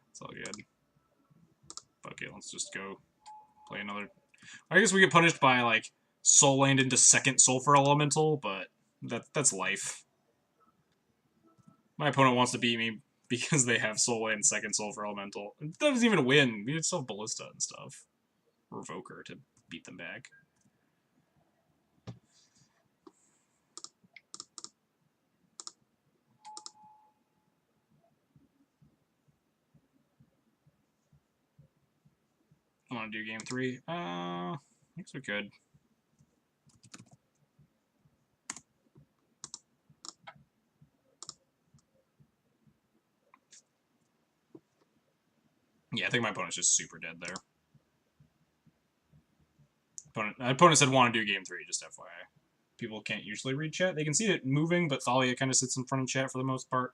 It's all good. Okay, let's just go play another. I guess we get punished by, like, Soul Land into second Sulfur Elemental, but that's life. My opponent wants to beat me because they have Soul Land second Sulfur Elemental. It doesn't even win. We still have Ballista and stuff. Revoker to beat them back. I want to do game 3. I guess we could. Yeah, I think my opponent's just super dead there. My opponent said want to do game 3, just FYI. People can't usually read chat. They can see it moving, but Thalia kind of sits in front of chat for the most part.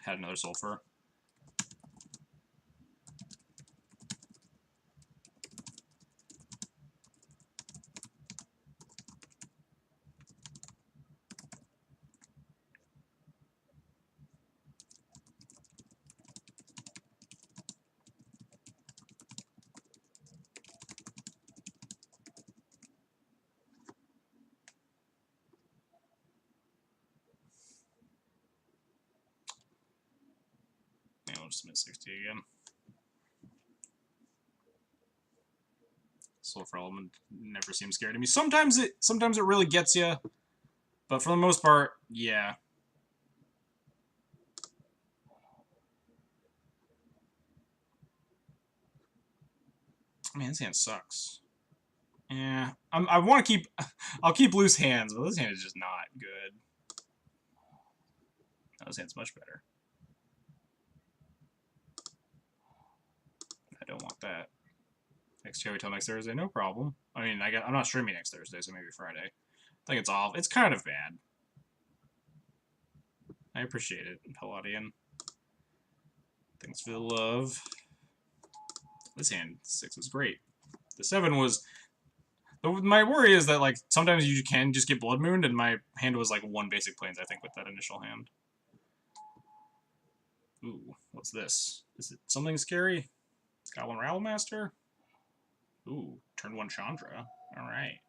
Had another Sulfur. Yeah, we'll just submit 60 again. Sulfur Element never seems scary to me. Sometimes it really gets you, but for the most part, yeah. Man, this hand sucks. Yeah, I want to keep. I'll keep loose hands, but this hand is just not good. This hand's much better. I don't want that. Next Cherry till next Thursday, no problem. I mean, I'm not streaming next Thursday, so maybe Friday. I think it's off. It's kind of bad. I appreciate it, Palladian. Thanks for the love. This hand 6 was great. The 7 was. My worry is that, like, sometimes you can just get Blood Mooned, and my hand was like 1 basic planes, I think, with that initial hand. Ooh, what's this? Is it something scary? Goblin Rattlemaster? Ooh, turn 1 Chandra. Alright.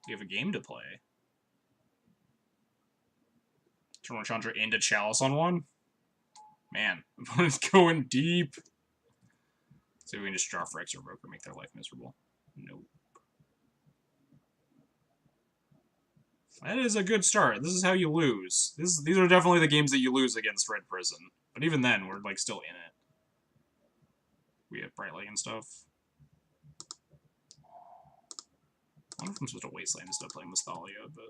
We have a game to play. Turn 1 Chandra into Chalice on 1? Man, opponent's going deep. So we can just draw for X or Broker, make their life miserable. Nope. That is a good start. This is how you lose. These are definitely the games that you lose against Red Prison. But even then, we're, like, still in it. We have Bright Light and stuff. I wonder if I'm supposed to Wasteland instead of playing with Thalia, but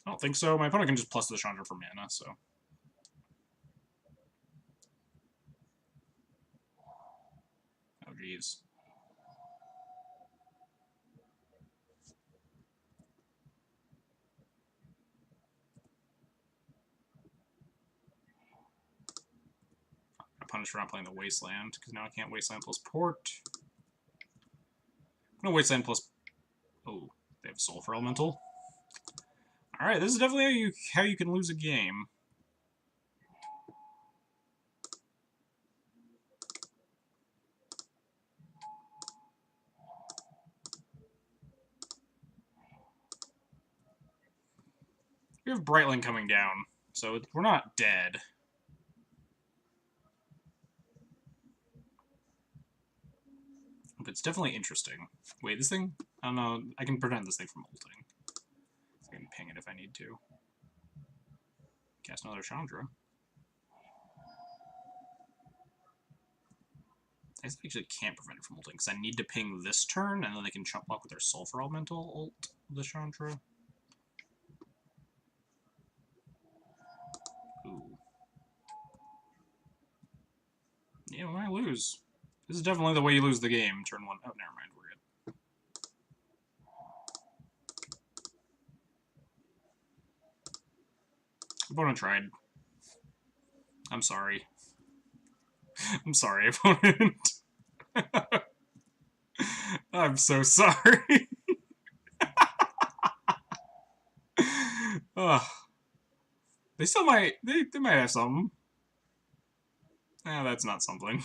I don't think so. My opponent can just plus the Chandra for mana, so. Oh, jeez. I punish for not playing the Wasteland, because now I can't Wasteland plus Port. I'm gonna Wasteland plus... Oh, they have Sulfur Elemental. Alright, this is definitely how you can lose a game. We have Brightling coming down, so we're not dead. But it's definitely interesting. Wait, this thing? I don't know. I can prevent this thing from ulting. I can ping it if I need to. Cast another Chandra. I actually can't prevent it from ulting, because I need to ping this turn, and then they can chump block with their Sulfur Elemental ult the Chandra. Ooh. Yeah, we might lose. This is definitely the way you lose the game. Turn 1. Oh, never mind. We're good. Opponent tried. I'm sorry. I'm sorry, opponent. I'm so sorry. Ugh. They still might. They might have something. That's not something.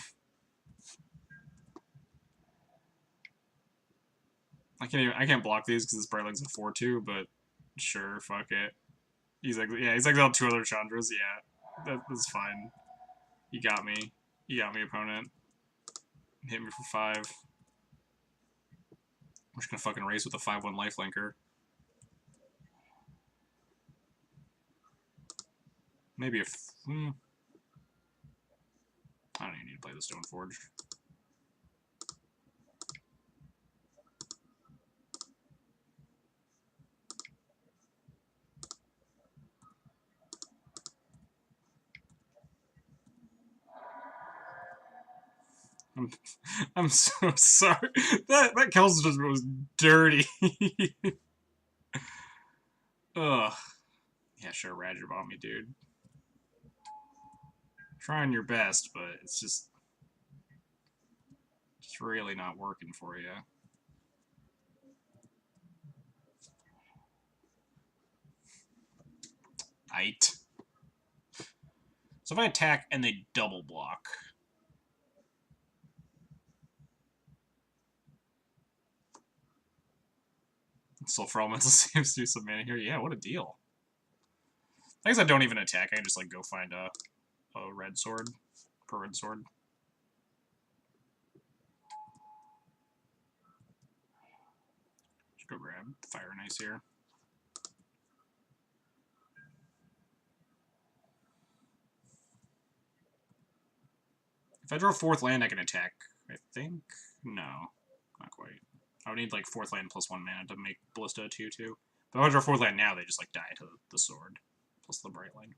I can't block these because this Brightling's a 4/2, but sure, fuck it. He's exiled 2 other Chandras. Yeah, that's fine. You got me. You got me, opponent. Hit me for 5. I'm just gonna fucking race with a 5/1 lifelinker. Maybe if I don't even need to play the Stoneforge. I'm so sorry. That Kel's judgment was dirty. Ugh. Yeah, sure, Radger bomb me, dude. Trying your best, but it's just really not working for you. Aight. So if I attack and they double block. Sulfur Elemental seems to do some mana here. Yeah, what a deal. I guess I don't even attack. I can just like go find a red sword. Per red sword. Just go grab Fire and Ice here. If I draw 4th land, I can attack, I think? No, not quite. I would need like 4th land plus 1 mana to make Ballista a 2/2. But if I draw 4th land now, they just like die to the sword. Plus the Brightling.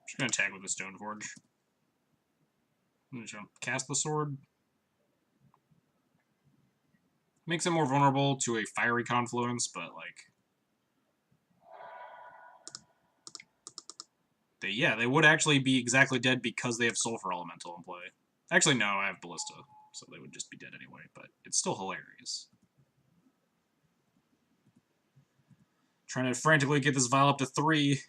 Just gonna attack with the Stoneforge. I'm just gonna cast the sword. Makes it more vulnerable to a Fiery Confluence, but like... They would actually be exactly dead because they have Sulfur Elemental in play. Actually, no, I have Ballista, so they would just be dead anyway, but it's still hilarious. Trying to frantically get this Vial up to 3.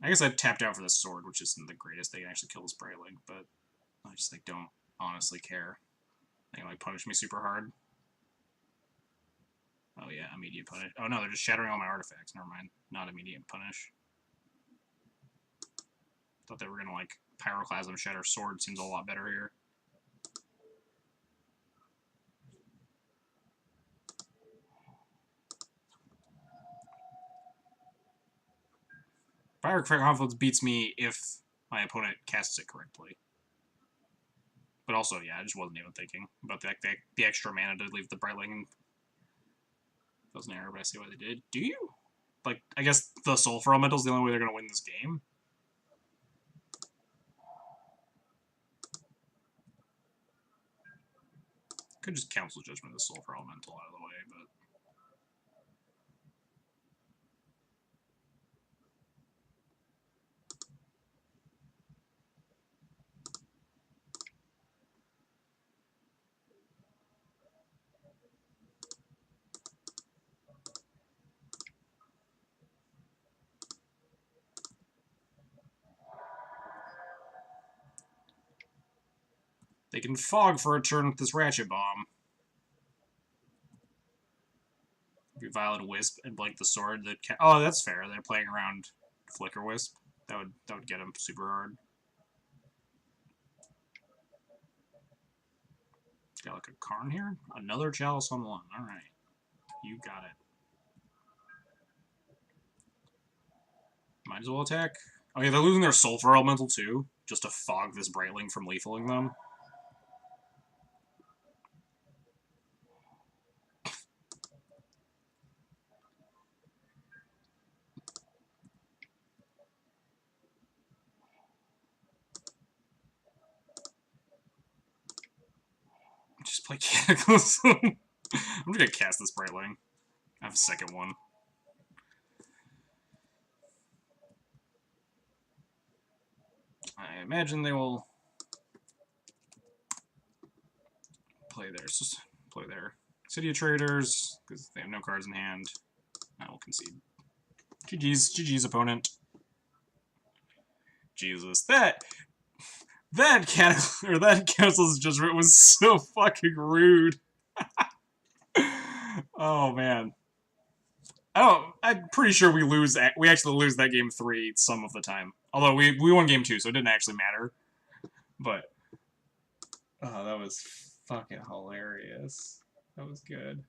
I guess I tapped out for this sword, which isn't the greatest. They can actually kill this Brightling, but I just like don't honestly care. They can like punish me super hard. Oh yeah, immediate punish. Oh no, they're just shattering all my artifacts. Never mind. Not immediate punish. Thought they were gonna like Pyroclasm shatter sword. Seems a lot better here. Fire Confluence beats me if my opponent casts it correctly. But also, yeah, I just wasn't even thinking about the extra mana to leave the Brightling. That was an error, but I see why they did. Do you? Like, I guess the Sulfur Elemental is the only way they're going to win this game. Could just Council Judgment the Sulfur Elemental out of the way, but... They can Fog for a turn with this Ratchet Bomb. If you Violet Wisp and Blink the Sword, oh, that's fair. They're playing around Flicker Wisp. That would get him super hard. Got like a Karn here? Another Chalice on 1. Alright. You got it. Might as well attack. Oh yeah, they're losing their Sulfur Elemental too, just to fog this Brightling from lethaling them. Just play Cataclysm. I'm just gonna cast this Brightling. I have a second one. I imagine they will play their City of Traders, because they have no cards in hand. I will concede. GG's opponent. Jesus, that Council's Judgment was so fucking rude. Oh man. I'm pretty sure we actually lose that game 3 some of the time. Although we won game 2, so it didn't actually matter. But oh, that was fucking hilarious. That was good.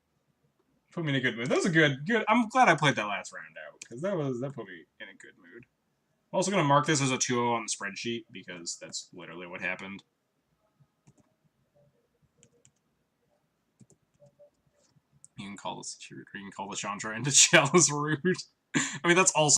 Put me in a good mood. That was a good. I'm glad I played that last round out, because that put me in a good mood. I'm also gonna mark this as a 2-0 on the spreadsheet, because that's literally what happened. You can call this. You can call the Chandra into Chalice rude. I mean, that's also